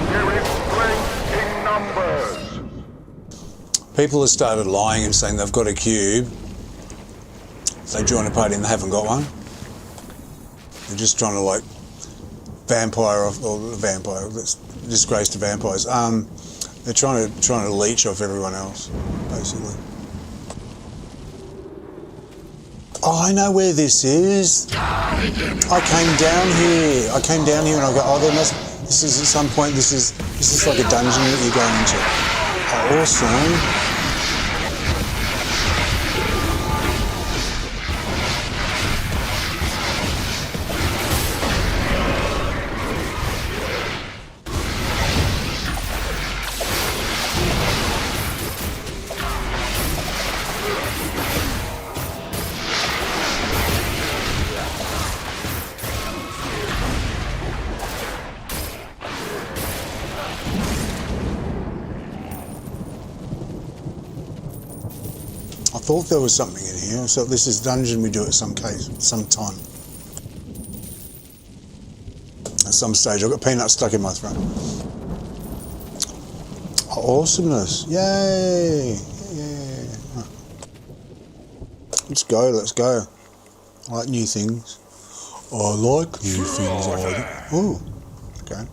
There is strength in numbers. People have started lying and saying they've got a cube. They join a party and they haven't got one. They're just trying to like vampire off, or vampire, that's disgrace to vampires. They're trying to leech off everyone else, basically. Oh, I know where this is. I came down here and I go, oh, This is at some point. This is like a dungeon that you're going into. Oh, awesome. I thought there was something in here, so this is dungeon we do at some time. At some stage. I've got peanuts stuck in my throat. Awesomeness. Yay! Yeah. Let's go. I like new things. I like new things. Oh, okay.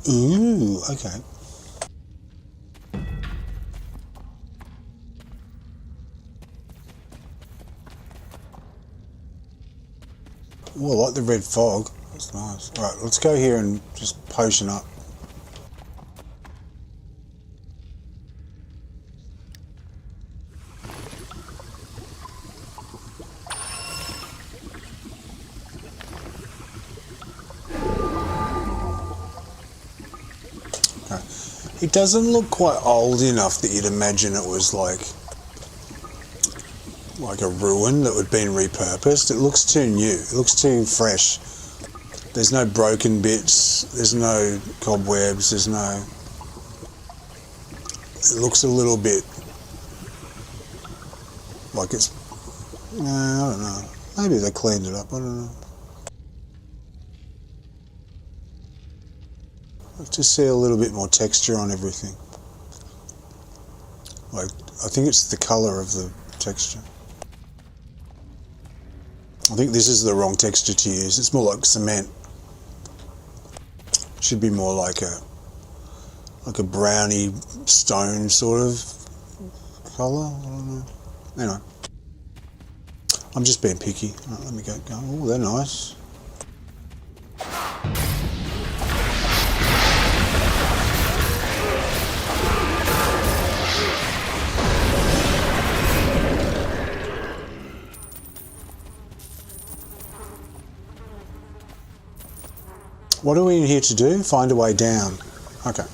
Ooh, okay. Oh, I like the red fog. That's nice. Alright, let's go here and just potion up. It doesn't look quite old enough that you'd imagine it was like a ruin that had been repurposed. It looks too new. It looks too fresh. There's no broken bits. There's no cobwebs. There's no... It looks a little bit like it's... I don't know. Maybe they cleaned it up. I don't know. Let's just see a little bit more texture on everything. Like, I think it's the colour of the texture. I think this is the wrong texture to use. It's more like cement. Should be more like a browny stone sort of colour. I don't know. Anyway, I'm just being picky. Right, let me go. Oh, they're nice. What are we here to do? Find a way down. Okay. I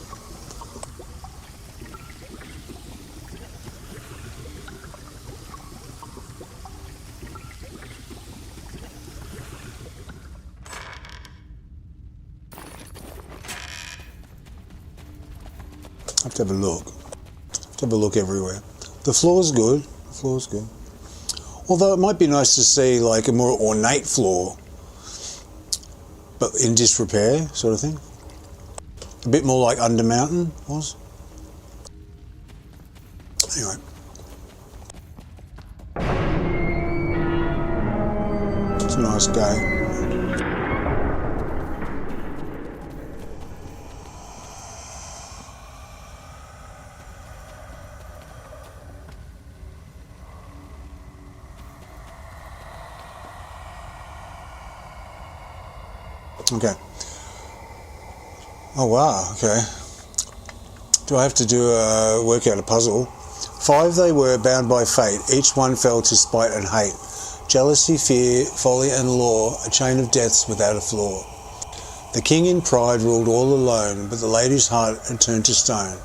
have to have a look. Everywhere. The floor's good. Although it might be nice to see like a more ornate floor, but in disrepair, sort of thing. A bit more like Undermountain was. Anyway. It's a nice game. Okay. Oh wow, okay. Do I have to work out a puzzle? 5 they were, bound by fate. Each one fell to spite and hate. Jealousy, fear, folly and law, a chain of deaths without a flaw. The king in pride ruled all alone, but the lady's heart had turned to stone.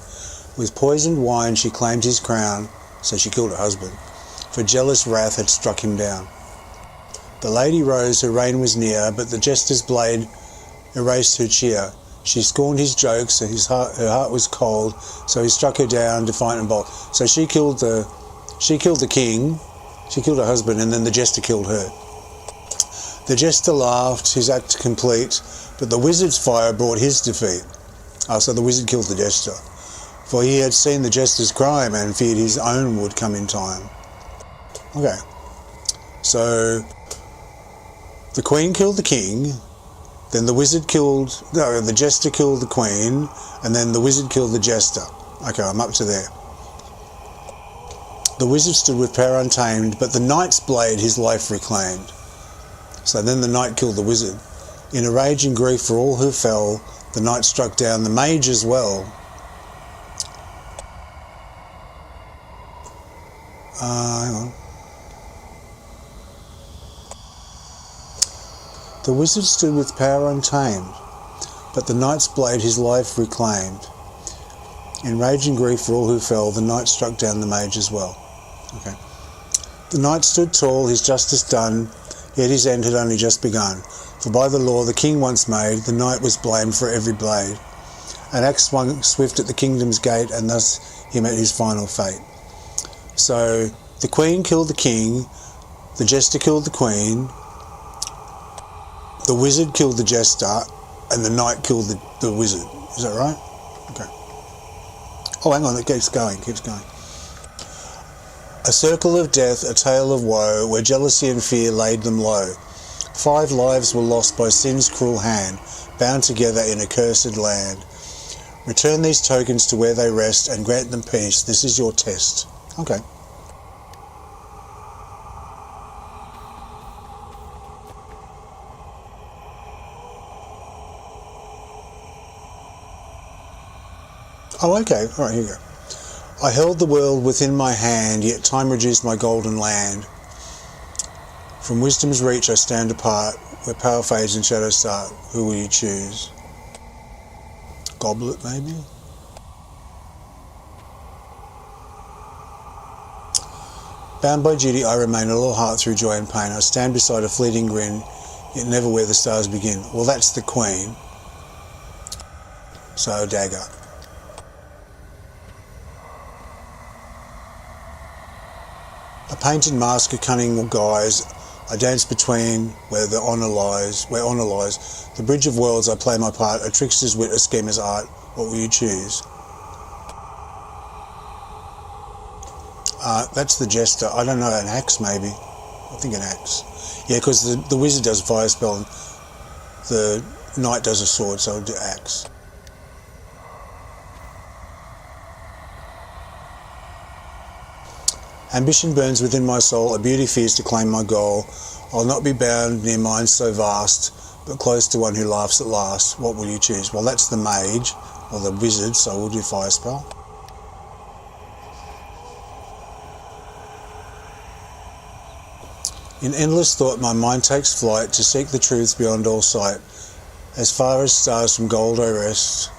With poisoned wine she claimed his crown, so she killed her husband, for jealous wrath had struck him down. The lady rose, her reign was near, but the jester's blade erased her cheer. She scorned his jokes, and her heart was cold, so he struck her down, defiant and bold. So she killed the king, she killed her husband, and then the jester killed her. The jester laughed, his act complete, but the wizard's fire brought his defeat. So the wizard killed the jester, for he had seen the jester's crime and feared his own would come in time. Okay, so the queen killed the king, then the jester killed the queen, and then the wizard killed the jester. Okay, I'm up to there. The wizard stood with power untamed, but the knight's blade his life reclaimed. So then the knight killed the wizard. In a rage and grief for all who fell, the knight struck down the mage as well. Hang on. The wizard stood with power untamed, but the knight's blade his life reclaimed. In rage and grief for all who fell, the knight struck down the mage as well. Okay. The knight stood tall, his justice done, yet his end had only just begun. For by the law the king once made, the knight was blamed for every blade. An axe swung swift at the kingdom's gate, and thus he met his final fate. So the queen killed the king, the jester killed the queen, the wizard killed the jester, and the knight killed the wizard. Is that right? Okay. Oh, hang on, it keeps going. A circle of death, a tale of woe, where jealousy and fear laid them low. 5 lives were lost by sin's cruel hand, bound together in a cursed land. Return these tokens to where they rest, and grant them peace. This is your test. Okay. Oh, okay. All right, here we go. I held the world within my hand, yet time reduced my golden land. From wisdom's reach I stand apart, where power fades and shadows start. Who will you choose? Goblet, maybe? Bound by duty I remain, a little heart through joy and pain. I stand beside a fleeting grin, yet never where the stars begin. Well, that's the queen. So, Dagger. A painted mask, a cunning guise, I dance between where honour lies. The bridge of worlds I play my part, a trickster's wit, a schemer's art. What will you choose? That's the jester. I don't know, an axe maybe. I think an axe. Yeah, because the wizard does a fire spell and the knight does a sword, so I'll do axe. Ambition burns within my soul, a beauty fears to claim my goal. I'll not be bound near minds so vast, but close to one who laughs at last. What will you choose? Well, that's the mage, or the wizard, so we'll do fire spell. In endless thought my mind takes flight, to seek the truths beyond all sight. As far as stars from gold I rest,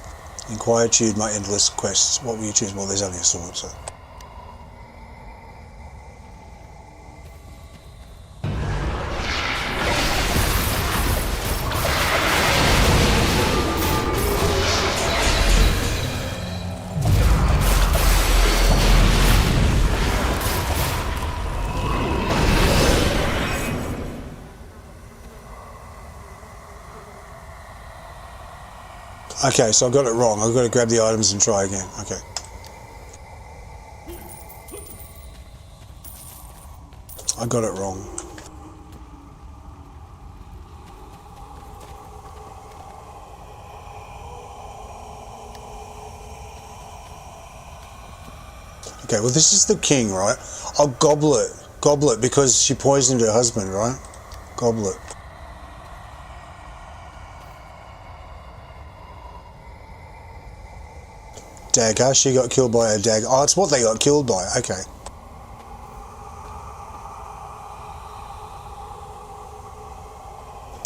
in quietude my endless quests. What will you choose? Well, there's only a sword, so... Okay, so I got it wrong. I've got to grab the items and try again. Okay. I got it wrong. Okay, well this is the king, right? Oh, Goblet. Goblet, because she poisoned her husband, right? Goblet. Dagger, she got killed by a dagger. Oh, it's what they got killed by. Okay.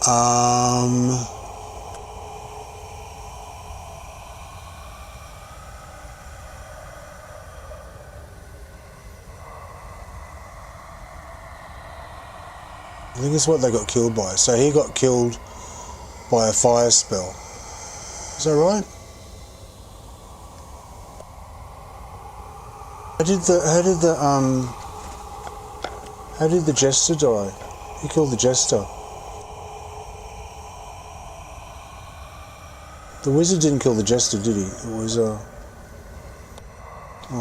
I think it's what they got killed by. So he got killed by a fire spell. Is that right? How did the jester die? He killed the jester. The wizard didn't kill the jester, did he? It was oh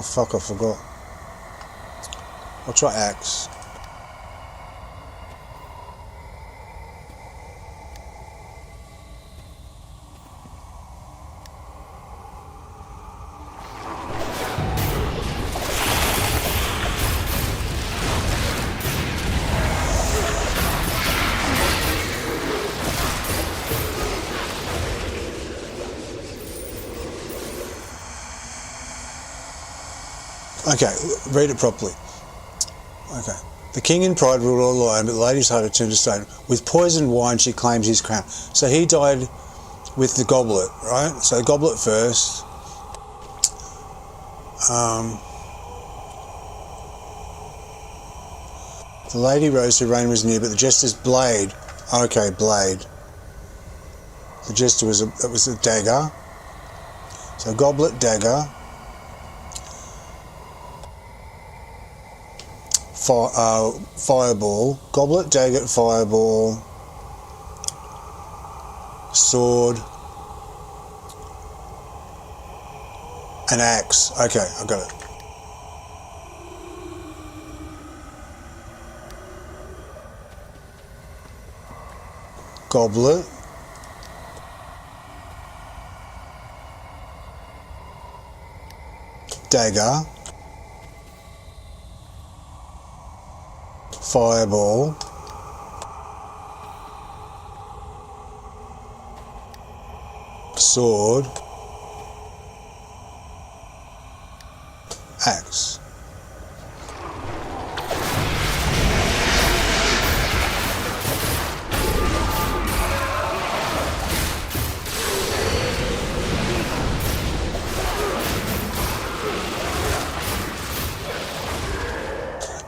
fuck, I forgot. I'll try axe. Okay, read it properly. Okay. The king in pride ruled all alone, but the lady's heart had turned to stone. With poisoned wine, she claims his crown. So he died with the goblet, right? So the goblet first. The lady rose, her reign was near, but the jester's blade. Okay, blade. The jester was a dagger. So goblet, dagger. Fireball, goblet, dagger, fireball, sword, an axe. Okay, I got it. Goblet, dagger, fireball, sword, axe.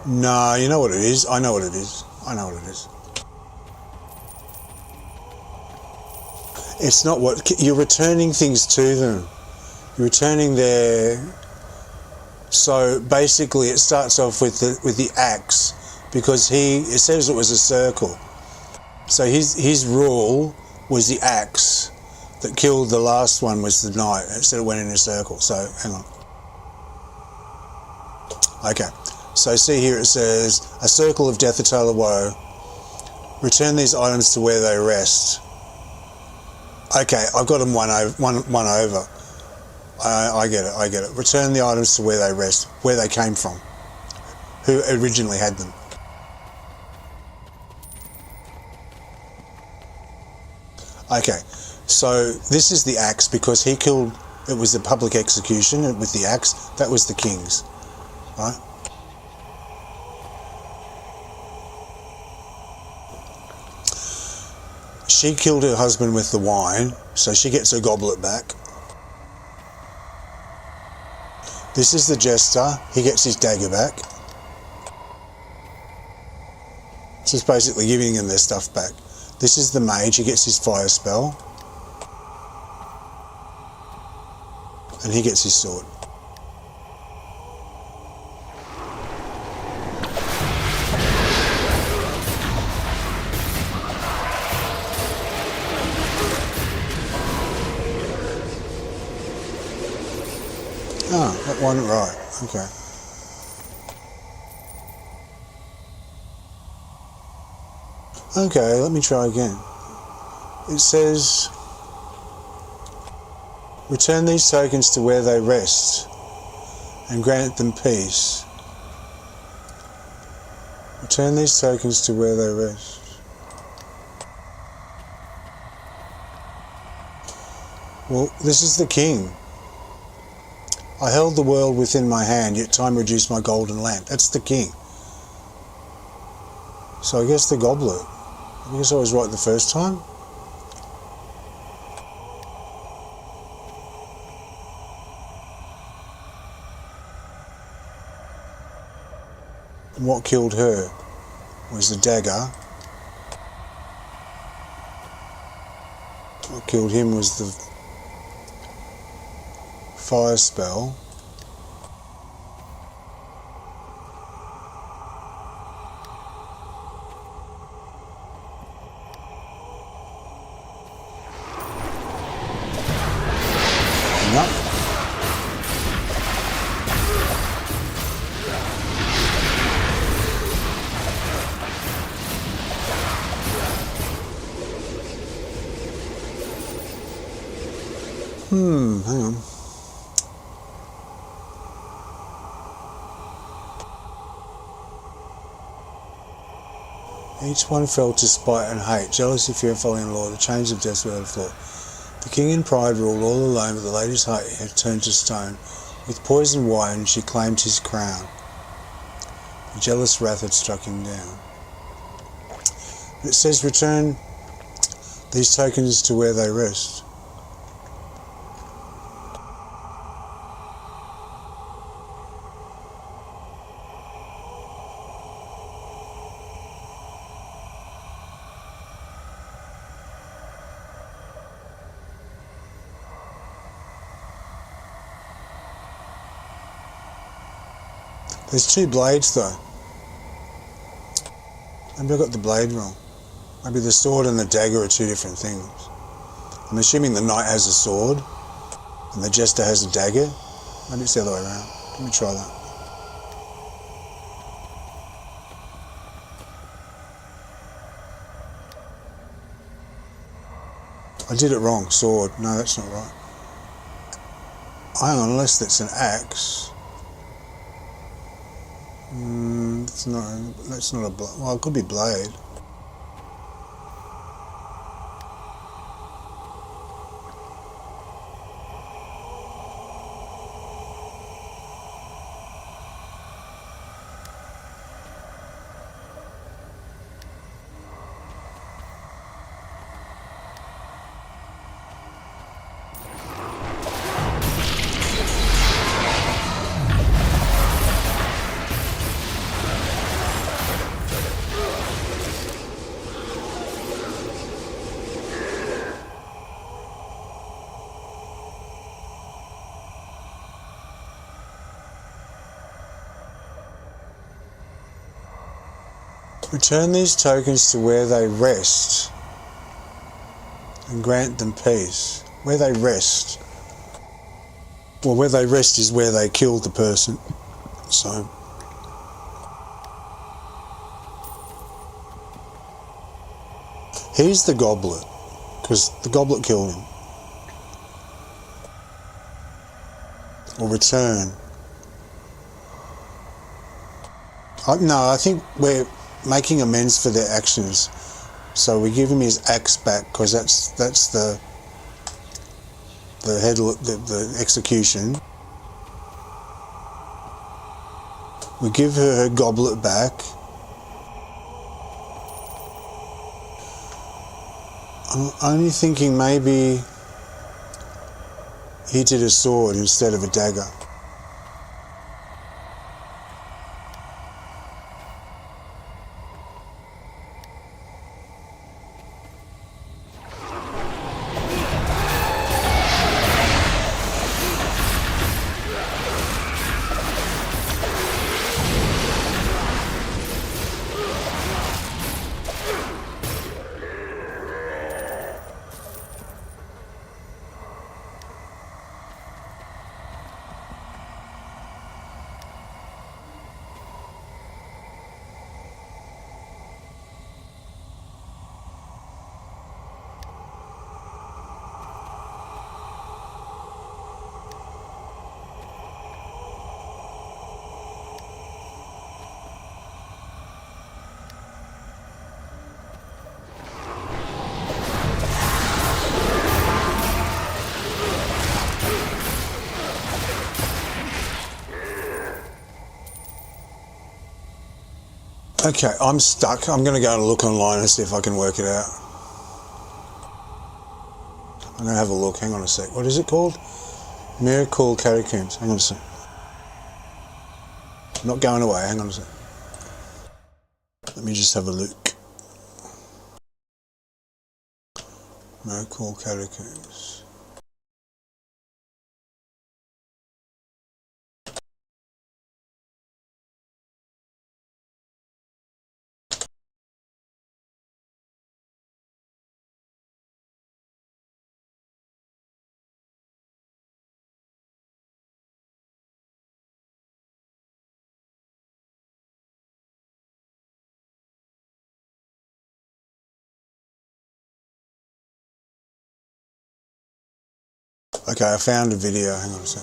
No, you know what it is. I know what it is. I know what it is. It's not what you're returning things to them. You're returning their. So basically, it starts off with the axe because it says it was a circle. So his rule was the axe that killed the last one was the knight. It said it went in a circle. So hang on. Okay. So see here it says, a circle of death, a tale of woe. Return these items to where they rest. Okay, I've got them one over. I get it. Return the items to where they rest, where they came from. Who originally had them. Okay, so this is the axe because he killed, it was the public execution with the axe. That was the king's, right? She killed her husband with the wine, so she gets her goblet back. This is the jester, he gets his dagger back. So it's basically giving them their stuff back. This is the mage, he gets his fire spell. And he gets his sword. Ah, that one, right, okay. Okay, let me try again. It says, return these tokens to where they rest and grant them peace. Return these tokens to where they rest. Well, this is the king. I held the world within my hand, yet time reduced my golden lamp. That's the king. So I guess the goblet. I guess I was right the first time. And what killed her was the dagger. What killed him was the fire spell. Hang on. Each one felt despite and hate, jealousy, fear, folly and law, the chains of death without a flaw. The king in pride ruled all alone, but the lady's heart had turned to stone. With poisoned wine she claimed his crown. The jealous wrath had struck him down. It says return these tokens to where they rest. There's two blades though. Maybe I got the blade wrong. Maybe the sword and the dagger are two different things. I'm assuming the knight has a sword and the jester has a dagger. Maybe it's the other way around. Let me try that. I did it wrong. Sword. No, that's not right. Hang on, unless that's an axe. That's not a blade. Well, it could be blade. Return these tokens to where they rest and grant them peace. Where they rest. Well, where they rest is where they killed the person. So. Here's the goblet, because the goblet killed him. Or return. No, I think we're making amends for their actions, so we give him his axe back because that's the head, the execution. We give her goblet back. I'm only thinking maybe he did a sword instead of a dagger. Okay, I'm stuck. I'm going to go and look online and see if I can work it out. I'm going to have a look. Hang on a sec. What is it called? Myrkul Catacombs. Hang on a sec. I'm not going away. Hang on a sec. Let me just have a look. Myrkul Catacombs. Okay, I found a video. Hang on a sec.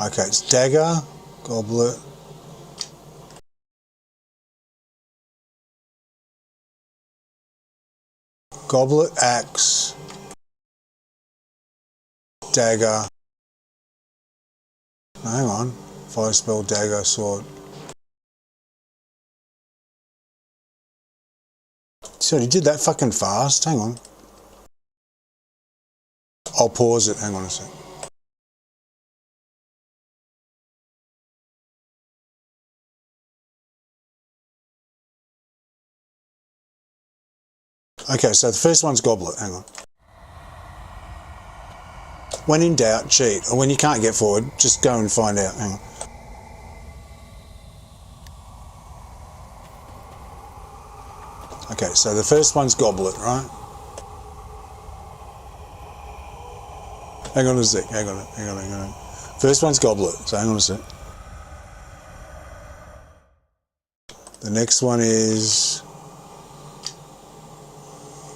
Okay, it's Dagger, Goblet. Goblet, Axe, Dagger. No, hang on. Fire spell, Dagger, Sword. So he did that fucking fast. Hang on. I'll pause it. Hang on a sec. Okay, so the first one's Goblet. Hang on. When in doubt, cheat. Or when you can't get forward, just go and find out. Hang on. Okay, so the first one's Goblet, right? Hang on a sec. Hang on. First one's Goblet, so hang on a sec. The next one is,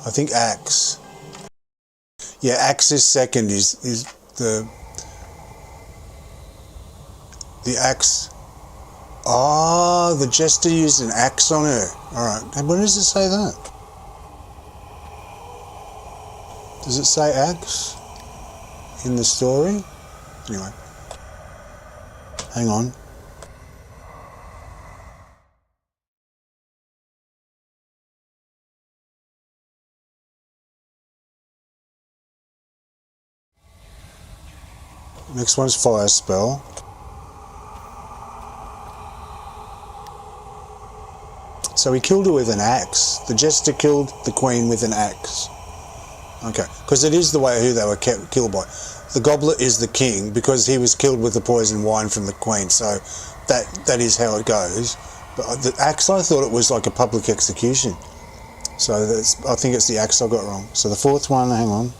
I think, Axe. Yeah, Axe is second. Is the Axe? Oh, the Jester used an axe on her. All right. And when does it say that? Does it say axe in the story? Anyway, hang on. Next one's Fire Spell. So he killed her with an axe. The Jester killed the Queen with an axe. Okay, because it is the way who they were killed by. The Goblet is the king because he was killed with the poison wine from the Queen. So that is how it goes. But the axe, I thought it was like a public execution. So I think it's the axe I got wrong. So the fourth one, hang on.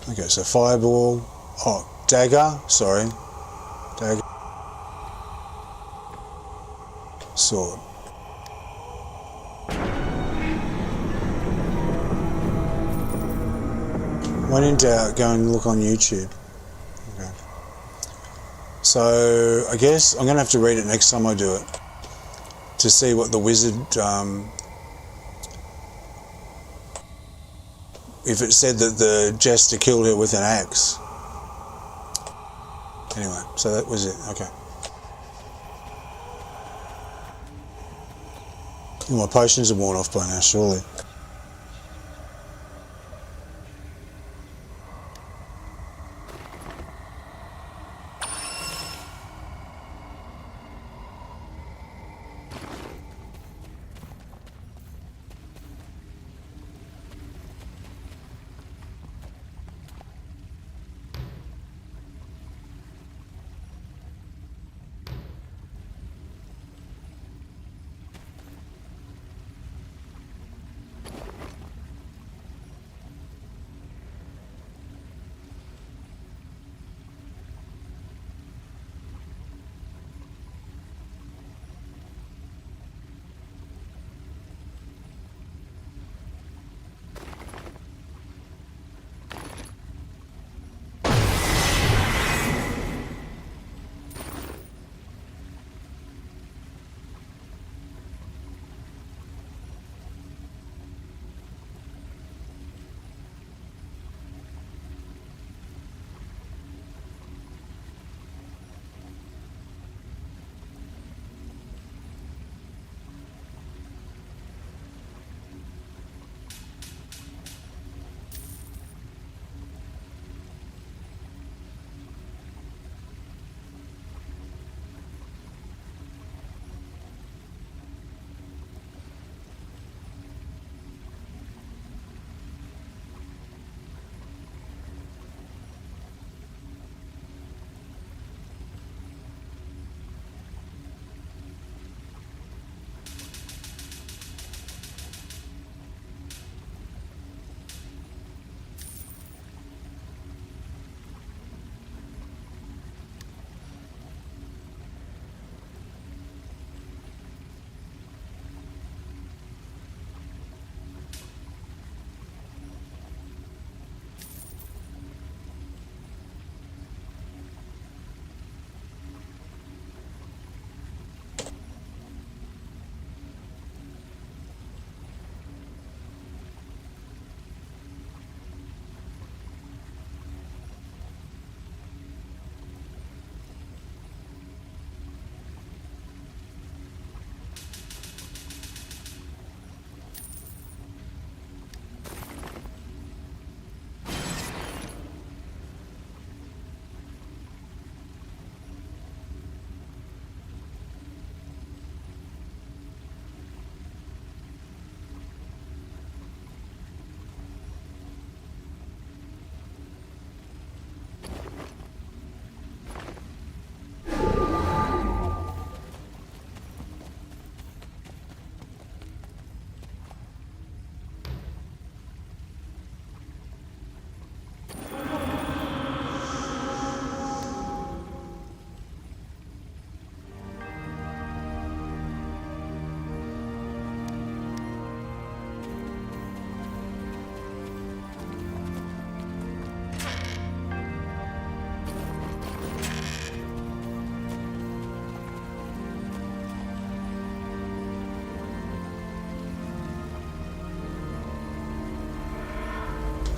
Okay, so Fireball. Oh, Dagger. Sorry. Dagger. Sword. When in doubt, go and look on YouTube. Okay. So I guess I'm going to have to read it next time I do it to see what the wizard, if it said that the Jester killed her with an axe. Anyway, so that was it. Okay. My potions are worn off by now, surely.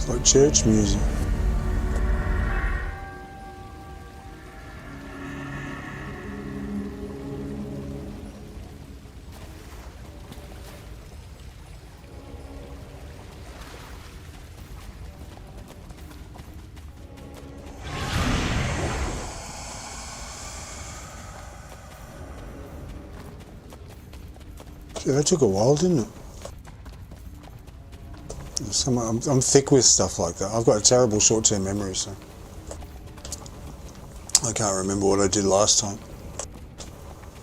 Like church music. That took a while, didn't it? I'm thick with stuff like that. I've got a terrible short-term memory, so I can't remember what I did last time.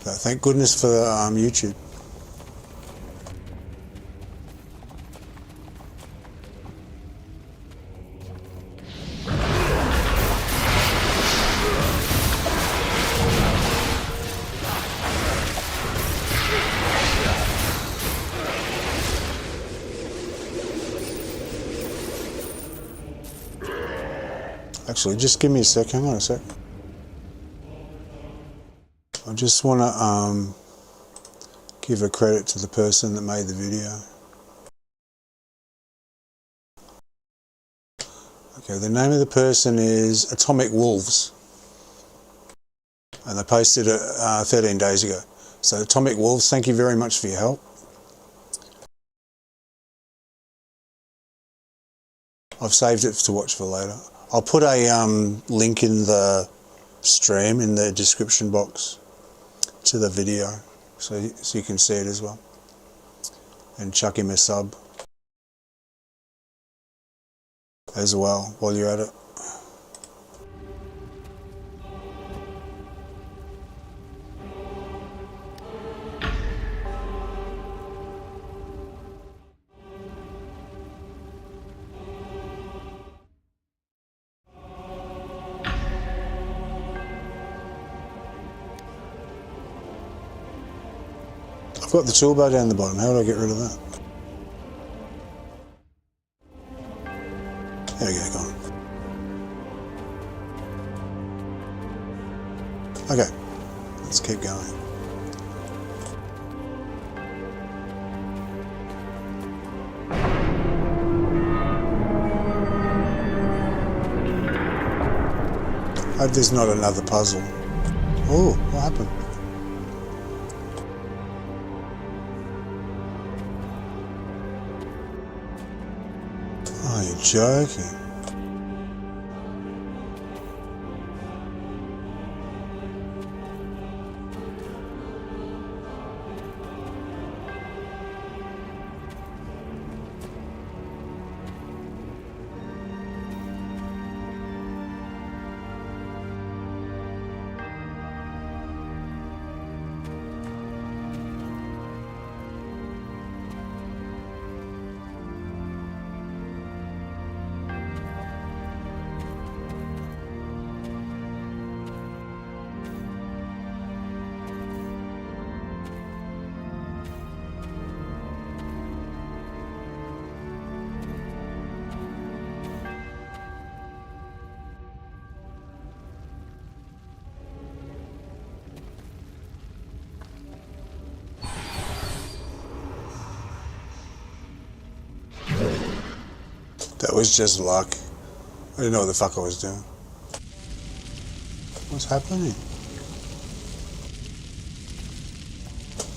But thank goodness for YouTube. Actually, just give me a sec. Hang on a sec. I just want to give a credit to the person that made the video. Okay, the name of the person is Atomic Wolves, and they posted it 13 days ago. So Atomic Wolves, thank you very much for your help. I've saved it to watch for later. I'll put a link in the stream in the description box to the video, so you can see it as well. And chuck him a sub as well while you're at it. I've got the toolbar down the bottom. How do I get rid of that? There we go, gone. Okay, let's keep going. I hope there's not another puzzle. Oh, what happened? Oh, you're joking. That was just luck. I didn't know what the fuck I was doing. What's happening?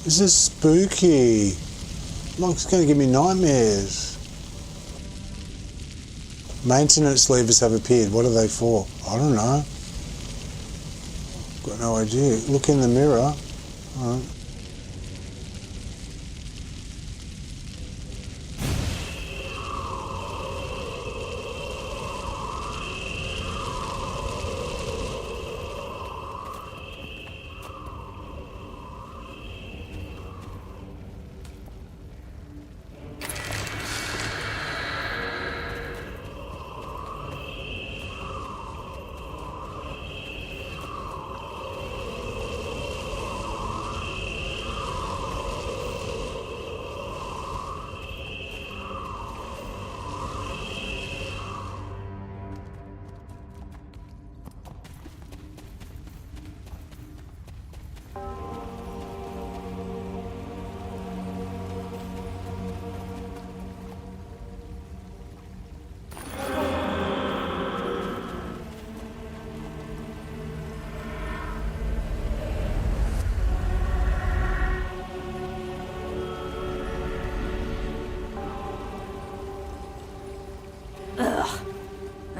This is spooky. Monk's gonna give me nightmares. Maintenance levers have appeared. What are they for? I don't know. Got no idea. Look in the mirror. Alright.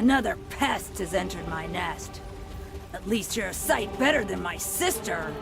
Another pest has entered my nest. At least you're a sight better than my sister.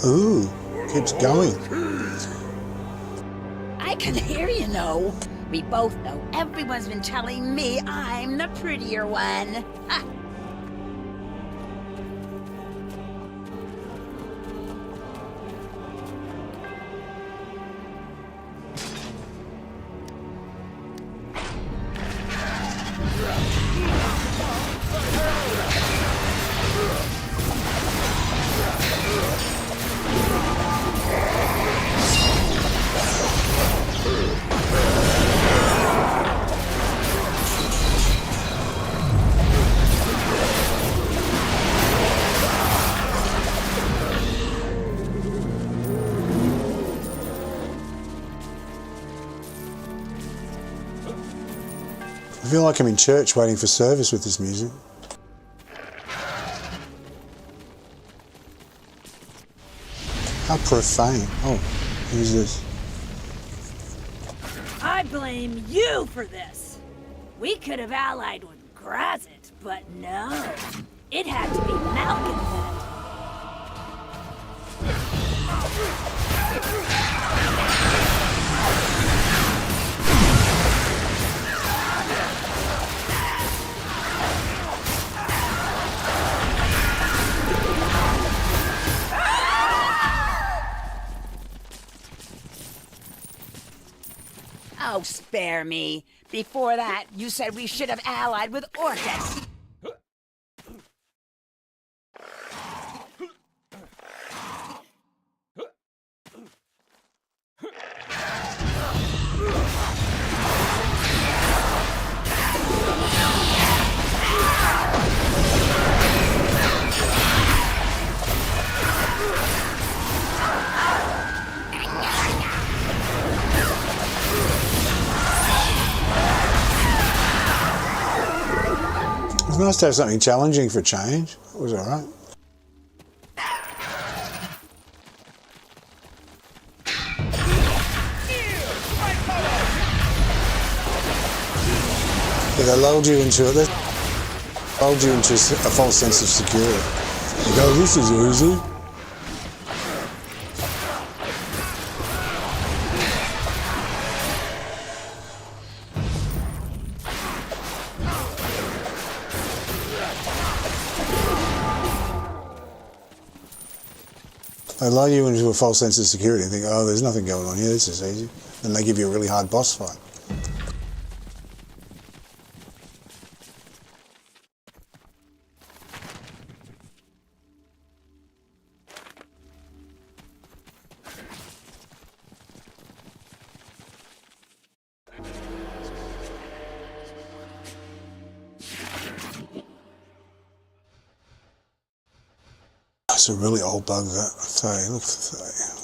Ooh, keeps going. I can hear you know. We both know everyone's been telling me I'm the prettier one. Ha! I feel like I'm in church waiting for service with this music. How profane. Oh, who's this? I blame you for this. We could have allied with Grazit, but no. It had to be malcontent. Oh, spare me. Before that, you said we should have allied with Orcus. It's nice to have something challenging for change. It was alright. Yeah, they lulled you into it. They lulled you into a false sense of security. You go, this is easy. They lull you into a false sense of security and think, oh, there's nothing going on here, this is easy. Then they give you a really hard boss fight. It's a really old bug, that. I tell you, look at that.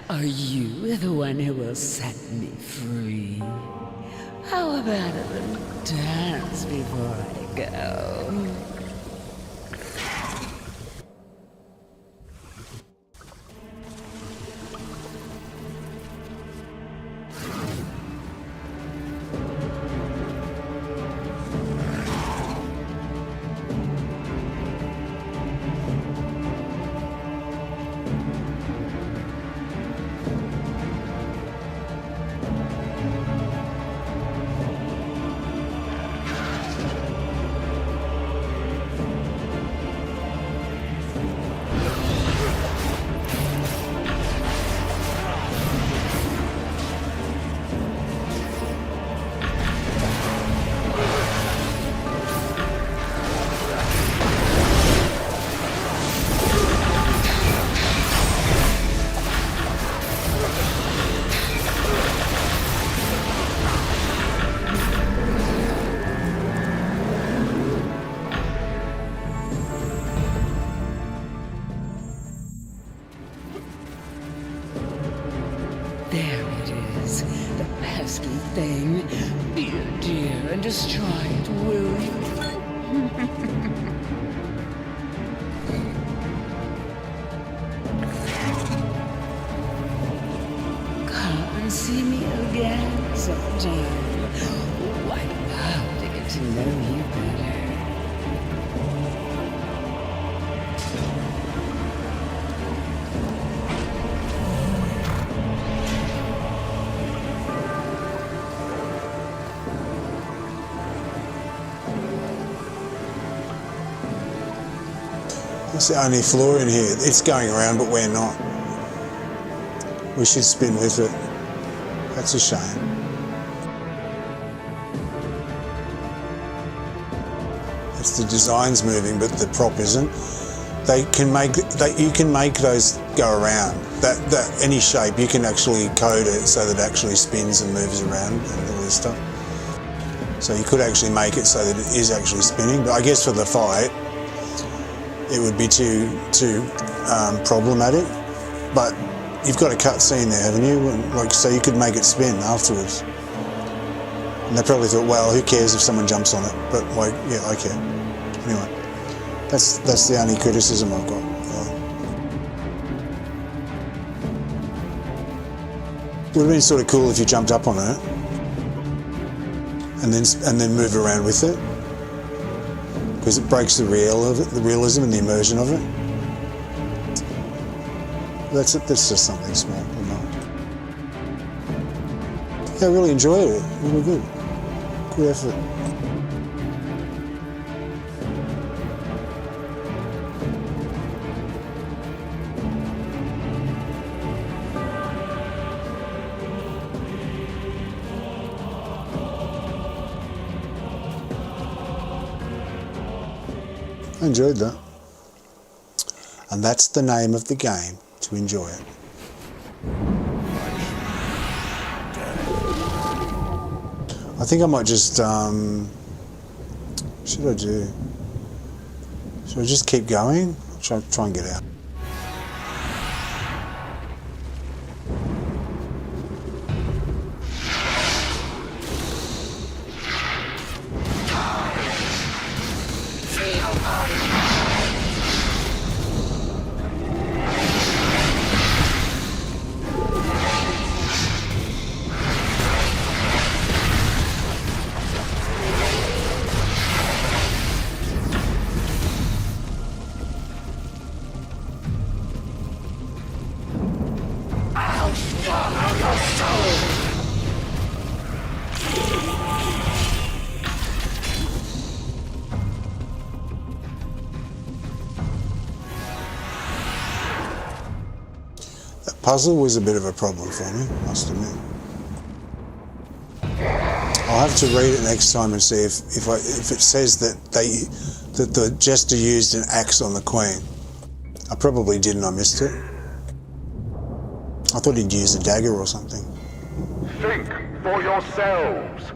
Are you the one who will set me free? How about a little dance before I go? There it is, the pesky thing. Be a dear and destroy it, will you? Come and see me again sometime. Oh, I'd love to get to know you better. That's the only flaw in here. It's going around, but we're not. We should spin with it. That's a shame. It's the design's moving, but the prop isn't. You can make those go around. That any shape, you can actually code it so that it actually spins and moves around and all this stuff. So you could actually make it so that it is actually spinning. But I guess for the fight, it would be too problematic. But you've got a cut scene there, haven't you? Like, so you could make it spin afterwards. And they probably thought, well, who cares if someone jumps on it? But like, yeah, I care. Anyway, that's the only criticism I've got. Would have been sort of cool if you jumped up on it and then move around with it, because it breaks the realism and the immersion of it. That's just something small. Yeah, I really enjoyed it. Really good. Good effort. I enjoyed that. And that's the name of the game, to enjoy it. I think I might just, should I do? Should I just keep going? Try and get out. Puzzle was a bit of a problem for me, must admit. I'll have to read it next time and see if it says that the jester used an axe on the queen. I probably did and I missed it. I thought he'd used a dagger or something. Think for yourselves.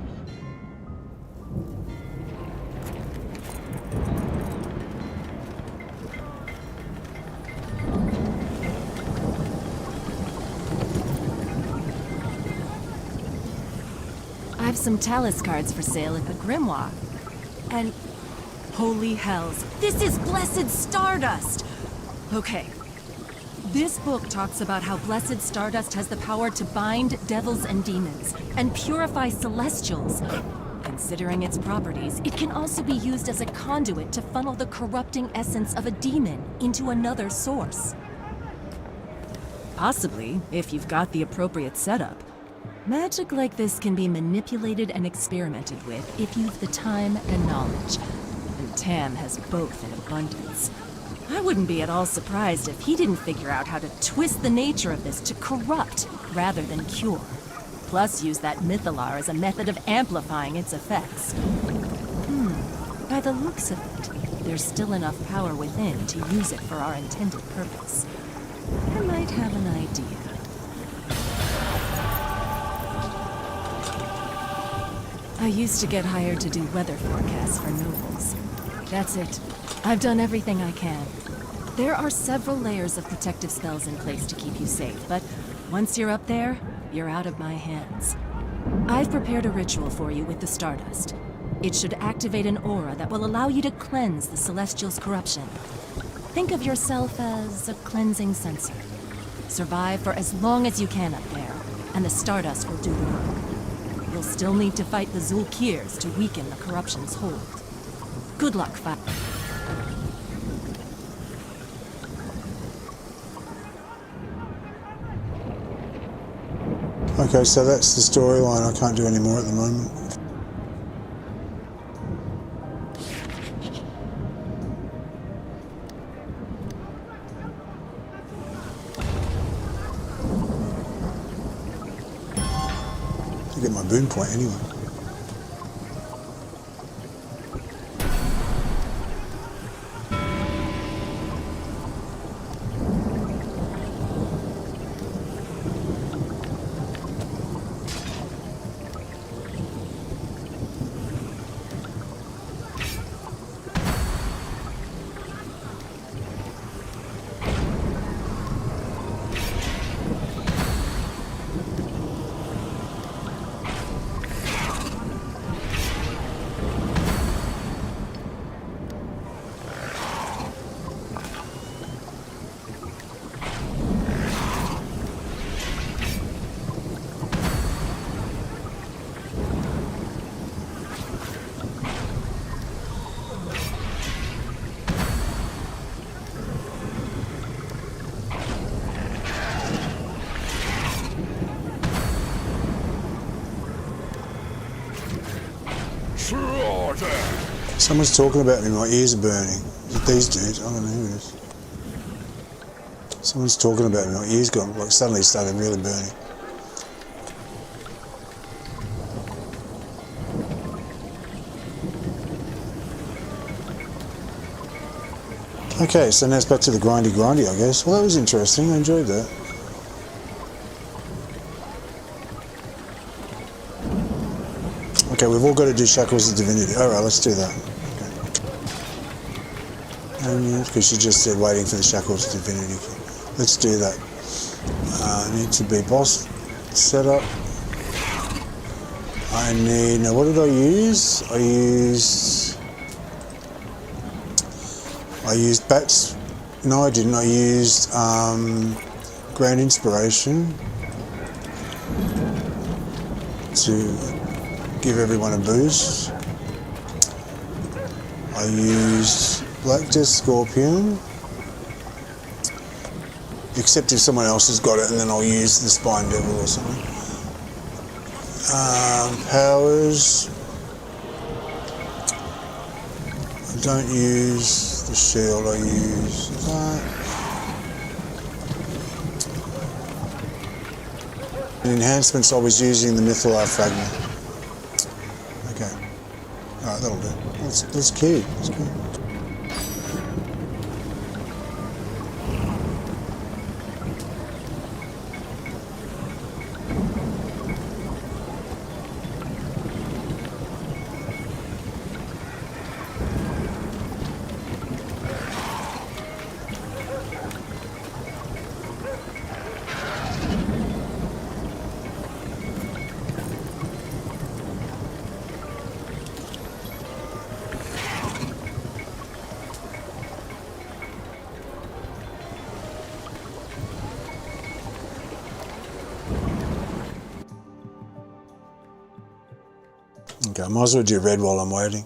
have some Talus cards for sale at the Grimoire. And holy hells, this is Blessed Stardust! Okay. This book talks about how Blessed Stardust has the power to bind devils and demons, and purify celestials. Considering its properties, it can also be used as a conduit to funnel the corrupting essence of a demon into another source. Possibly, if you've got the appropriate setup. Magic like this can be manipulated and experimented with if you've the time and knowledge. And Tam has both in abundance. I wouldn't be at all surprised if he didn't figure out how to twist the nature of this to corrupt rather than cure. Plus use that Mythalar as a method of amplifying its effects. By the looks of it, there's still enough power within to use it for our intended purpose. I might have an idea. I used to get hired to do weather forecasts for nobles. That's it. I've done everything I can. There are several layers of protective spells in place to keep you safe, but once you're up there, you're out of my hands. I've prepared a ritual for you with the Stardust. It should activate an aura that will allow you to cleanse the Celestial's corruption. Think of yourself as a cleansing sensor. Survive for as long as you can up there, and the Stardust will do the work. You'll still need to fight the Zulkirs to weaken the corruption's hold. Good luck, fight. Okay, so that's the storyline. I can't do any more at the moment. I get my boon point anyway. Someone's talking about me, my ears are burning. Is it these dudes? I don't know who it is. Someone's talking about me, my ears got like suddenly started really burning. Okay, so now it's back to the grindy, I guess. Well, that was interesting, I enjoyed that. Okay, we've all got to do Shackles of Divinity. Alright, let's do that. Okay. Because she just said waiting for the Shackles of Divinity. Let's do that. Need to be boss setup. I need... Now, what did I use? I used Bats. No, I didn't. I used Grand Inspiration to give everyone a boost. I used Black Death Scorpion, except if someone else has got it, and then I'll use the Spine Devil or something. Powers. I don't use the shield, I use that. In enhancements, I was using the Mythalar Fragment. Okay. Alright, that'll do. That's key. That's key. Okay, I might as well do red while I'm waiting.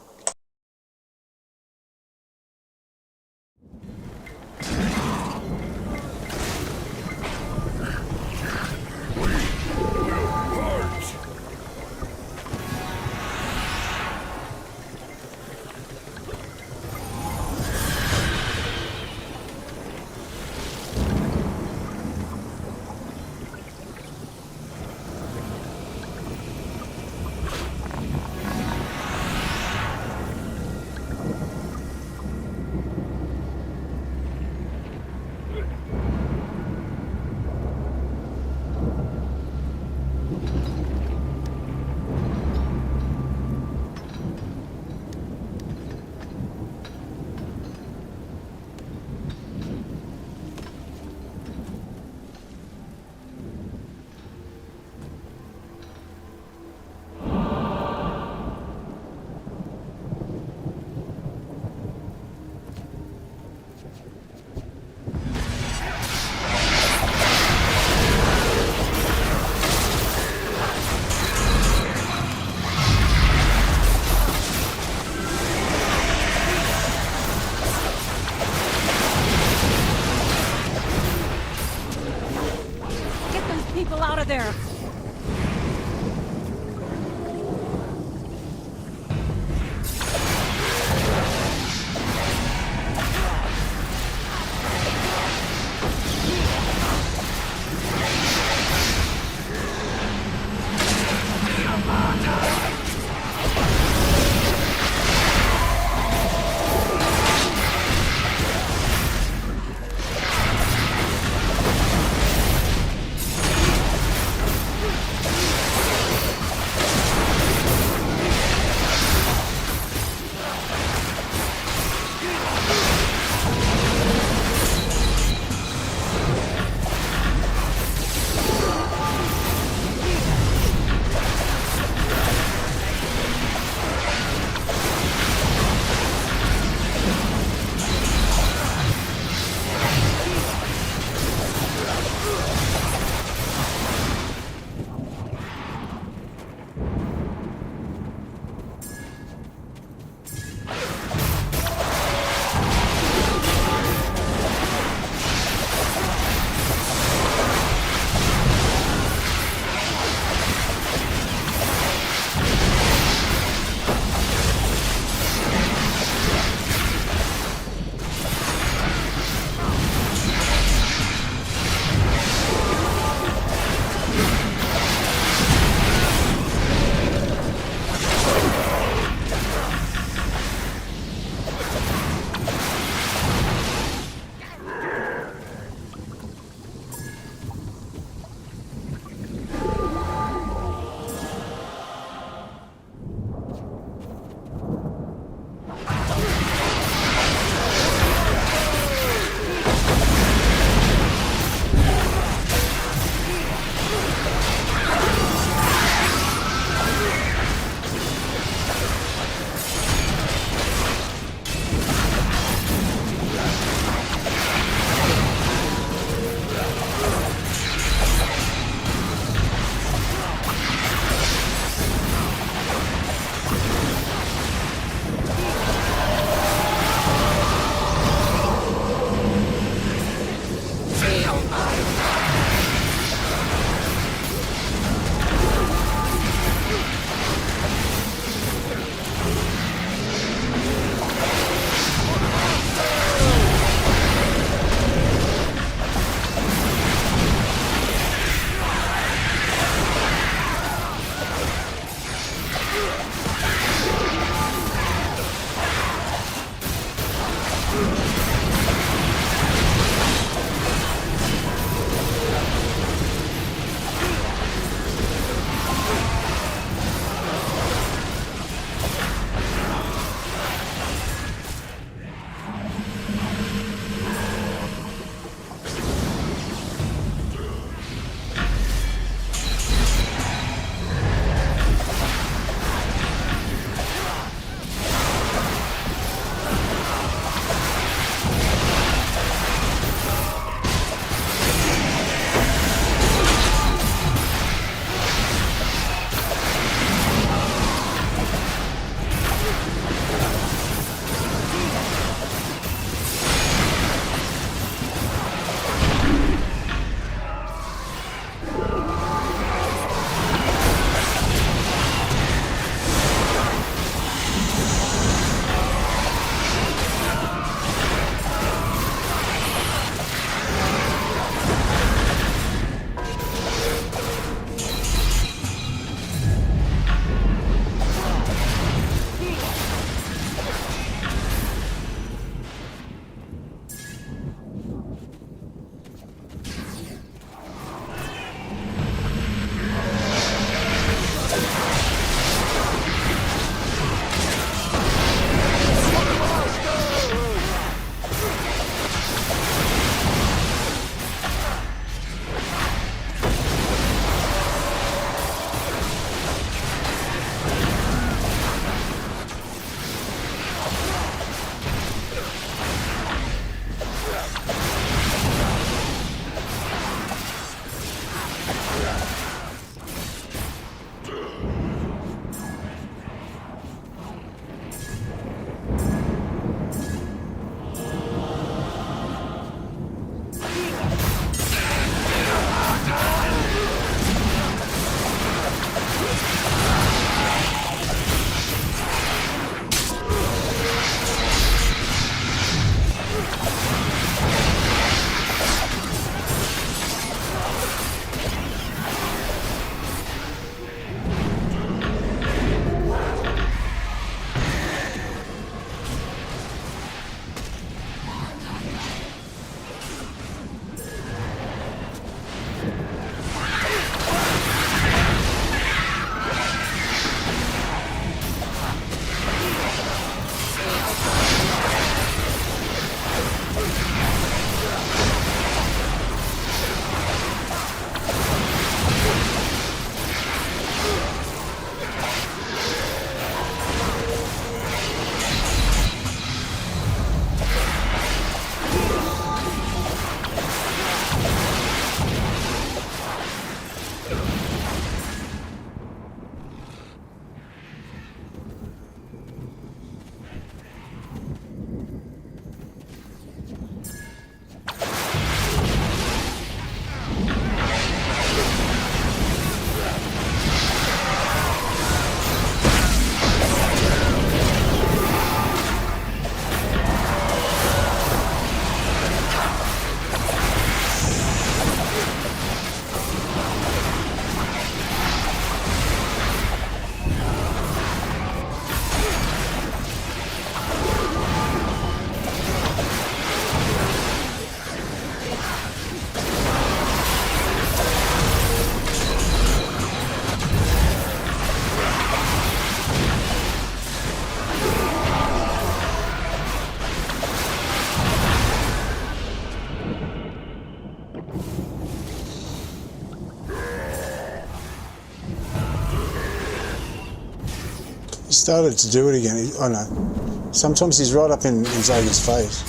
started to do it again. I know. Sometimes he's right up in Zagan's face.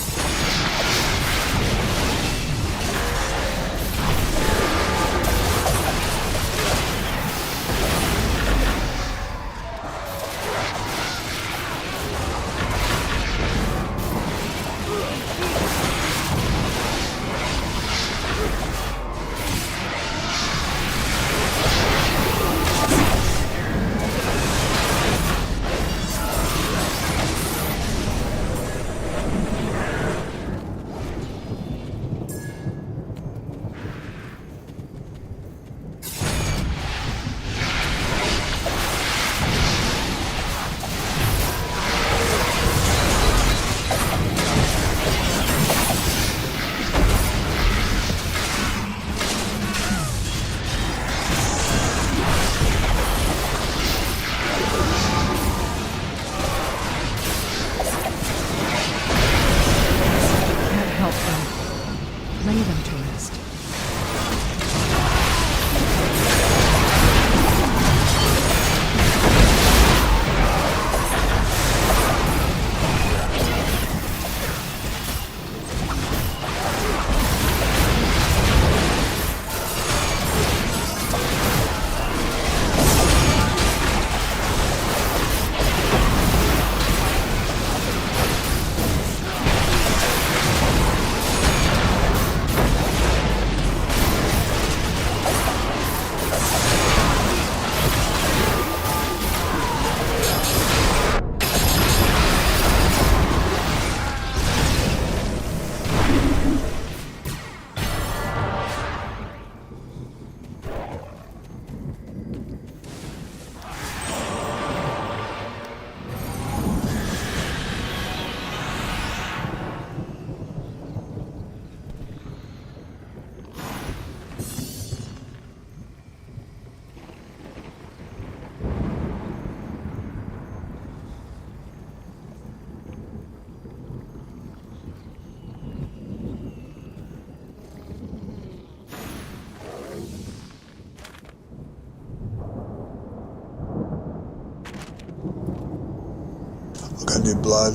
I'll go do blood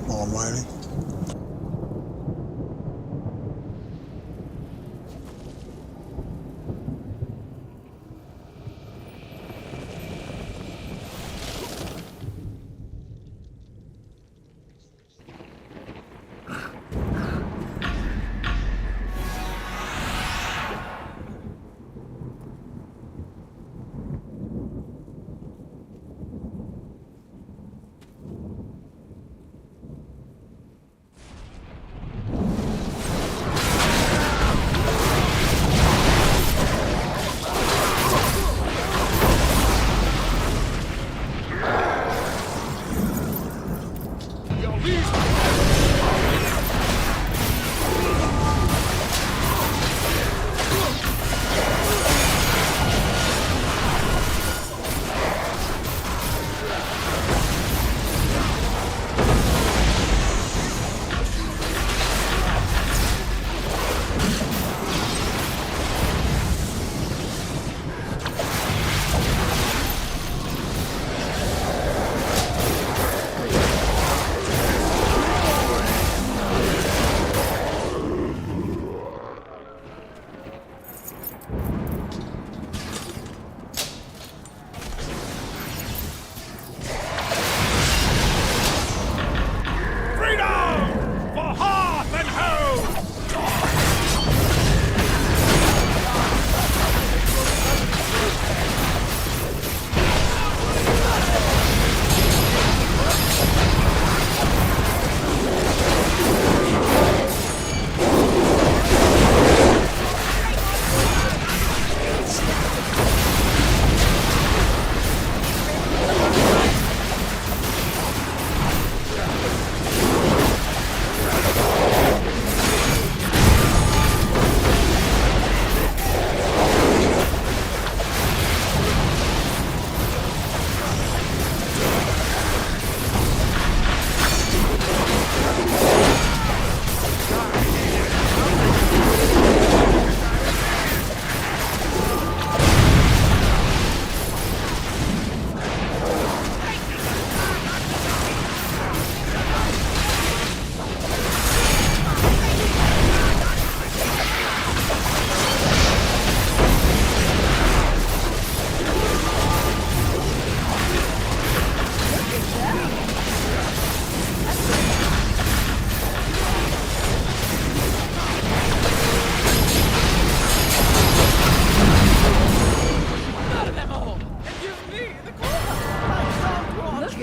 while I'm waiting.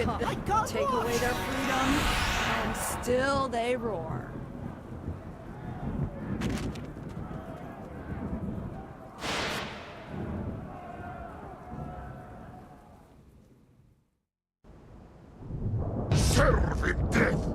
could take away their freedom, and still they roar. Serve in death!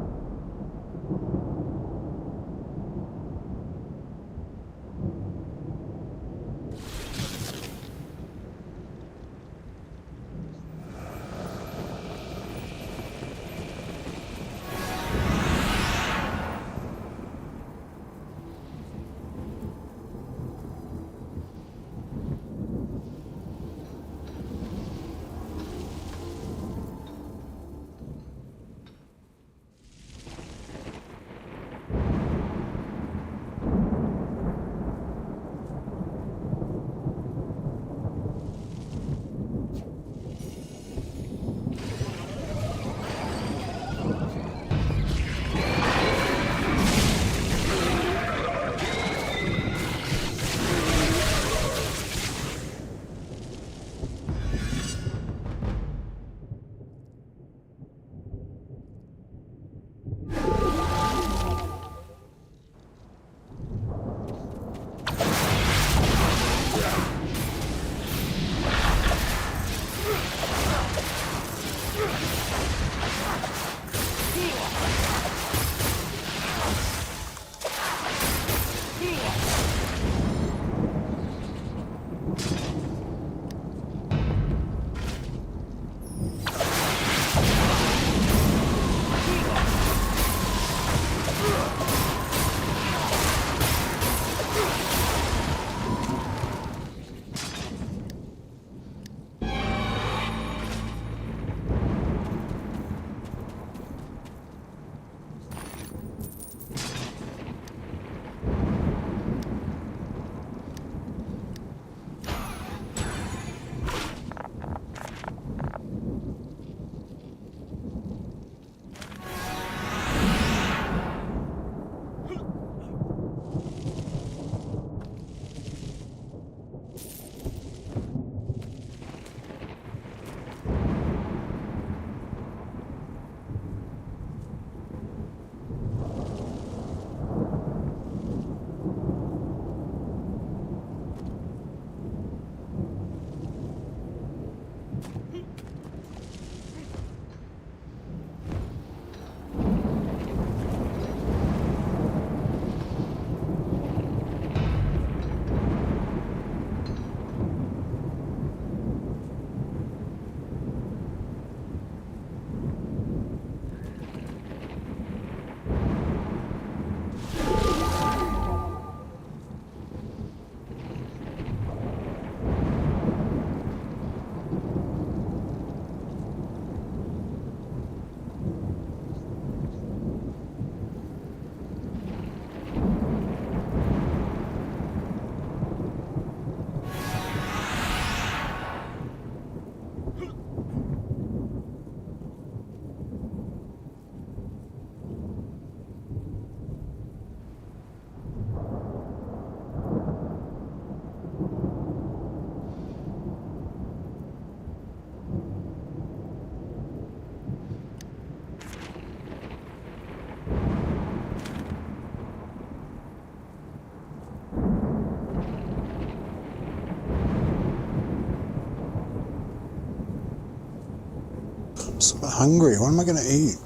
I'm so hungry. What am I going to eat?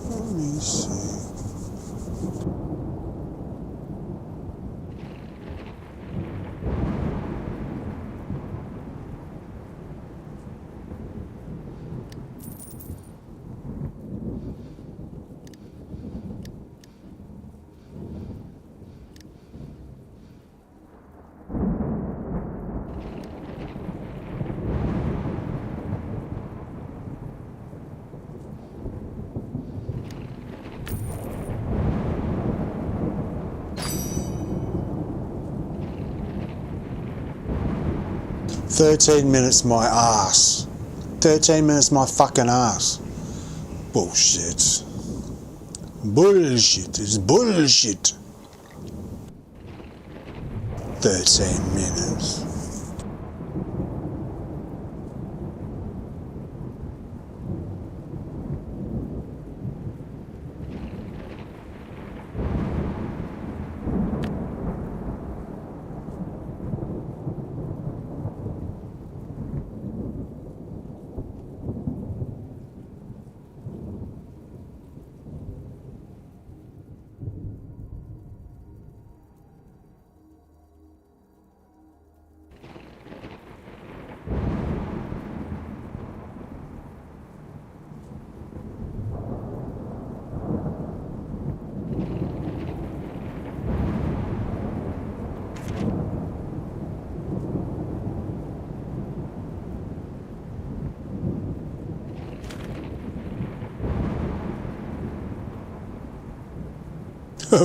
Let me see. $13 my ass. 13 minutes my fucking ass. Bullshit. Bullshit. It's bullshit. 13 minutes.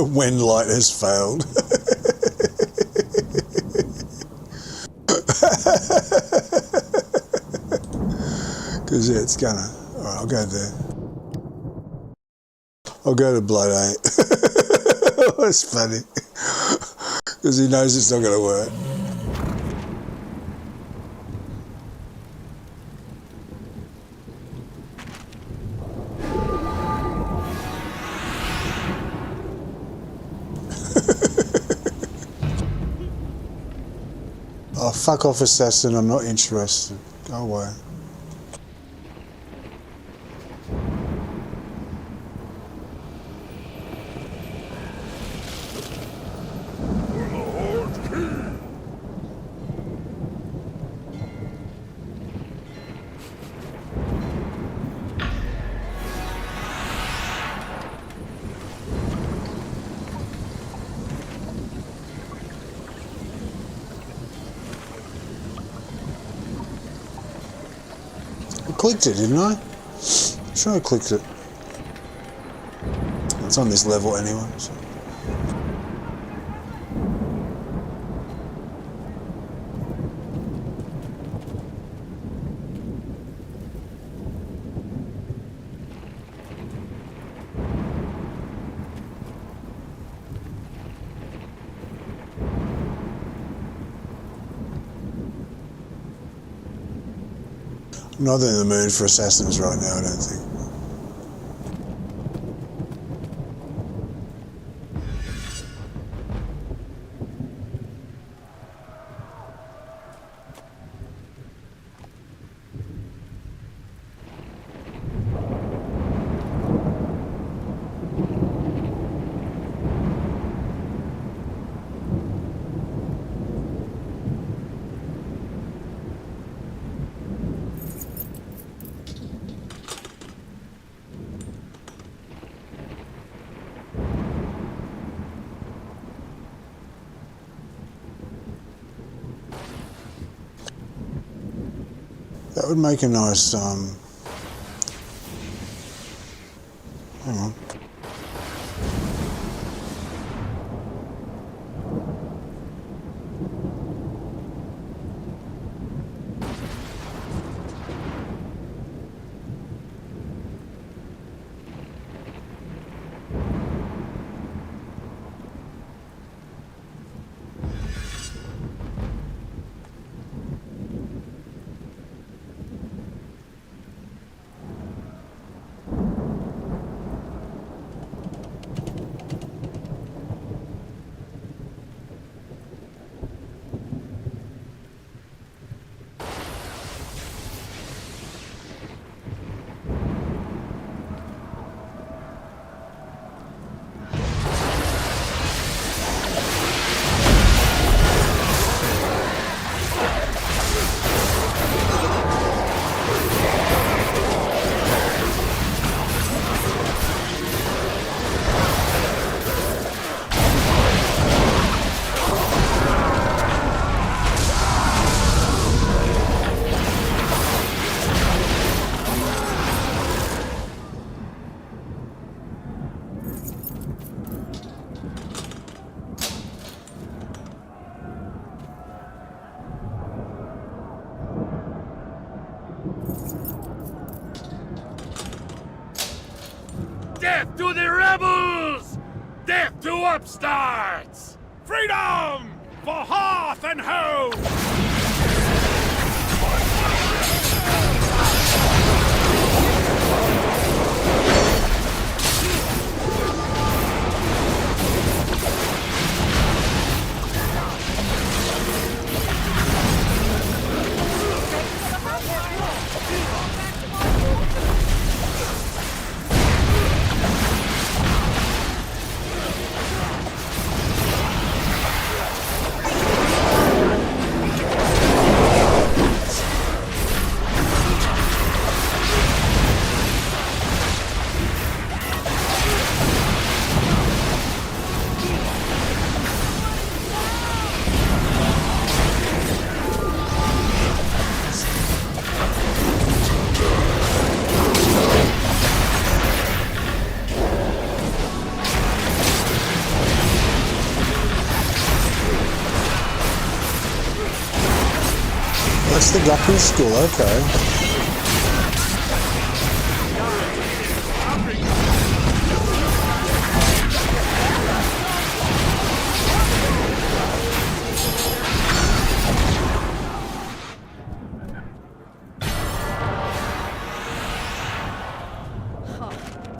when light has failed. Because yeah, it's gonna. Alright, I'll go there. I'll go to Blood 8. That's funny. Because he knows it's not gonna work. Oh, fuck off, assassin, I'm not interested. Go away. I clicked it, didn't I? Sure I clicked it. It's on this level anyway. So. I'm not in the mood for assassins right now, I don't think. That would make a nice, hang on. Death to the rebels! Death to upstarts! Freedom for hearth and home! the Gaku School, okay.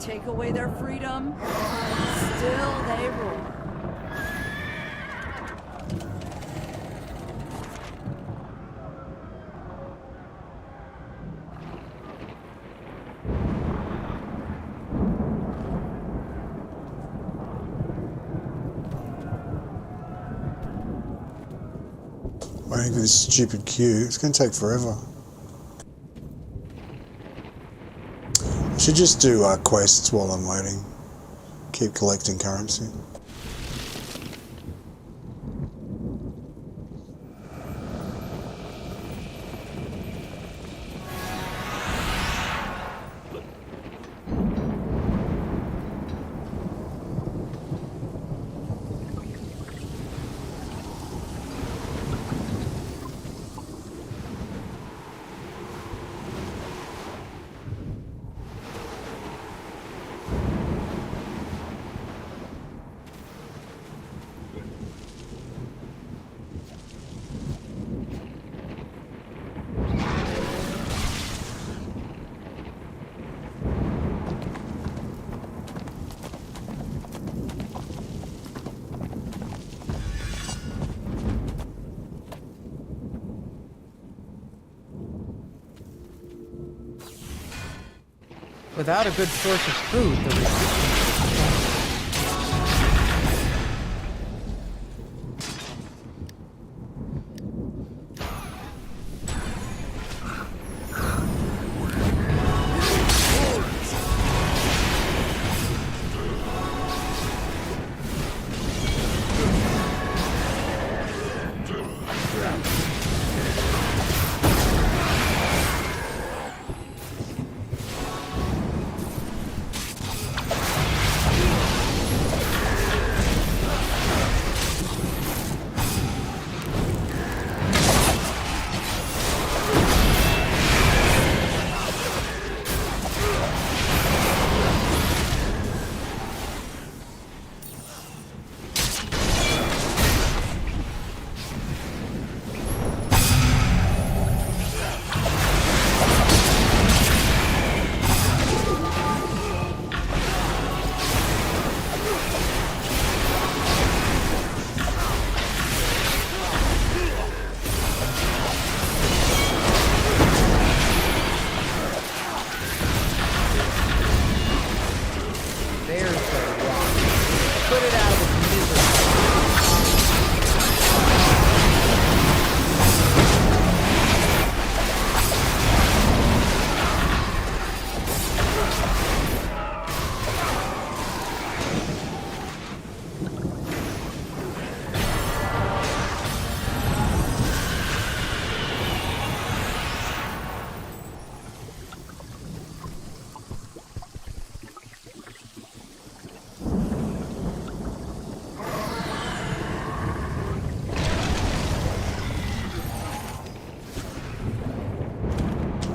Take away their freedom, still they roar. Waiting for this stupid queue. It's going to take forever. I should just do quests while I'm waiting. Keep collecting currency. Without a good source of food, the resistance...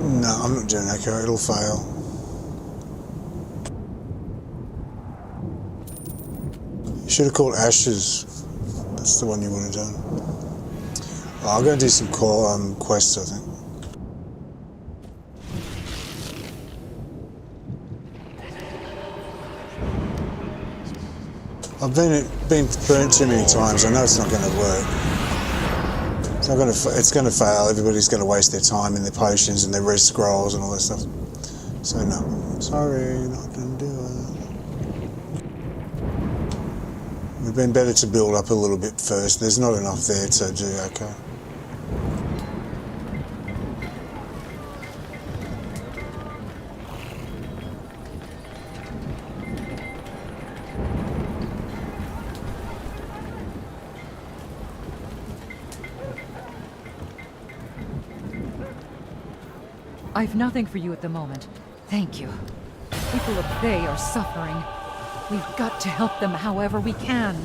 No, I'm not doing Echo, it'll fail. You should have called Ashes. That's the one you would have done. Oh, I'll go do some quests, I think. I've been burnt too many times. I know it's not going to work. It's going to fail. Everybody's going to waste their time in their potions and their red scrolls and all that stuff. So no, sorry, not going to do it. It would have been better to build up a little bit first. There's not enough there to do okay. I've nothing for you at the moment. Thank you. People of Thay are suffering. We've got to help them however we can.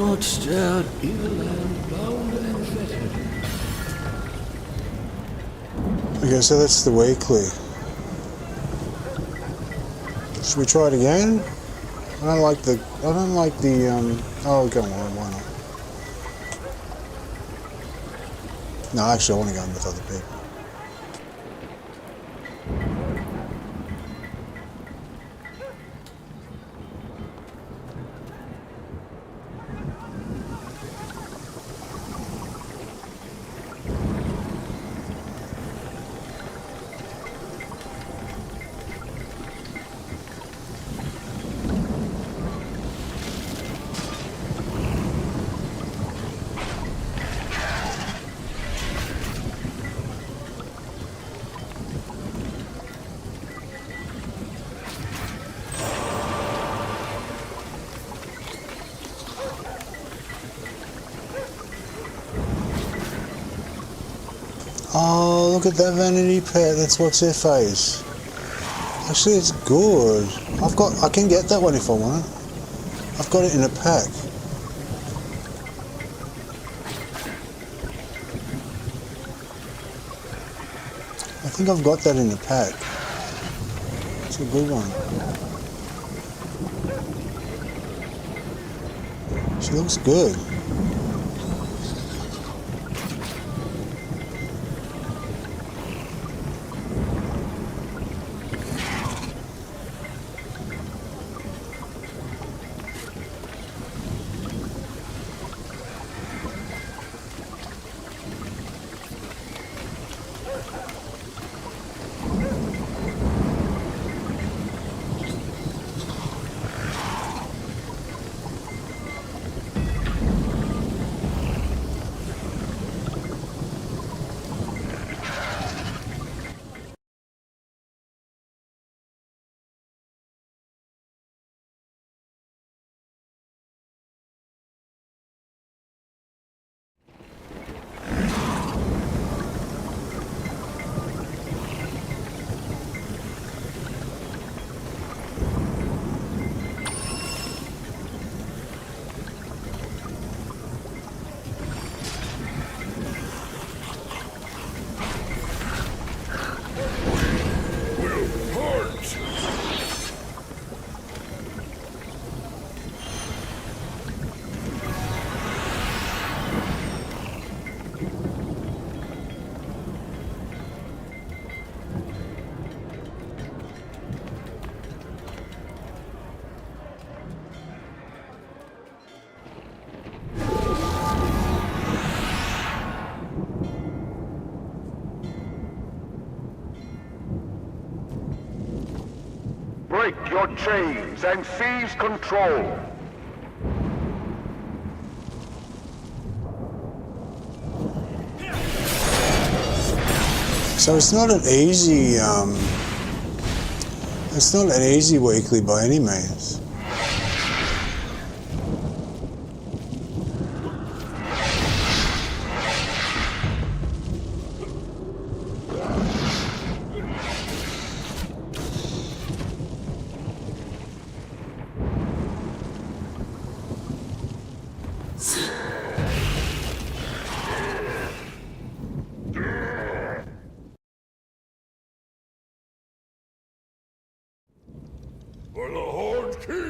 not stirred in a land bound and fettered. Okay, so that's the weekly. Should we try it again? I don't like the, oh, go on, why not? No, actually, I want to go in with other people. Oh, look at that vanity pet. That's what's her face. Actually, it's good. I can get that one if I want it. I've got it in a pack. I think I've got that in a pack. It's a good one. She looks good. Break your chains and seize control. So it's not an easy, weekly by any means. For the Horde King!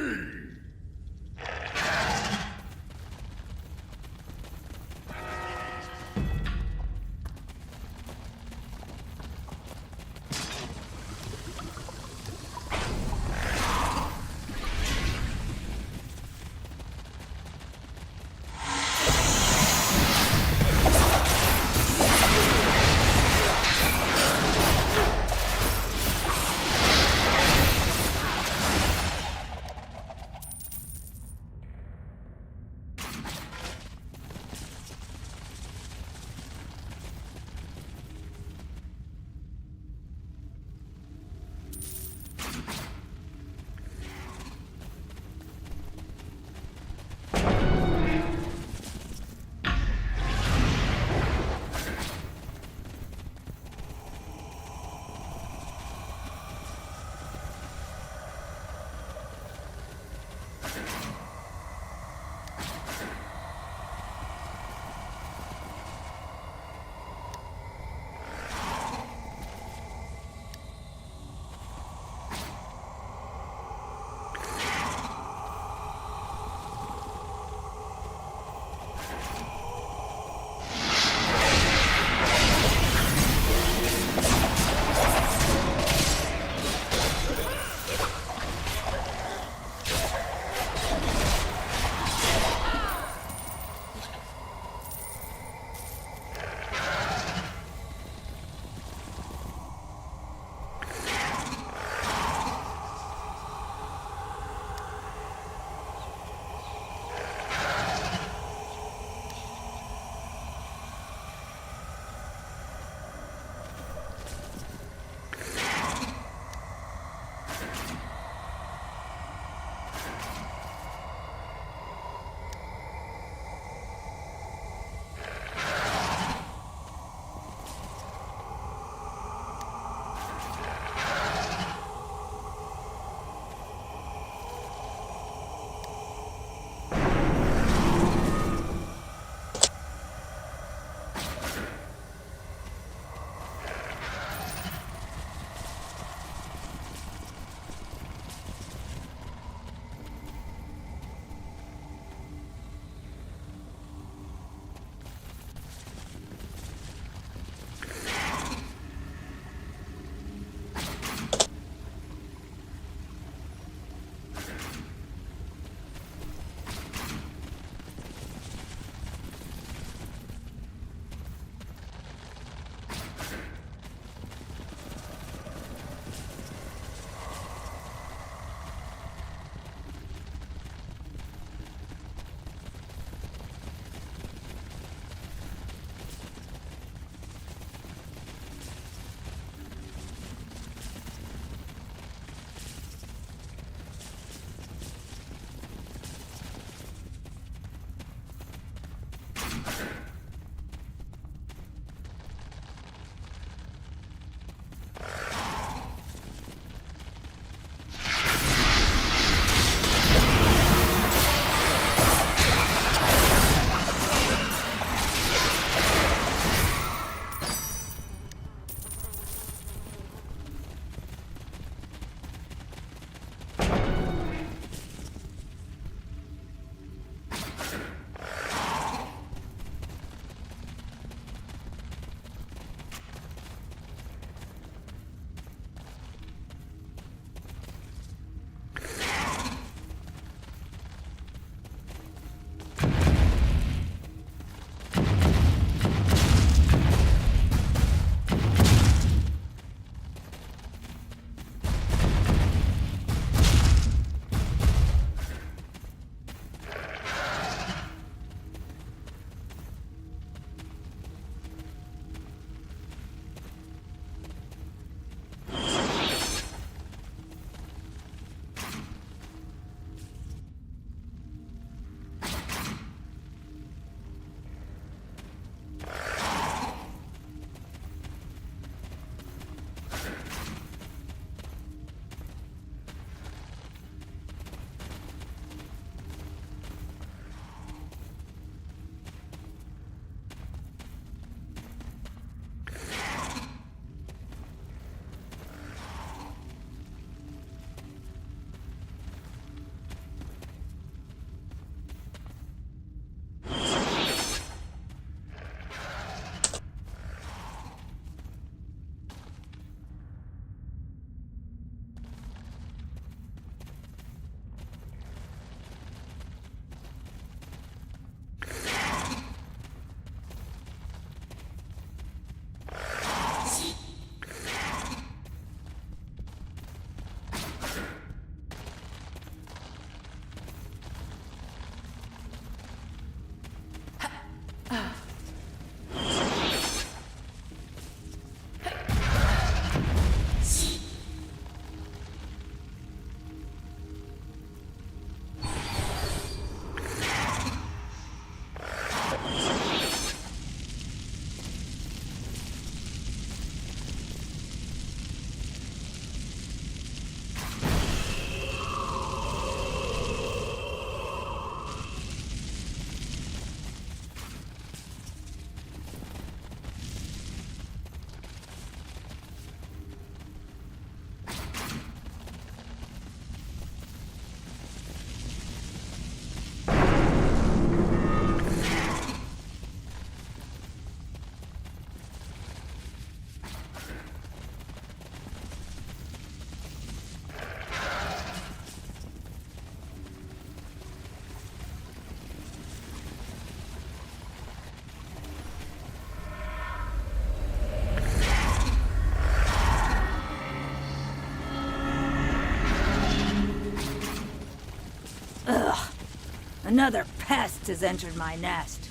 Another pest has entered my nest.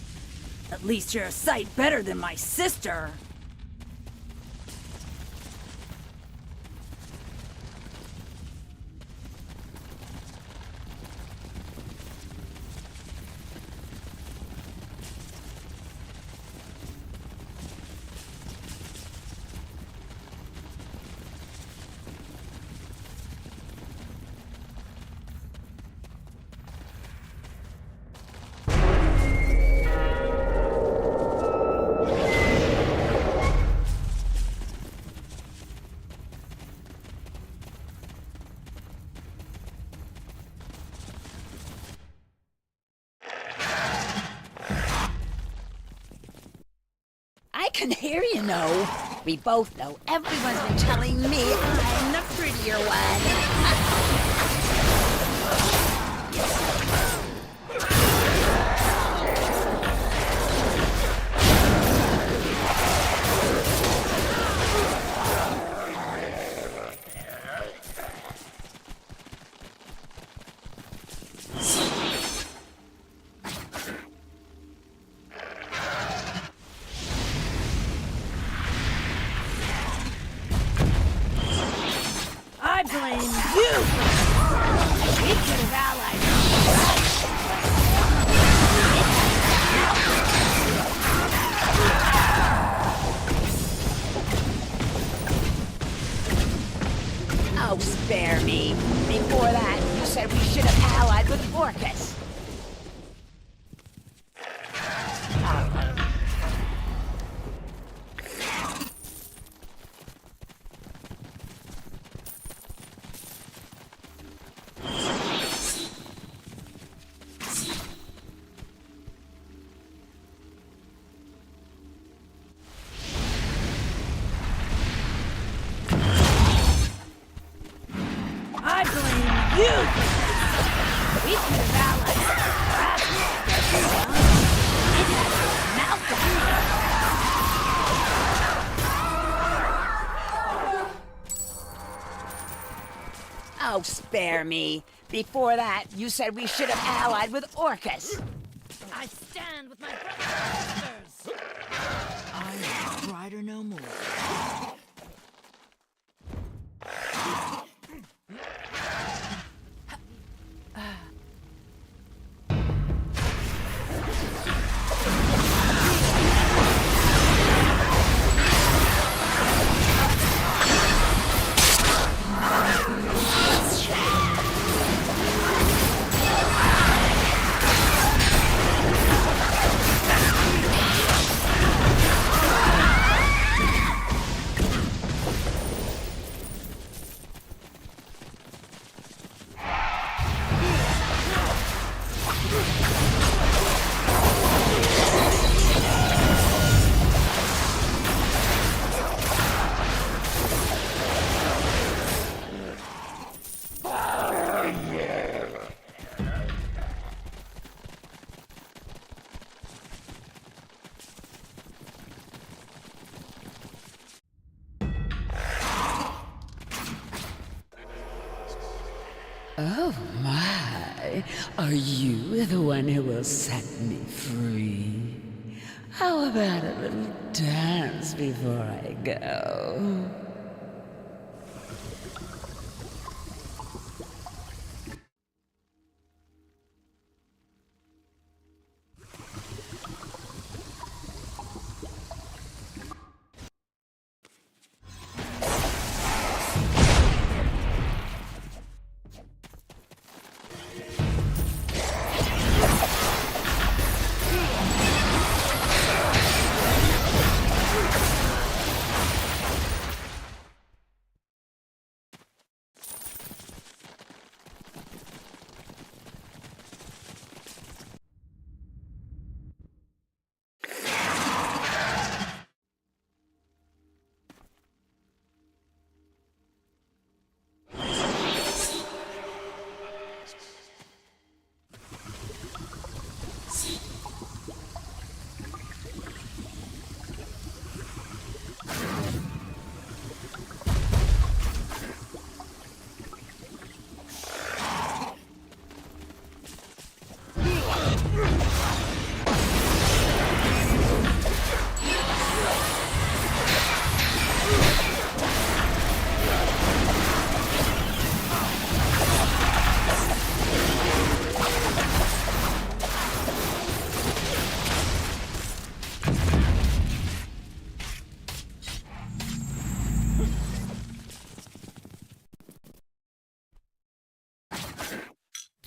At least you're a sight better than my sister. I can hear you know. We both know everyone's been telling me I'm the prettier one. I blame you for this. We could have allied. Oh, spare me. Before that, you said we should have allied with Orcus. I blame you for this. We could have allied. It had Malcolm. Oh, spare me. Before that, you said we should have allied with Orcus. I stand with my brothers and sisters. I am brighter no more. Oh my, are you the one who will set me free? How about a little dance before I go?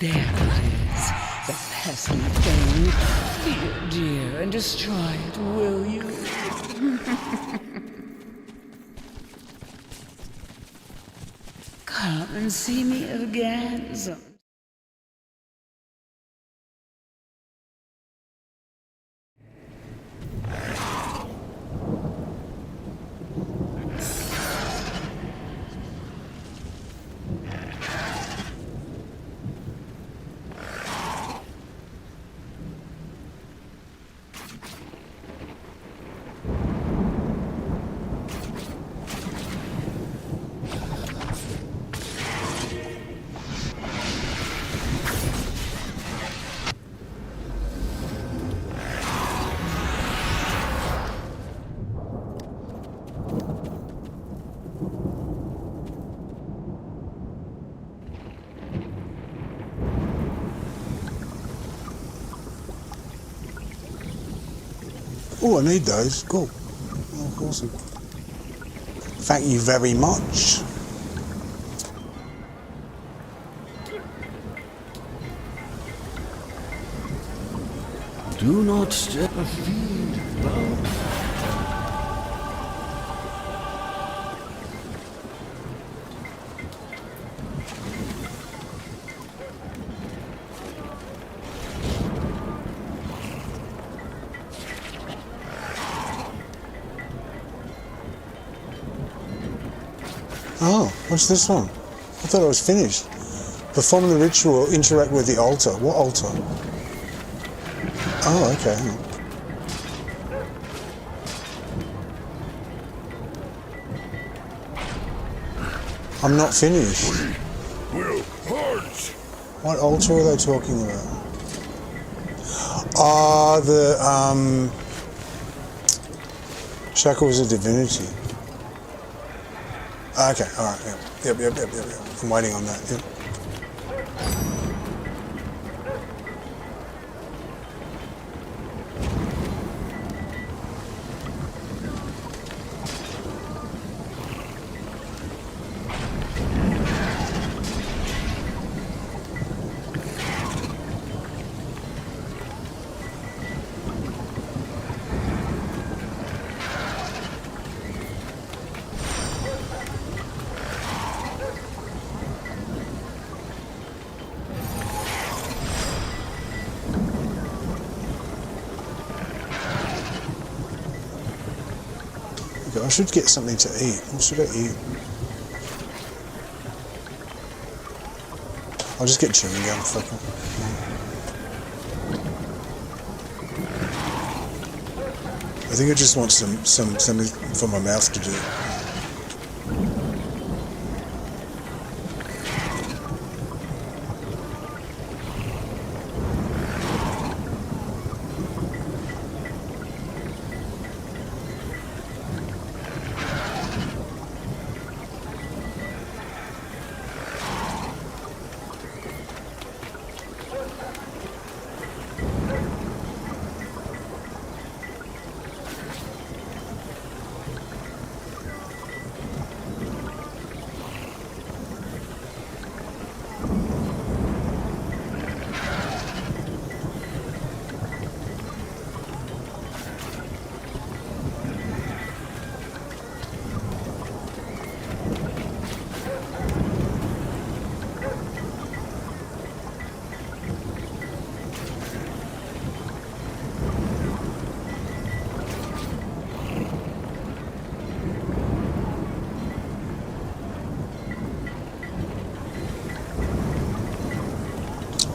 There it is, the pesky thing. Dear, dear, and destroy it, will you? Come and see me again sometime. Oh, I need those. Cool. Oh, awesome. Thank you very much. Do not step a field bound. Oh, what's this one? I thought I was finished. Perform the ritual, interact with the altar. What altar? Oh, okay. Hang on. I'm not finished. Will hurt. What altar are they talking about? Ah, the Shackles of Divinity. Okay, alright, yep. I'm waiting on that, yep. I should get something to eat. What should I eat? I'll just get chewing gum, fuck it. I think I just want something for my mouth to do.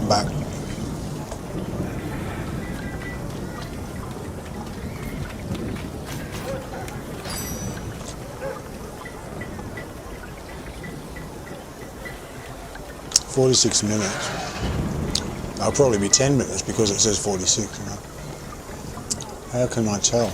Back. "46 minutes. I'll probably be 10 minutes because it says 46. You know? How can I tell?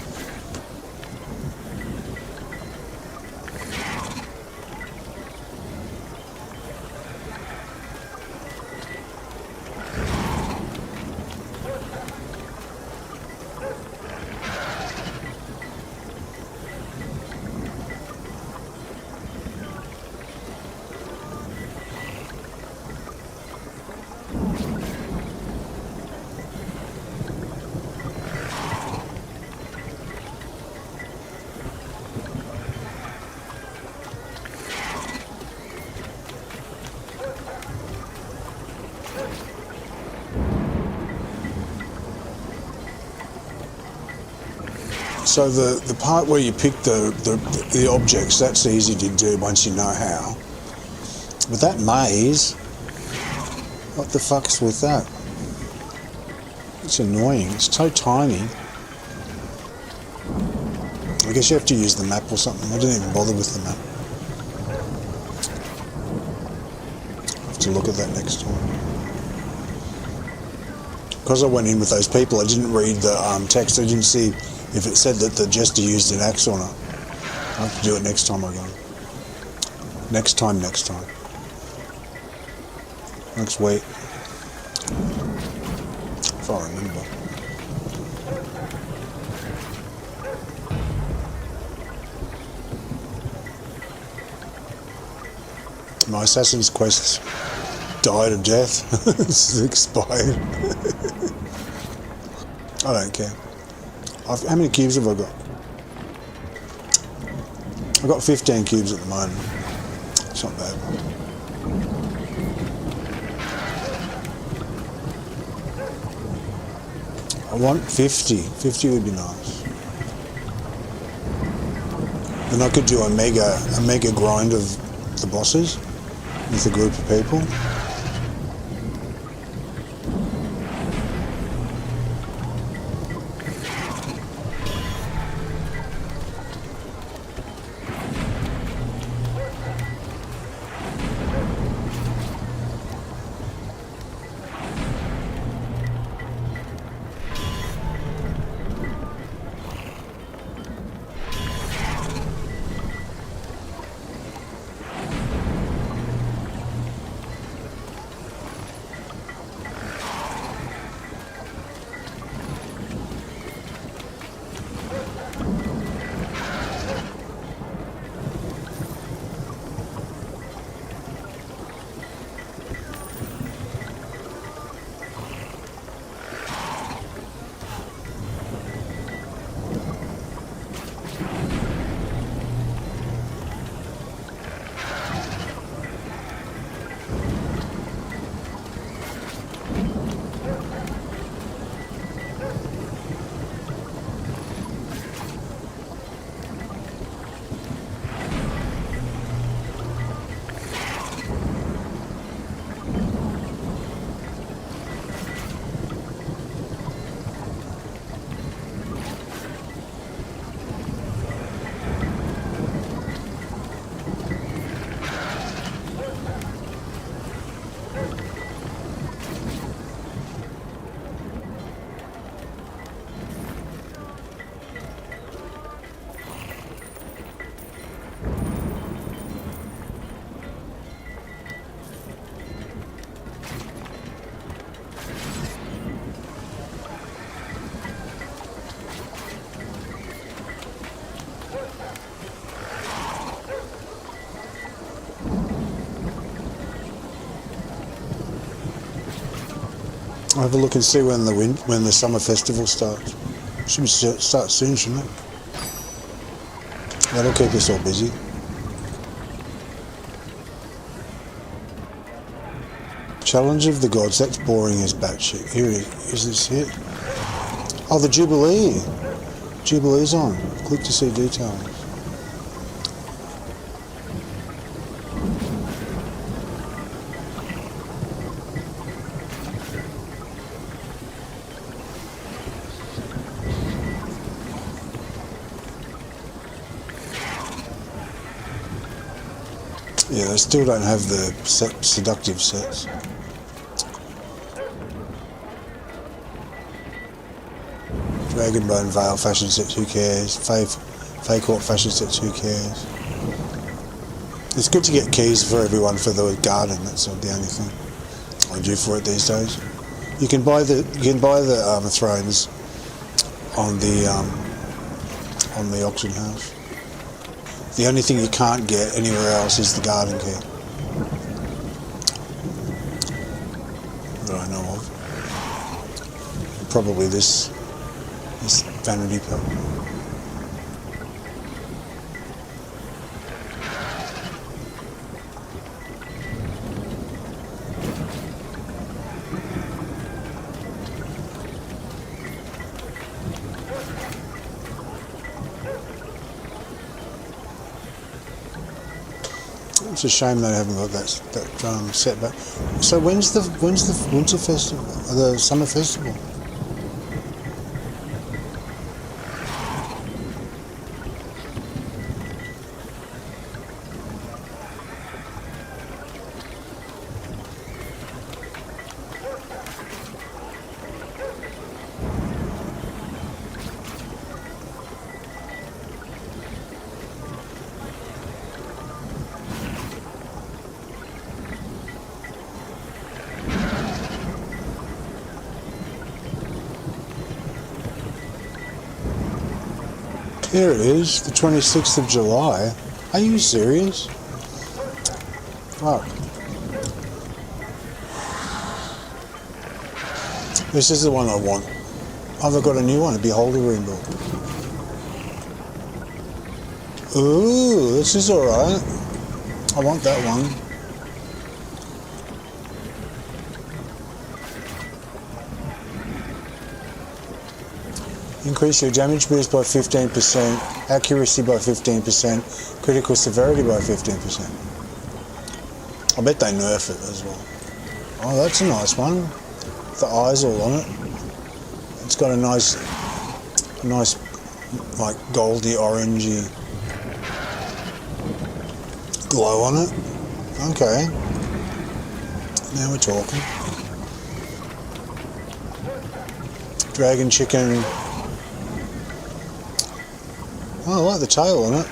So the part where you pick the objects, that's easy to do once you know how. But that maze, what the fuck's with that? It's annoying. It's so tiny. I guess you have to use the map or something. I didn't even bother with the map. I'll have to look at that next time. Because I went in with those people, I didn't read the text. I didn't see if it said that the jester used an axe or not. I'll have to do it next time I go. Next time. Next week. If I remember. My Assassin's Quest died of death. It's expired. I don't care. How many cubes have I got? I've got 15 cubes at the moment. It's not bad. I want 50. 50 would be nice. Then I could do a mega grind of the bosses with a group of people. I'll have a look and see when the summer festival starts. Should start soon, shouldn't it? That'll keep us all busy. Challenge of the Gods, that's boring as batshit. Here is this it? Oh, the Jubilee. Jubilee's on. Click to see details. Yeah, they still don't have the seductive sets. Dragonbone Veil fashion sets, who cares? Fey Court fashion sets, who cares? It's good to get keys for everyone for the garden. That's the only thing I do for it these days. You can buy the thrones on the auction house. The only thing you can't get anywhere else is the garden key that I know of. Probably this vanity pill. It's a shame they haven't got that set back. So when's the winter festival? The summer festival? Here it is, the 26th of July. Are you serious? Fuck. This is the one I want. I've got a new one, a Beholder Rune book. Ooh, this is alright. I want that one. Increase your damage boost by 15%, accuracy by 15%, critical severity by 15%. I bet they nerf it as well. Oh, that's a nice one. The eyes all on it. It's got a nice like goldy orangey glow on it. Okay. Now we're talking. Dragon chicken. Oh, I like the tail on it.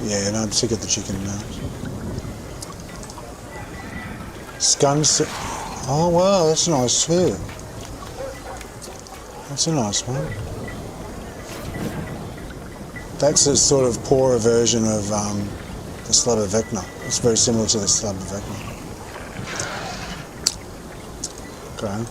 Yeah, and I'm sick of the chicken now. Scuns. Oh wow, that's nice too. That's a nice one. That's a sort of poorer version of the Slab of Vecna. It's very similar to the Slab of Vecna. Okay.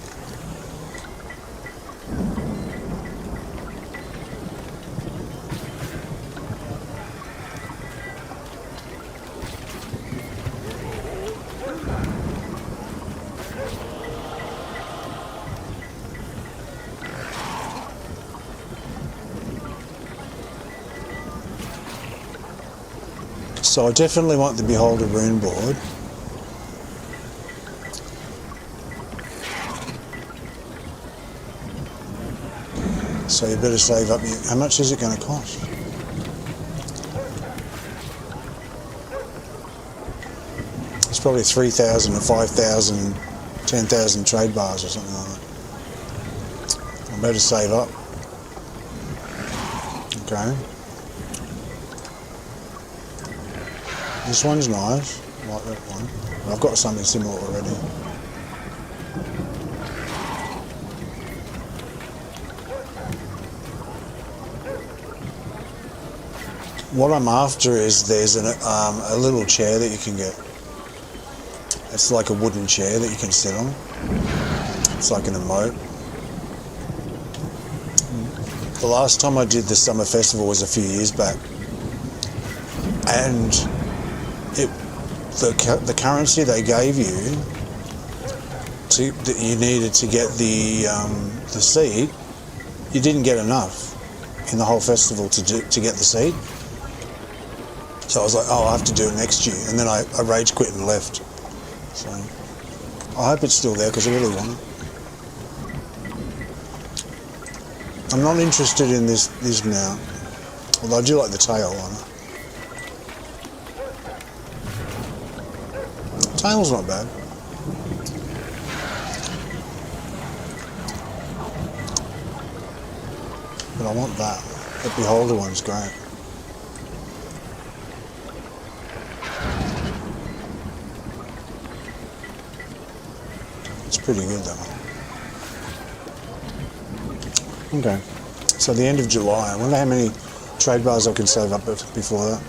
So I definitely want the Beholder Rune board. So you better save up. How much is it going to cost? It's probably 3,000 or 5,000, 10,000 trade bars or something like that. I better save up. Okay. This one's nice, I like that one. I've got something similar already. What I'm after is there's a little chair that you can get. It's like a wooden chair that you can sit on. It's like an emote. The last time I did the summer festival was a few years back, and the currency they gave you that you needed to get the seed, you didn't get enough in the whole festival to get the seed. So I was like, oh, I'll have to do it next year, and then I rage quit and left. So I hope it's still there because I really want it. I'm not interested in this now, although I do like the tail on it. Tail's not bad. But I want that. The Beholder one's great. It's pretty good though. Okay. So the end of July. I wonder how many trade bars I can save up before that.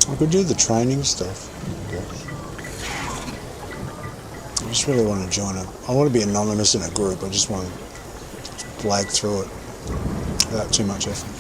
I could do the training stuff. I just really want to join I want to be anonymous in a group. I just want to flag through it without too much effort.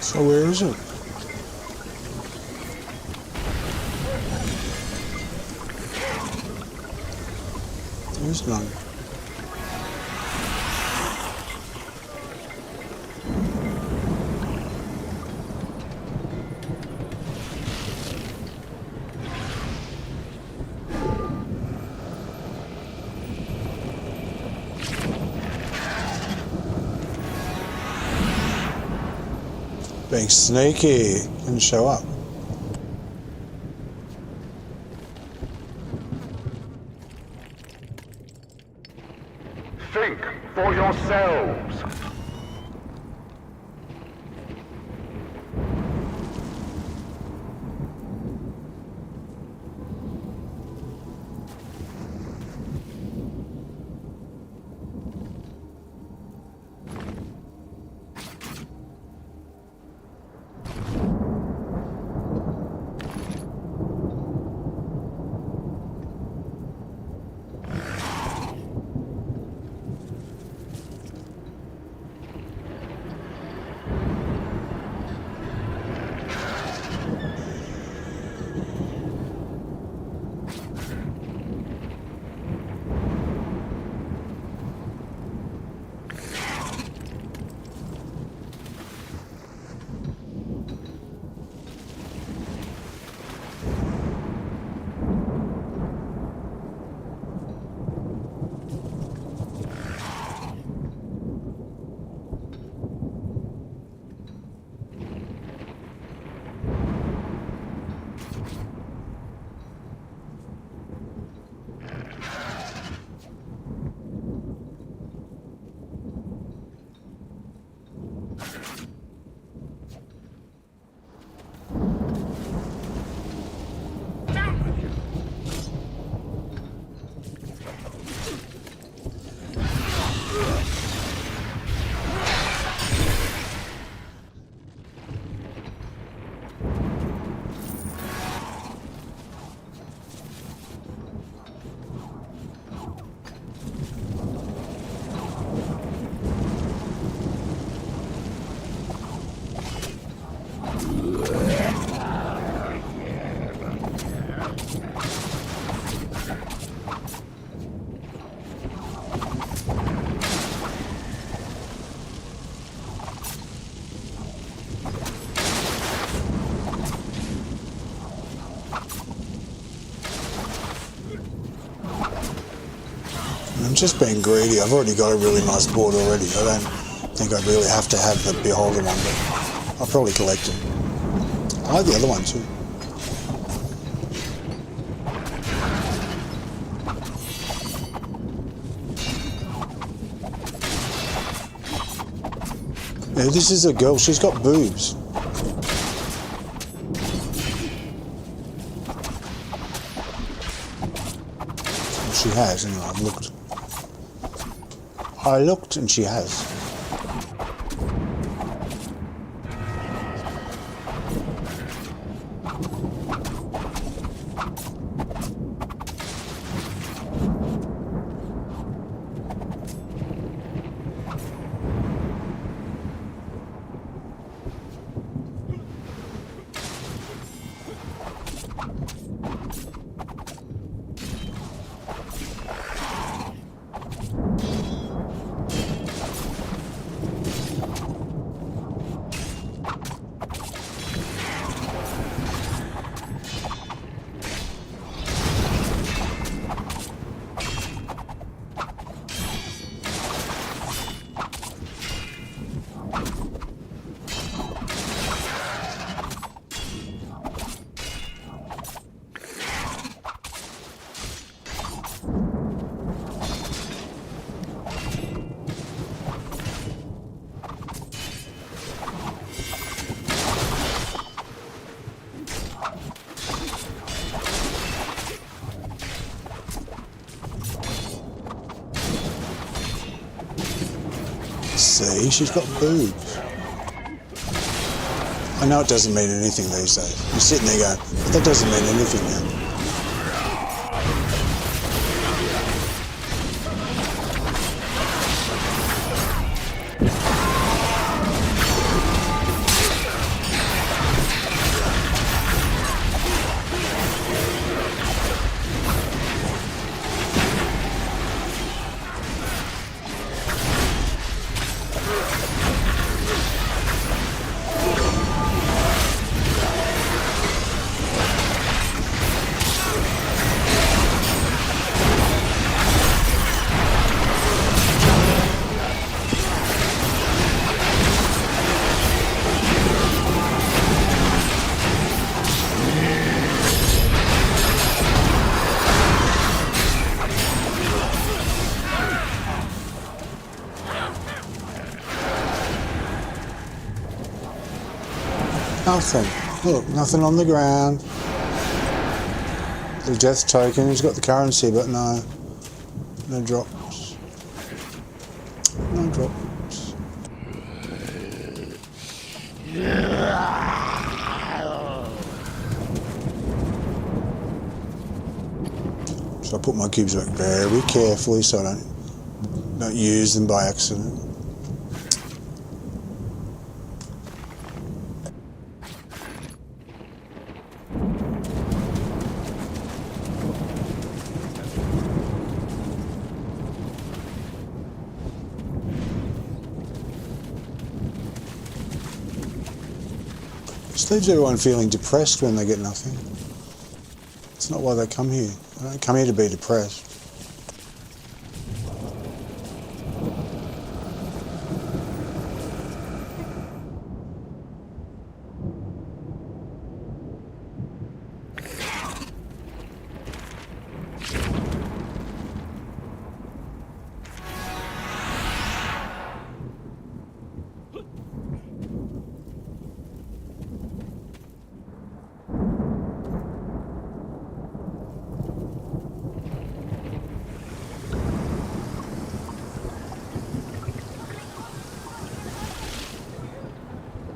So where is it? There's none. Being sneaky, didn't show up. Think for yourselves. I'm just being greedy. I've already got a really nice board already. I don't think I really have to have the Beholder one, but I'll probably collect them. I like the other one too. Yeah, this is a girl. She's got boobs. she has, anyway. I've looked. I looked and she has. See, she's got boobs. I know it doesn't mean anything these days. You're sitting there going, that doesn't mean anything now. Nothing. Look, nothing on the ground. The death token, he's got the currency, but no. No drops. No drops. So I put my cubes back very carefully so I don't use them by accident. This leaves everyone feeling depressed when they get nothing. It's not why they come here. They don't come here to be depressed.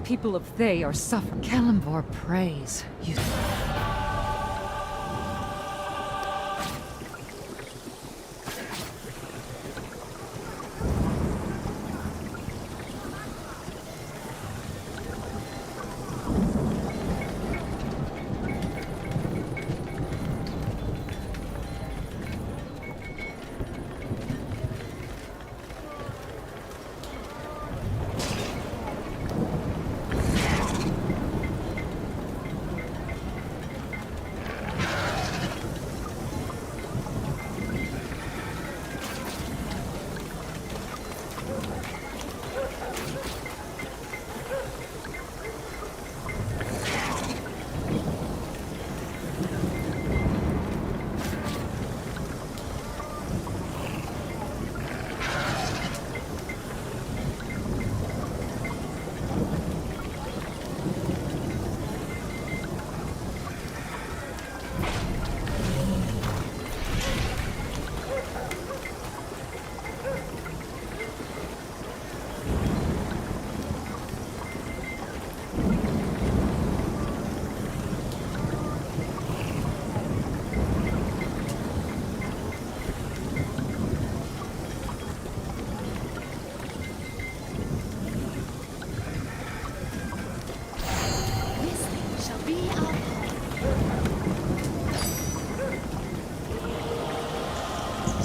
People of Thay are suffering. Kalimvor prays. You...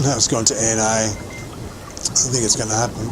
Now it's gone to NA. I think it's going to happen.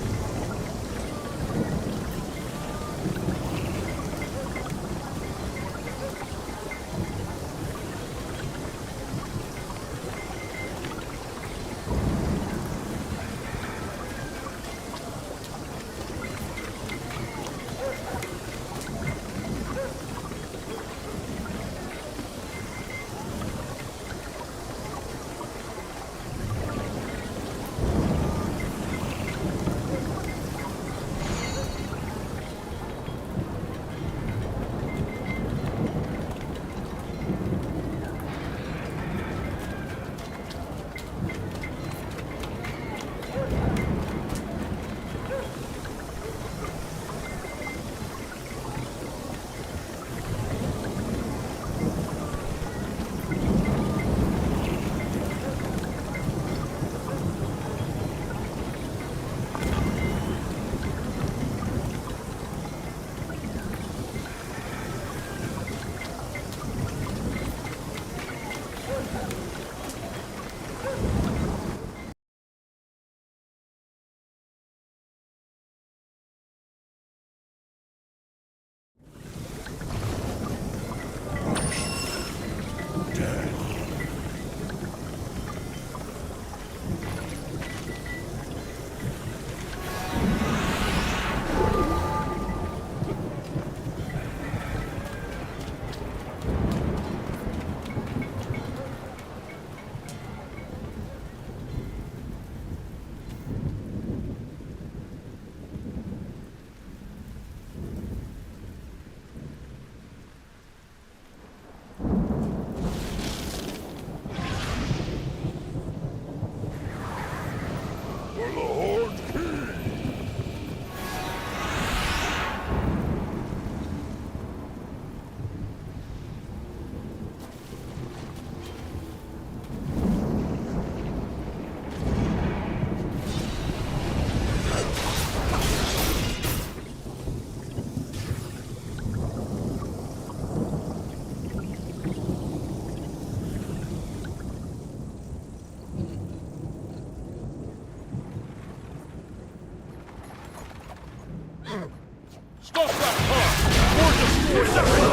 Stop that car! Or destroy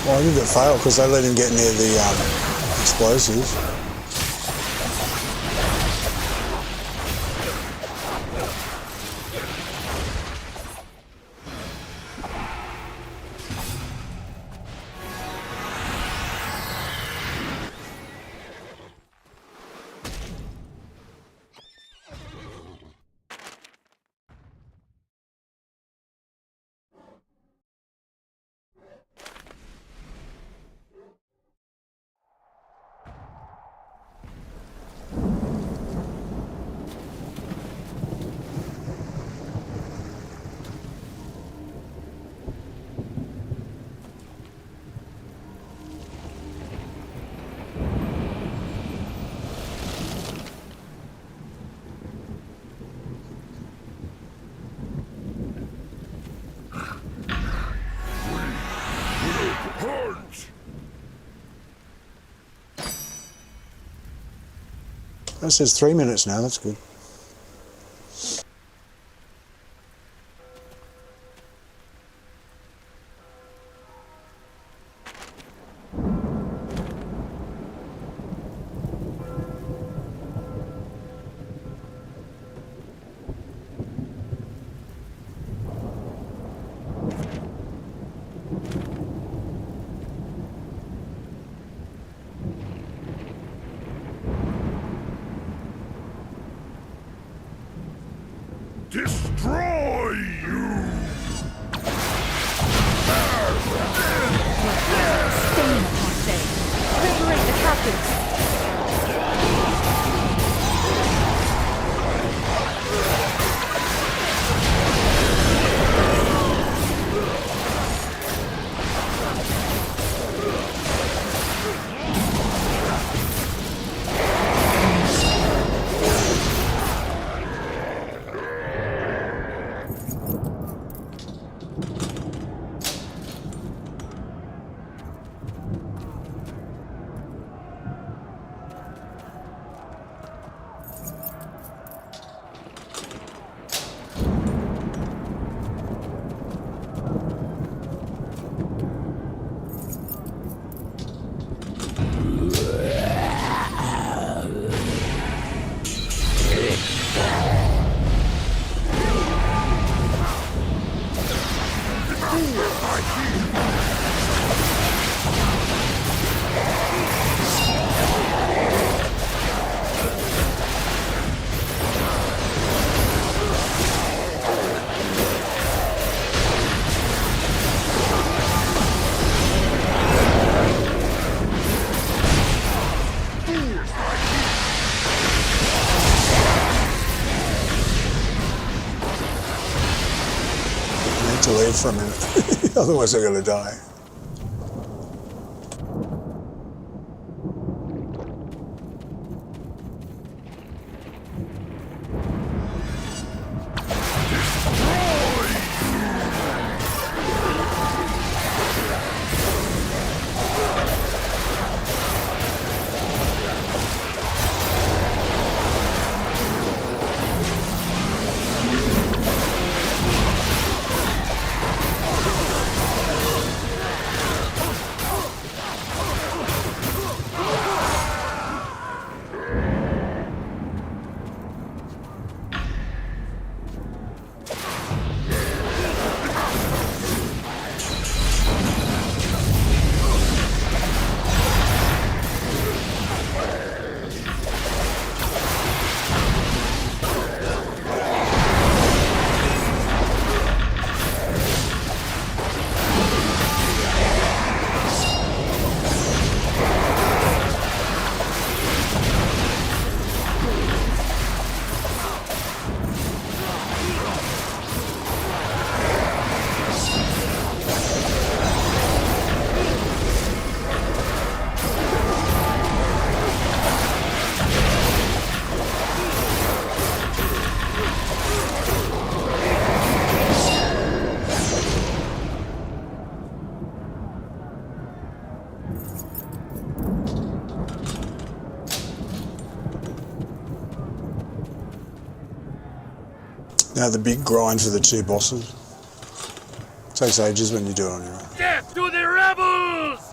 Well, I think it failed because they let him get near the explosives. That says 3 minutes now, that's good. Destroy you! Stay, Ponce. Liberate the captives. To leave for a minute, otherwise they're going to die. Now the big grind for the two bosses. Takes ages when you do it on your own. Death to the rebels!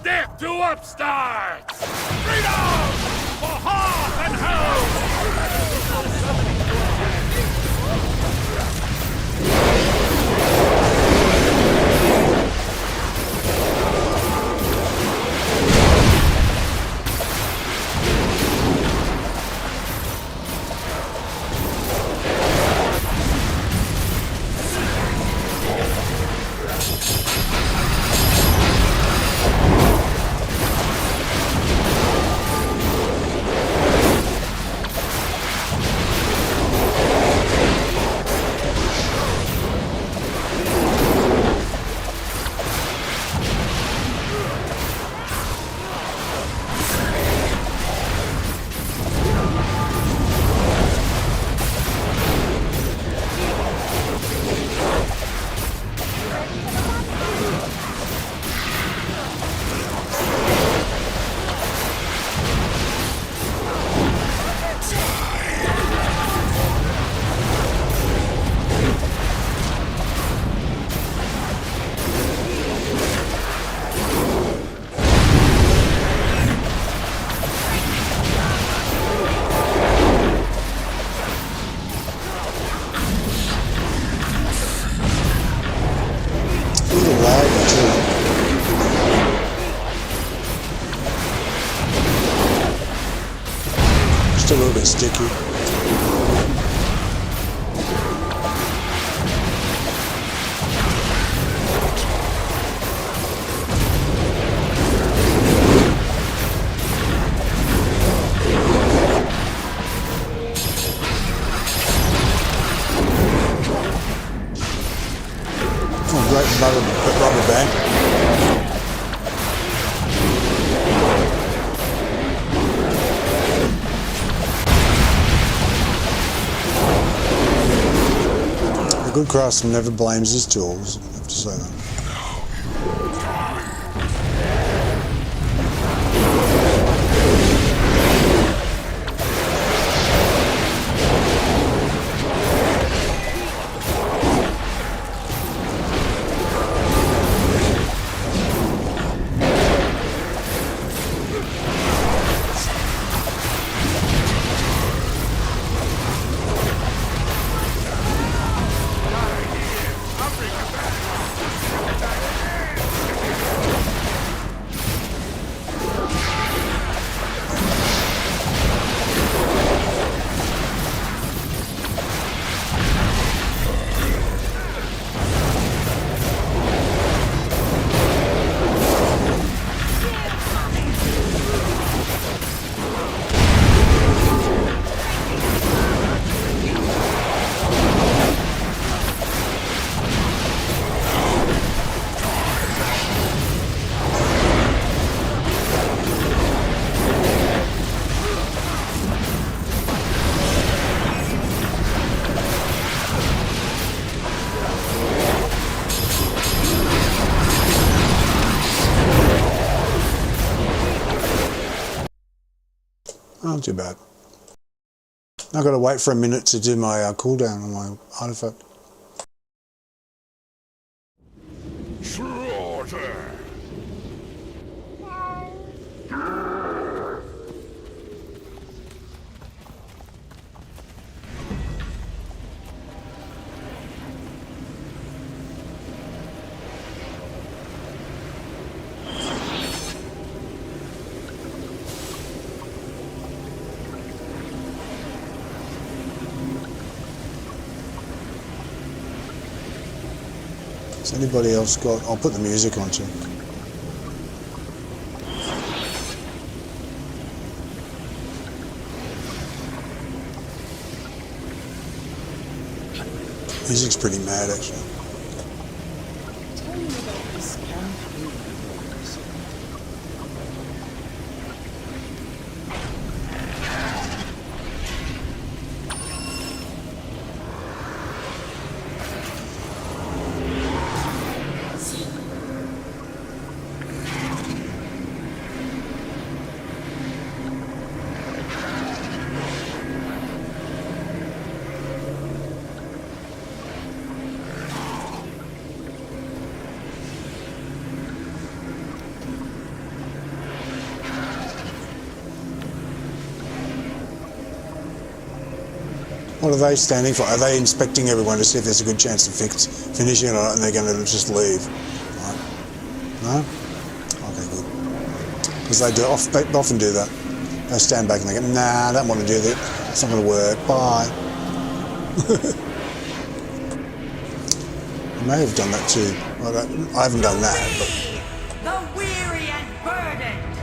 death to upstarts! Freedom for hearth and home! Just a little bit sticky. Oh, great rubber band. A good craftsman never blames his tools, I have to say that. Not too bad. I've got to wait for a minute to do my cooldown on my artifact. Slaughter! Has anybody else got... I'll put the music on too. Music's pretty mad actually. Tell me about this campaign. What are they standing for? Are they inspecting everyone to see if there's a good chance of finishing it or not, and they're going to just leave? Right. No? Okay, good. Because they often do that. They stand back and they go, nah, I don't want to do that. It's not going to work. Bye. I may have done that too. I haven't done that, but... The weary and burdened.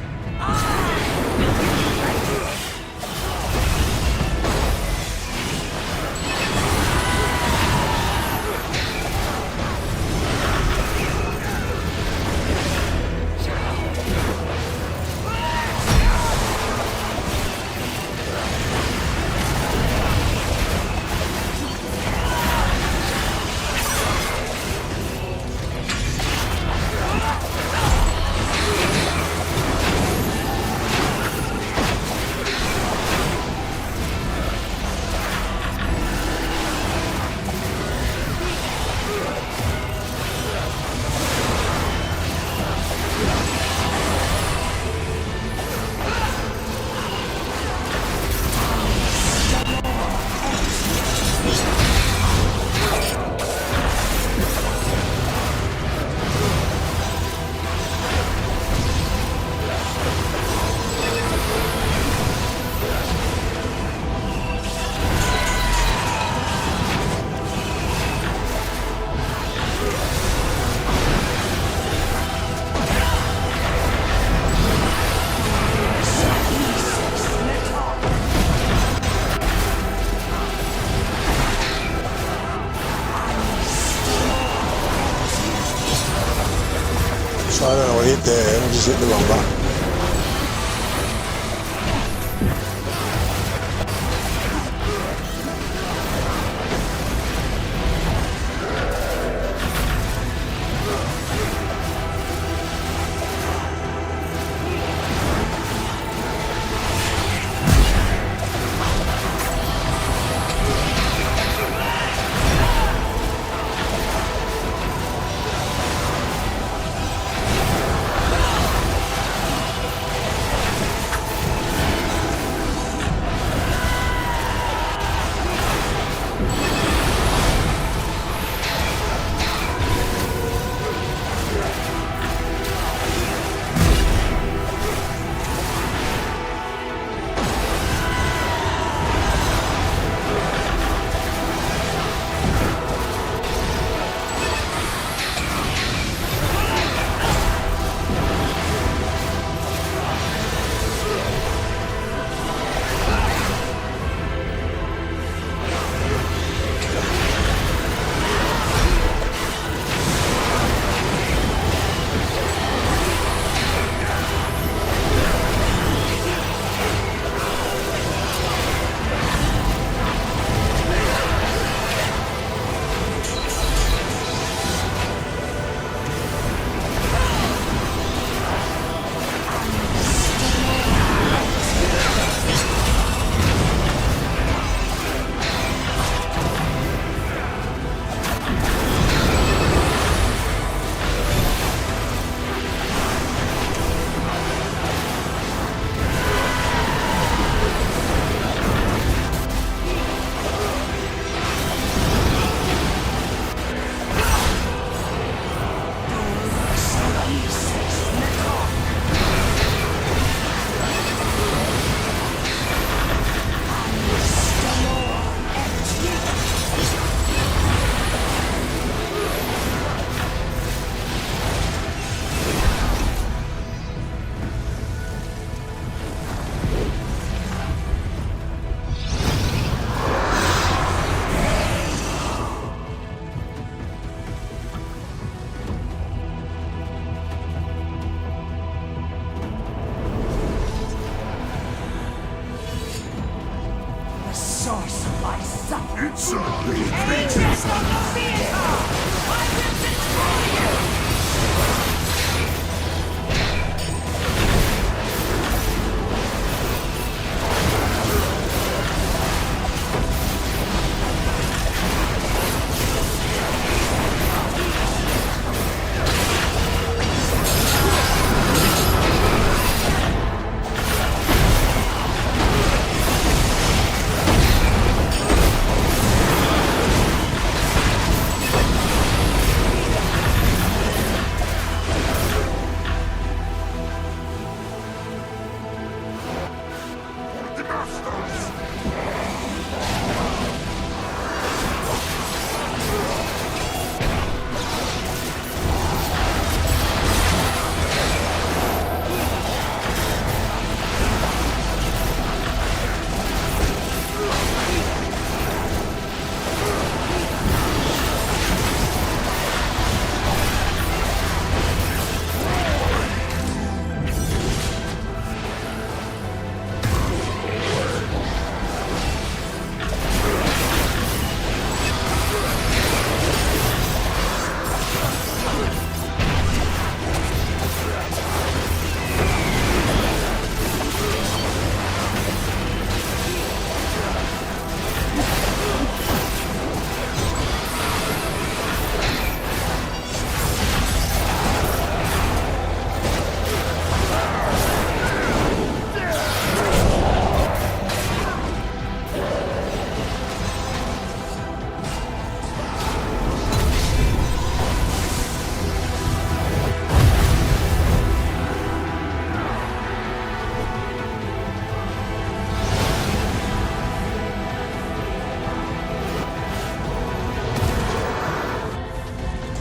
So I don't know what hit there, I just hit the wrong button.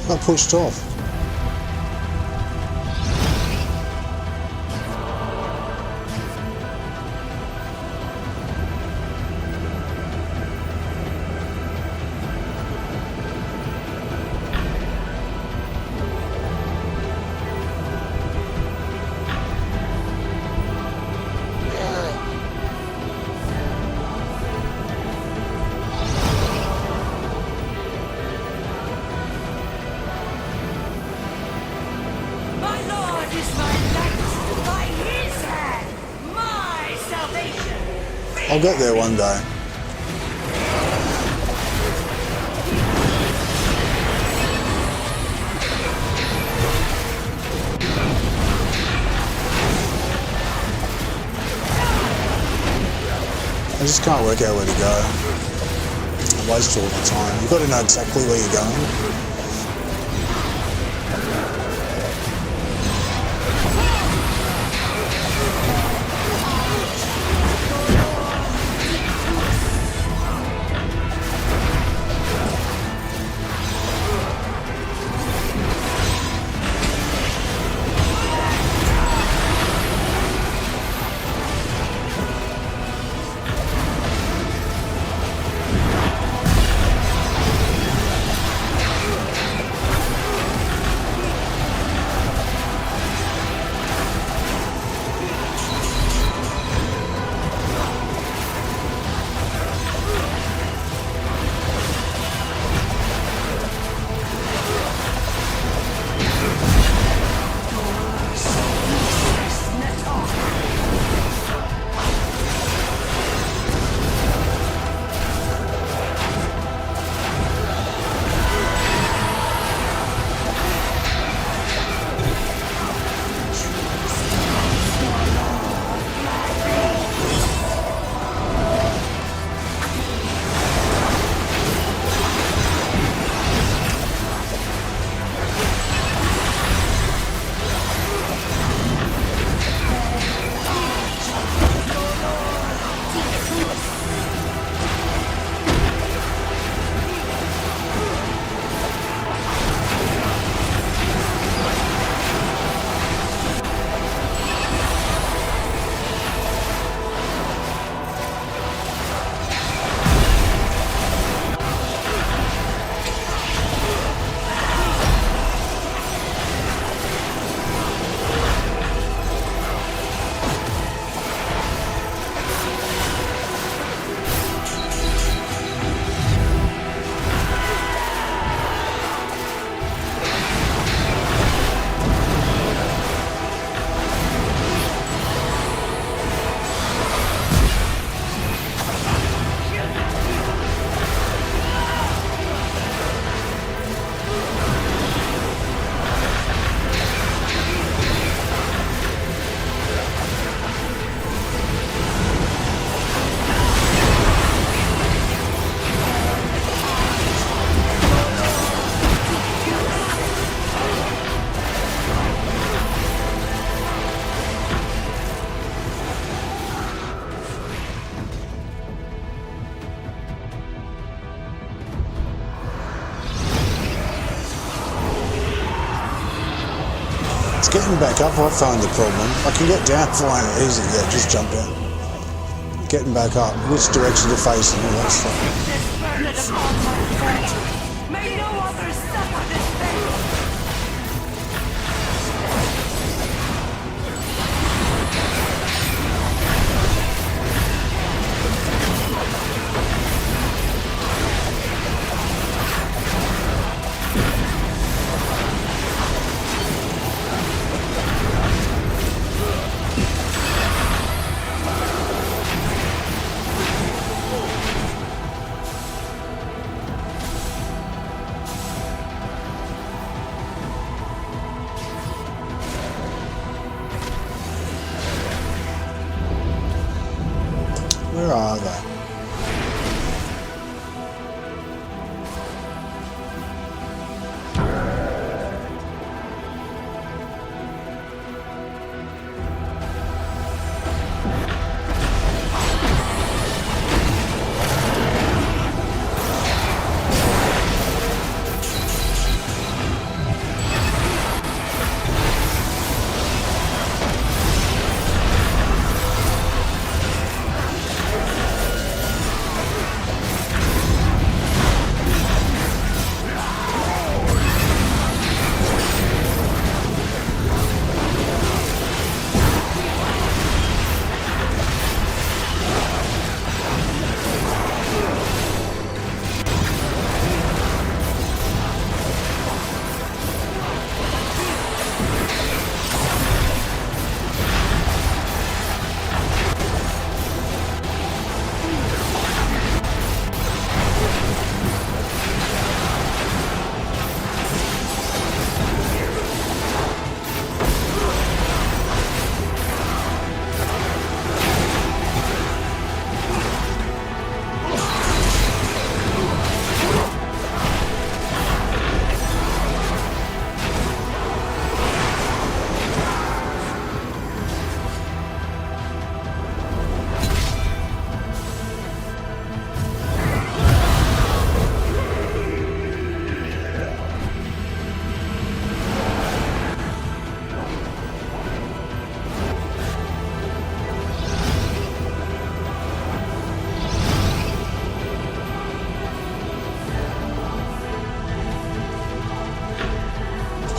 Got pushed off. My lord is my light, by his hand, my salvation. I'll get there one day. I just can't work out where to go. I waste all my time. You've got to know exactly where you're going. Getting back up, I find the problem. I can get down fine and easy, yeah, just jump out. Getting back up, which direction to face and all that stuff. May no others suffer this fate. Where are they?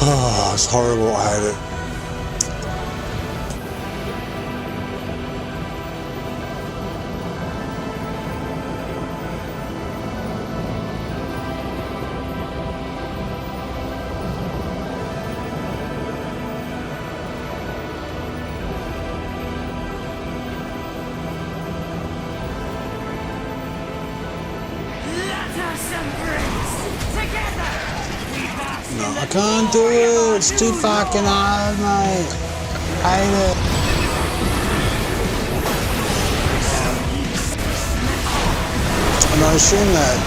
Oh, it's horrible. I hate it. No, I can't do it. It's too fucking hard, mate. Hate it. And I assume that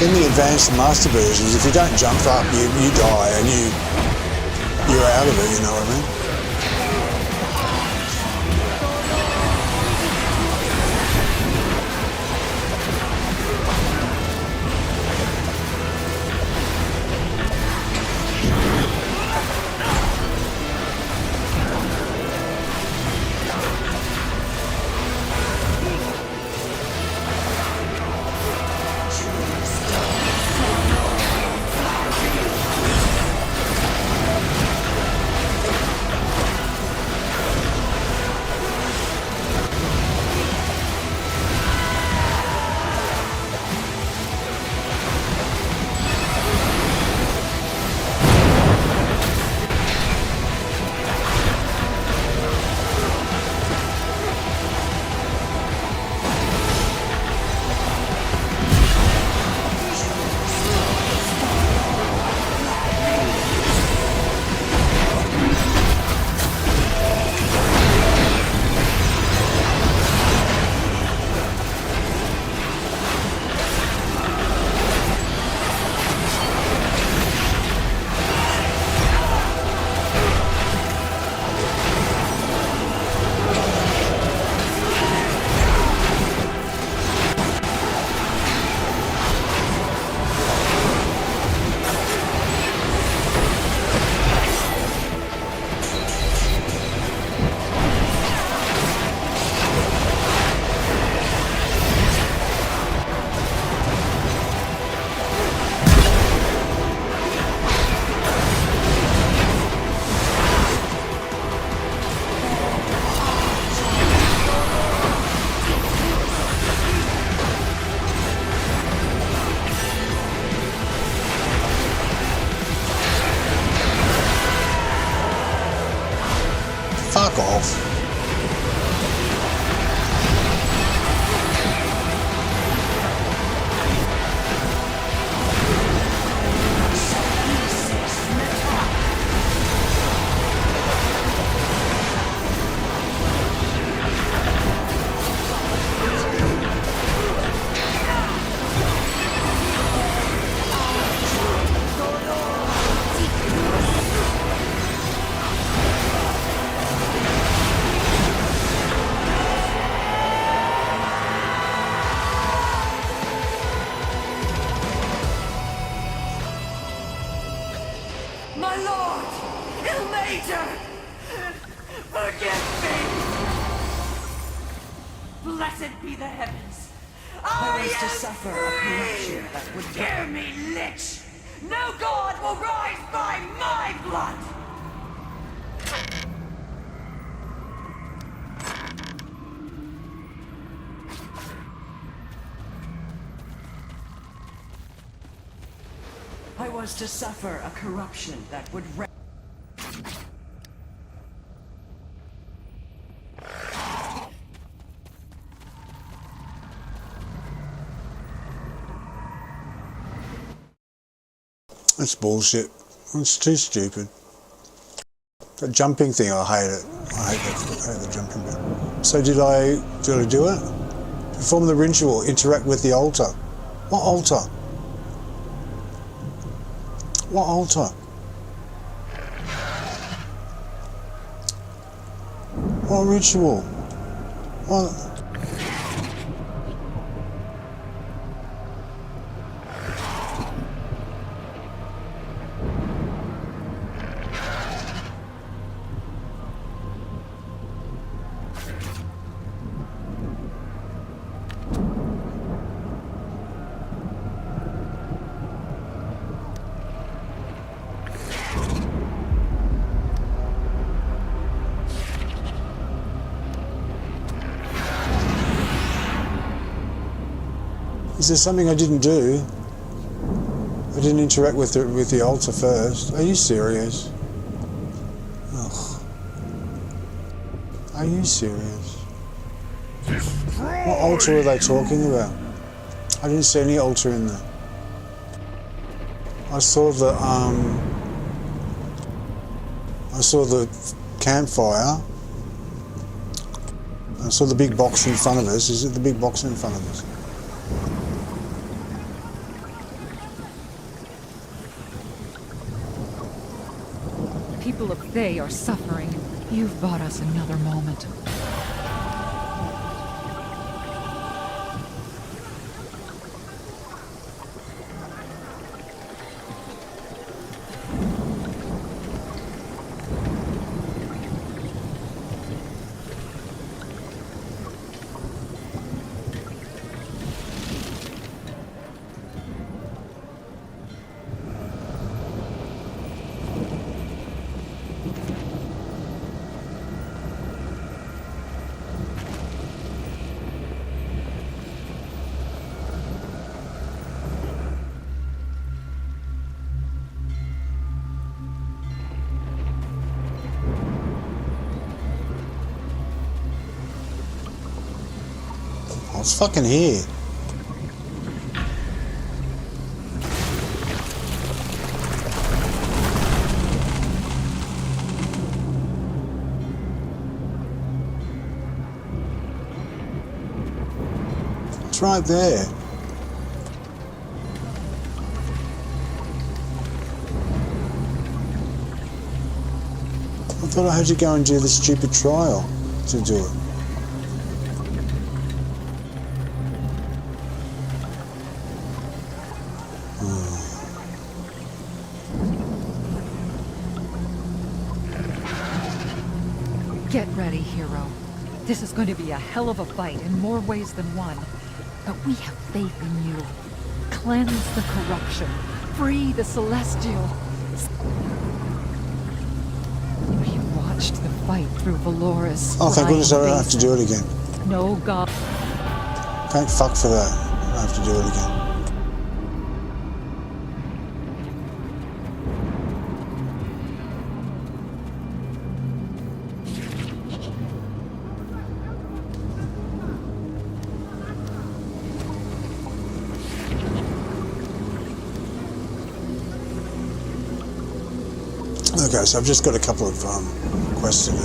in the advanced and master versions, if you don't jump up, you die and you're out of it. You know what I mean? Fuck off. My lord! Ilmater! Forgive me! Blessed be the heavens! I was to am suffer a free! corruption that would Hear me, lich! No god will rise by my blood! I was to suffer a corruption that would That's bullshit. It's too stupid. That jumping thing, I hate it. I hate the jumping bit. So did I do it? Perform the ritual, interact with the altar. What altar? What altar? What ritual? What? there something I didn't do? I didn't interact with the altar first. Are you serious? Ugh. Are you serious? What altar are they talking about? I didn't see any altar in there. I saw the campfire. I saw the big box in front of us. Is it the big box in front of us? People of Thay are suffering. You've bought us another moment. It's fucking here. It's right there. I thought I had to go and do the stupid trial to do it. Get ready, hero. This is going to be a hell of a fight in more ways than one. But we have faith in you. Cleanse the corruption. Free the celestial. We watched the fight through Valoris. Oh, thank goodness I don't have to do it again. No god. Thank fuck for that. I don't have to do it again. Okay, so I've just got a couple of quests to do.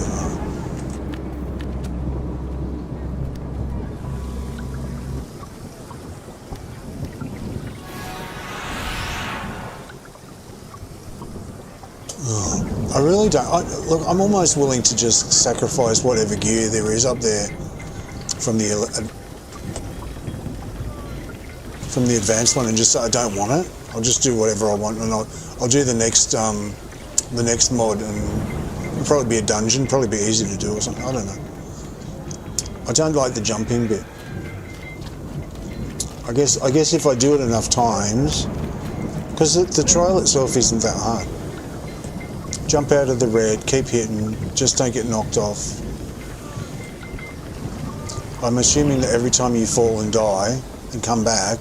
I really don't. Look, I'm almost willing to just sacrifice whatever gear there is up there from the advanced one and just say I don't want it. I'll just do whatever I want, and I'll do the next mod, and it'll probably be a dungeon, probably be easy to do or something. I don't know. I don't like the jumping bit. I guess if I do it enough times, because the trial itself isn't that hard. Jump out of the red, keep hitting, just don't get knocked off. I'm assuming that every time you fall and die and come back,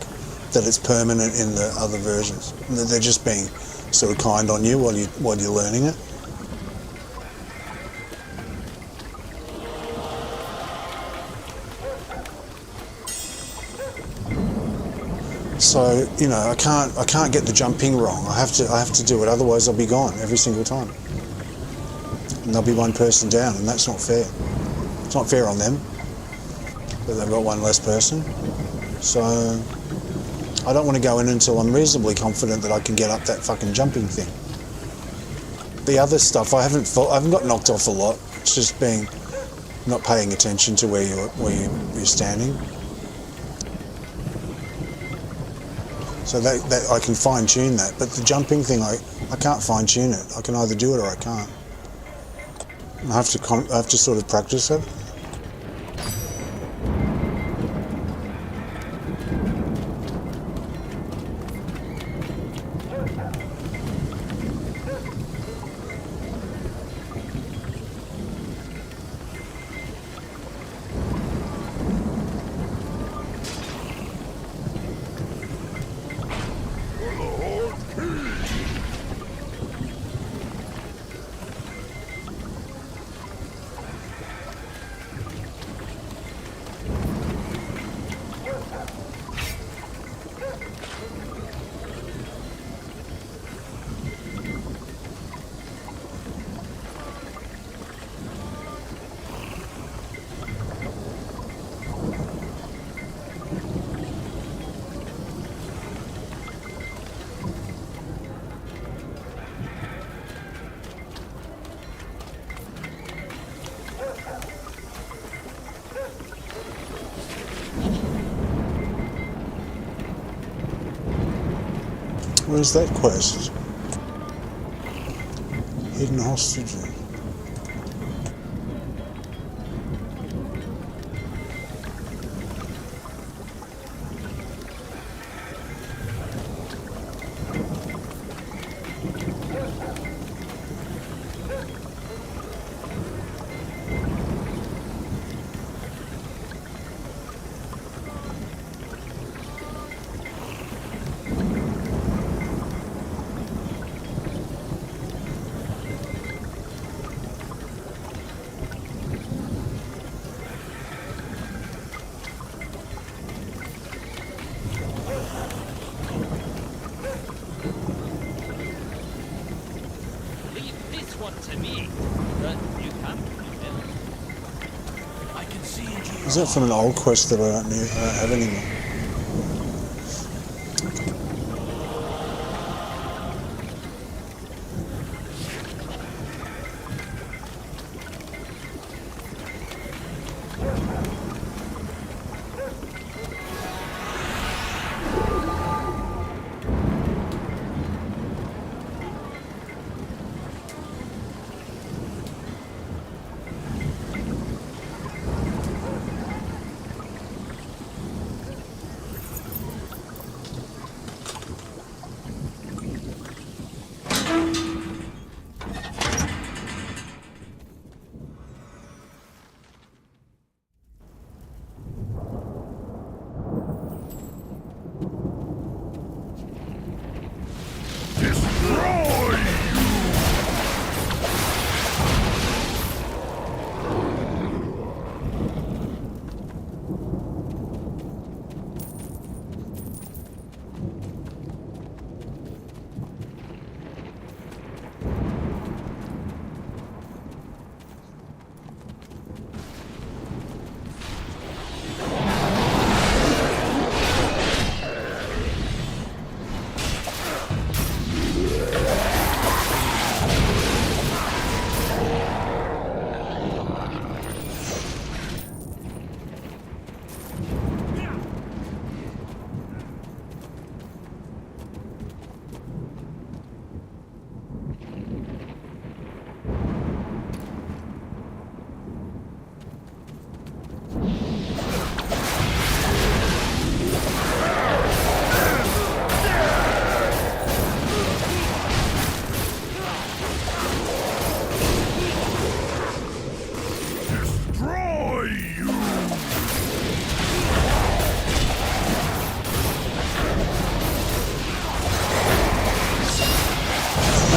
that it's permanent in the other versions. That they're just being sort of kind on you while you're learning it. So, you know, I can't get the jumping wrong. I have to do it, otherwise I'll be gone every single time. And there'll be one person down, and that's not fair. It's not fair on them, but they've got one less person. So I don't want to go in until I'm reasonably confident that I can get up that fucking jumping thing. The other stuff, I haven't got knocked off a lot. It's just not paying attention to where you're standing. So that I can fine tune that, but the jumping thing I can't fine tune it. I can either do it or I can't. I have to sort of practice it. Where's that quest? Hidden hostages. Is that from an old quest that I don't have anymore?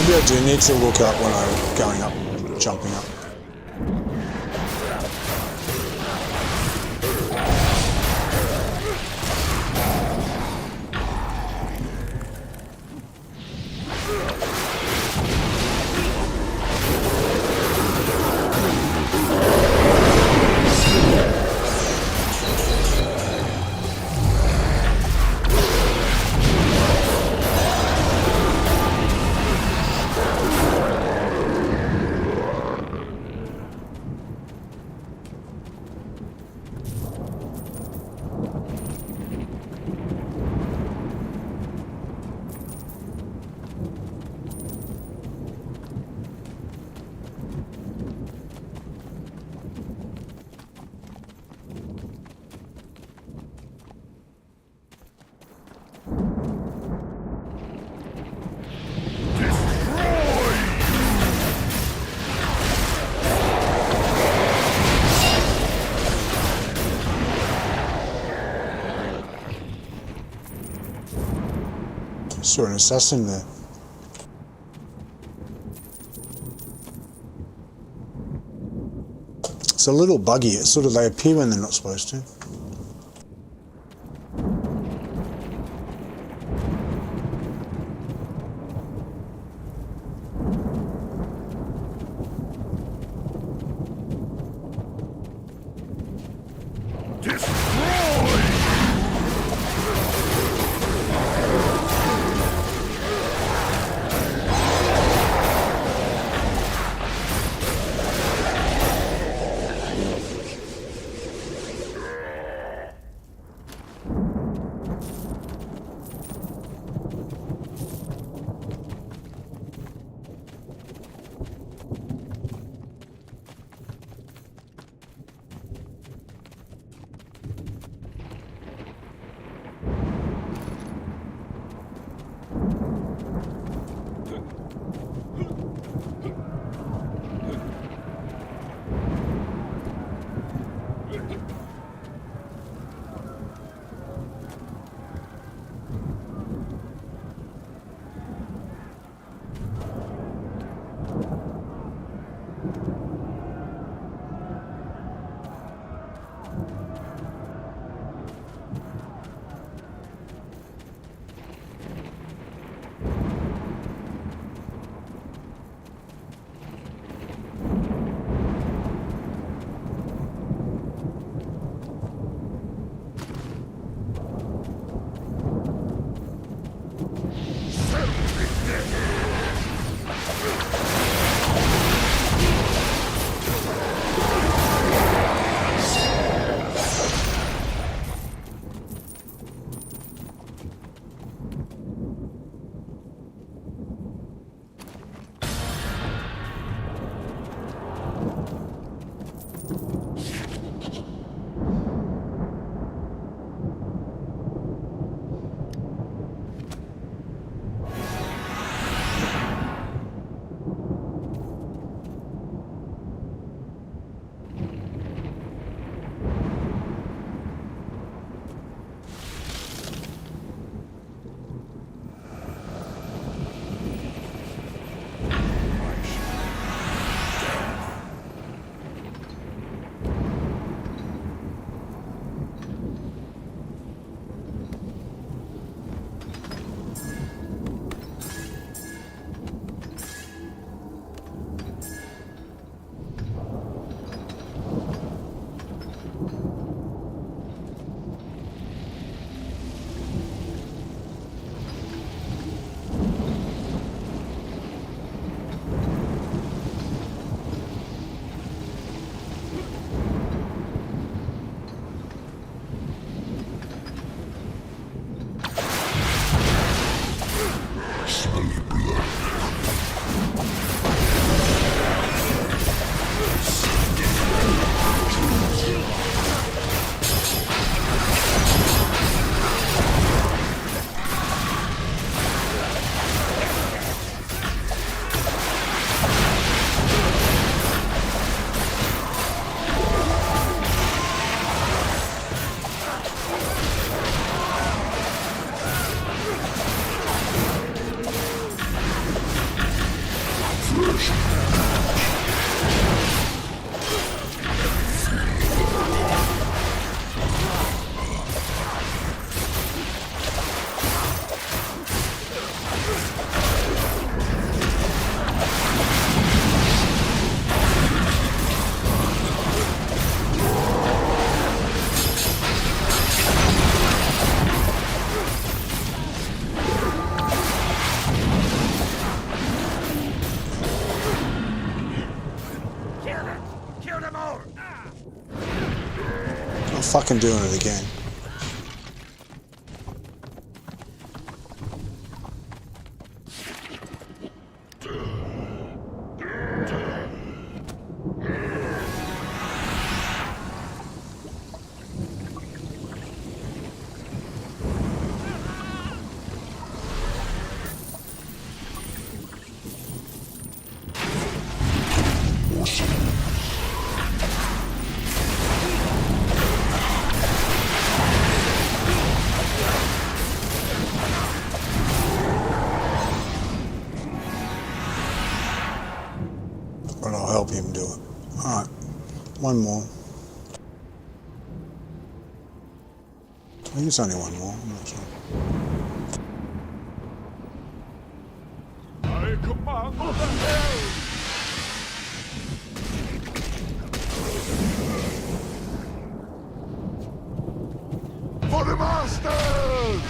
Maybe I do need to look up when I'm going up, jumping up. Saw an assassin there. It's a little buggy. It's sort of, they appear when they're not supposed to. Fucking doing it again. But I'll help him do it. Alright, one more. I think it's only one more, I'm not sure. I command the hell! For the masters!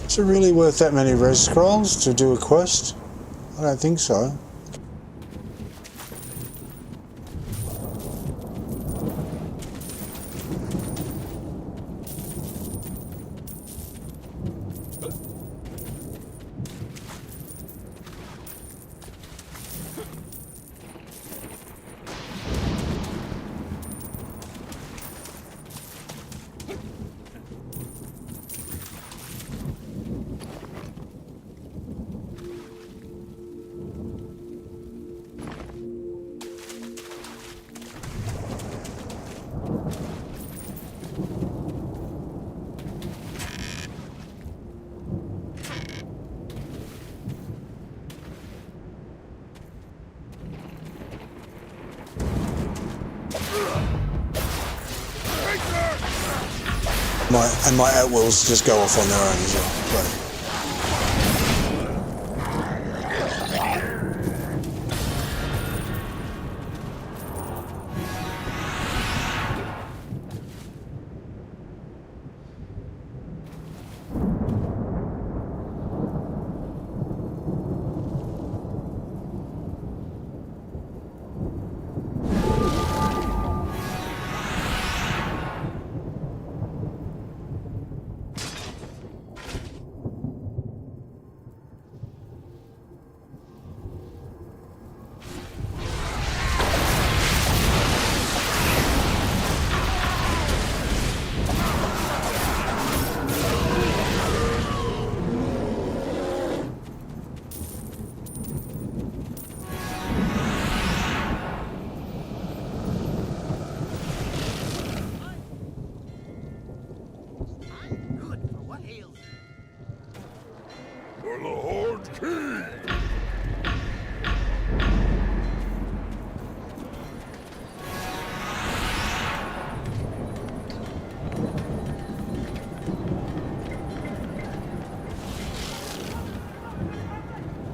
Is it really worth that many res scrolls to do a quest? I don't think so. My at-wills just go off on their own as well. But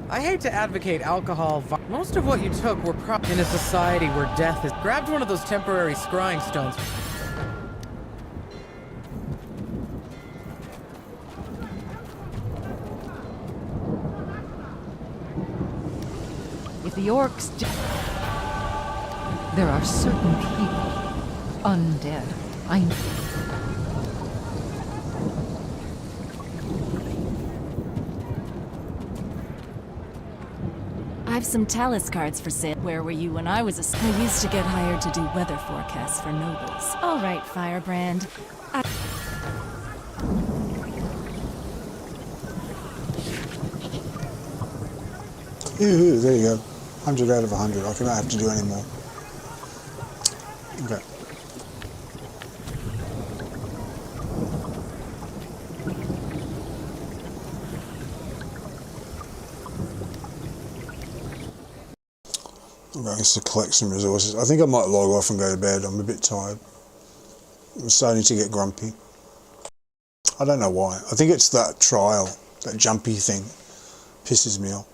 I hate to advocate alcohol. Most of what you took were in a society where death is. Grabbed one of those temporary scrying stones. If the orcs... There are certain people, undead. I know. I've some Talus cards for sale. Where were you when I was I used to get hired to do weather forecasts for nobles. All right, Firebrand. Yoo-hoo, there you go. 100 out of 100. I cannot have to do any more. Okay. I'm going to collect some resources. I think I might log off and go to bed. I'm a bit tired. I'm starting to get grumpy. I don't know why. I think it's that trial, that jumpy thing, pisses me off.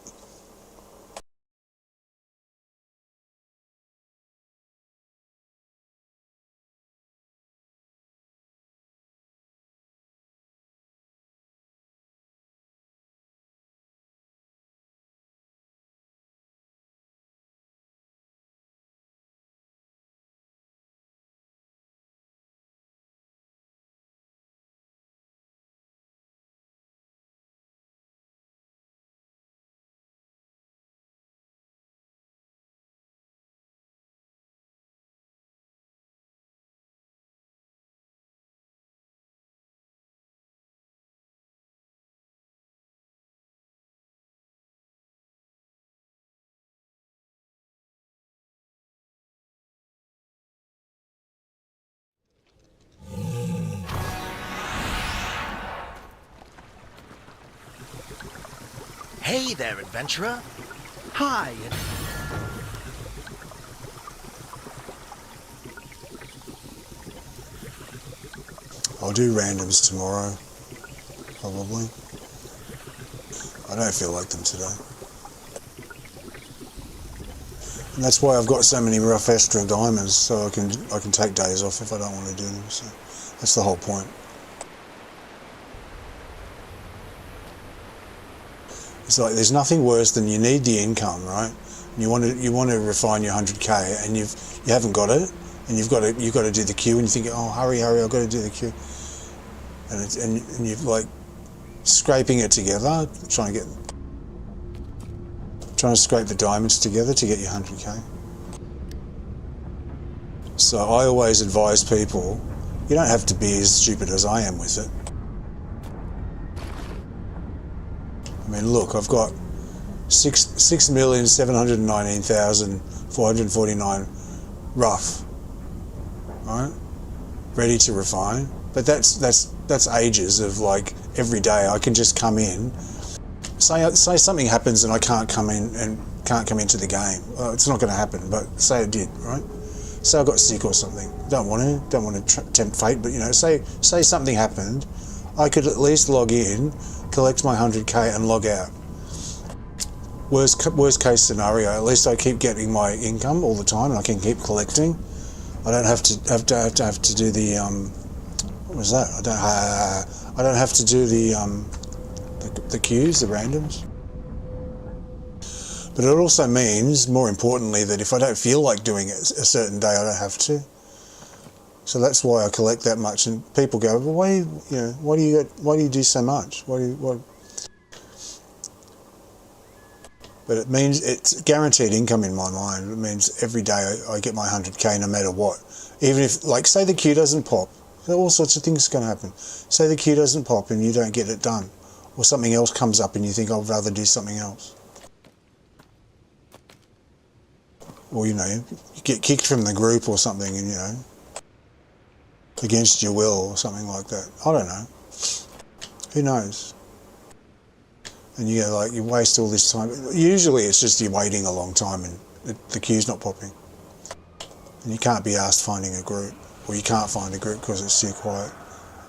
Hey there, adventurer. Hi. I'll do randoms tomorrow, probably. I don't feel like them today. And that's why I've got so many rough extra diamonds, so I can take days off if I don't want to do them. So that's the whole point. It's like there's nothing worse than you need the income, right? You want to refine your 100k, and you haven't got it, and you've got to do the queue, and you think, oh, hurry, I've got to do the queue, and you're like scraping it together, trying to scrape the diamonds together to get your 100k. So I always advise people, you don't have to be as stupid as I am with it. I mean, look, I've got 6,719,449 rough, right? Ready to refine. But that's ages of like every day I can just come in. Say something happens and I can't come into the game. It's not going to happen, but say it did, right? Say I got sick or something. Don't want to tempt fate, but you know, say something happened, I could at least log in, collect my 100k and log out. Worst case scenario, at least I keep getting my income all the time and I can keep collecting. I don't have to do the what was that? I don't have to do the queues, the randoms. But it also means, more importantly, that if I don't feel like doing it a certain day, I don't have to. So that's why I collect that much. And people go, well, why do you do so much? But it means it's guaranteed income in my mind. It means every day I get my 100k no matter what. Even if, like, say the queue doesn't pop, all sorts of things can happen. Say the queue doesn't pop and you don't get it done, or something else comes up and you think I'd rather do something else. Or, you know, you get kicked from the group or something and, you know, against your will or something like that. I don't know. Who knows? And you go, like, you waste all this time. Usually it's just you're waiting a long time and the queue's not popping. And you can't be asked finding a group, or you can't find a group because it's too quiet,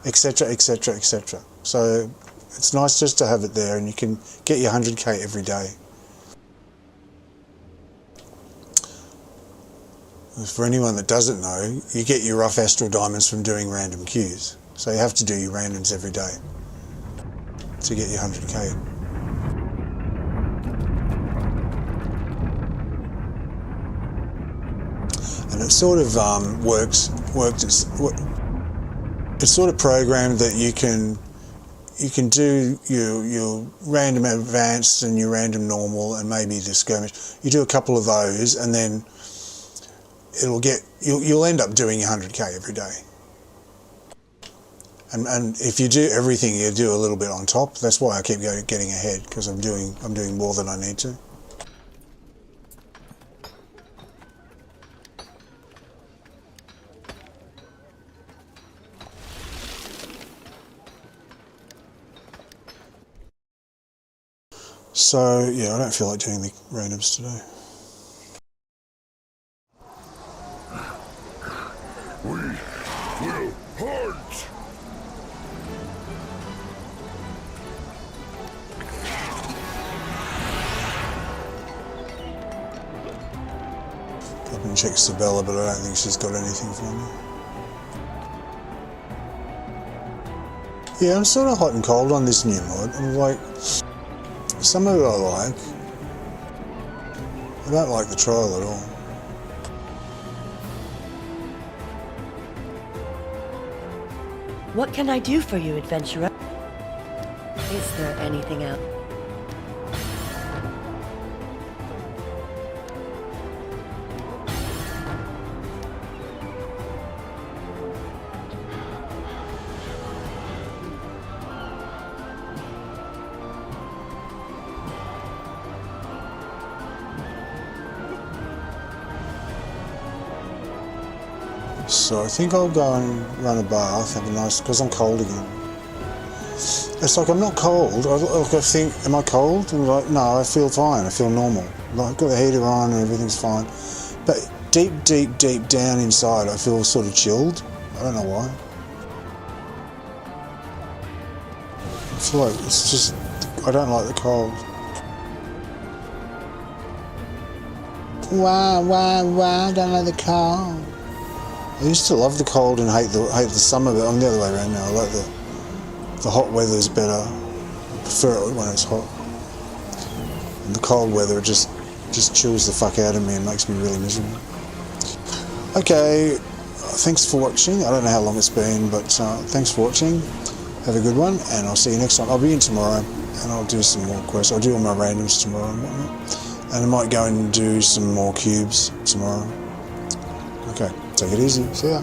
etc., etc., etc. So it's nice just to have it there, and you can get your 100k every day. For anyone that doesn't know, you get your rough astral diamonds from doing random queues. So you have to do your randoms every day to get your 100k. And it sort of it's sort of programmed that you can do your random advanced and your random normal and maybe the skirmish. You do a couple of those and then you'll end up doing 100k every day. And if you do everything, you do a little bit on top. That's why I keep getting ahead, because I'm doing more than I need to. So yeah, I don't feel like doing the randoms today. We will hunt! Up and check Sabella, but I don't think she's got anything for me. Yeah, I'm sort of hot and cold on this new mod. I'm like, some of it I like. I don't like the trial at all. What can I do for you, adventurer? Is there anything else? So I think I'll go and run a bath, have a nice, because I'm cold again. It's like I'm not cold. I think, am I cold? And like, no, I feel fine. I feel normal. Like, I've got the heater on and everything's fine. But deep down inside, I feel sort of chilled. I don't know why. I feel like it's just, I don't like the cold. Why, I don't like the cold. I used to love the cold and hate the summer, but I'm the other way around now. I like the hot weather's better. I prefer it when it's hot. the cold weather, it just chills the fuck out of me and makes me really miserable. Okay, thanks for watching. I don't know how long it's been, but thanks for watching. Have a good one, and I'll see you next time. I'll be in tomorrow, and I'll do some more quests. I'll do all my randoms tomorrow and whatnot. And I might go and do some more cubes tomorrow. Okay, take it easy. See ya.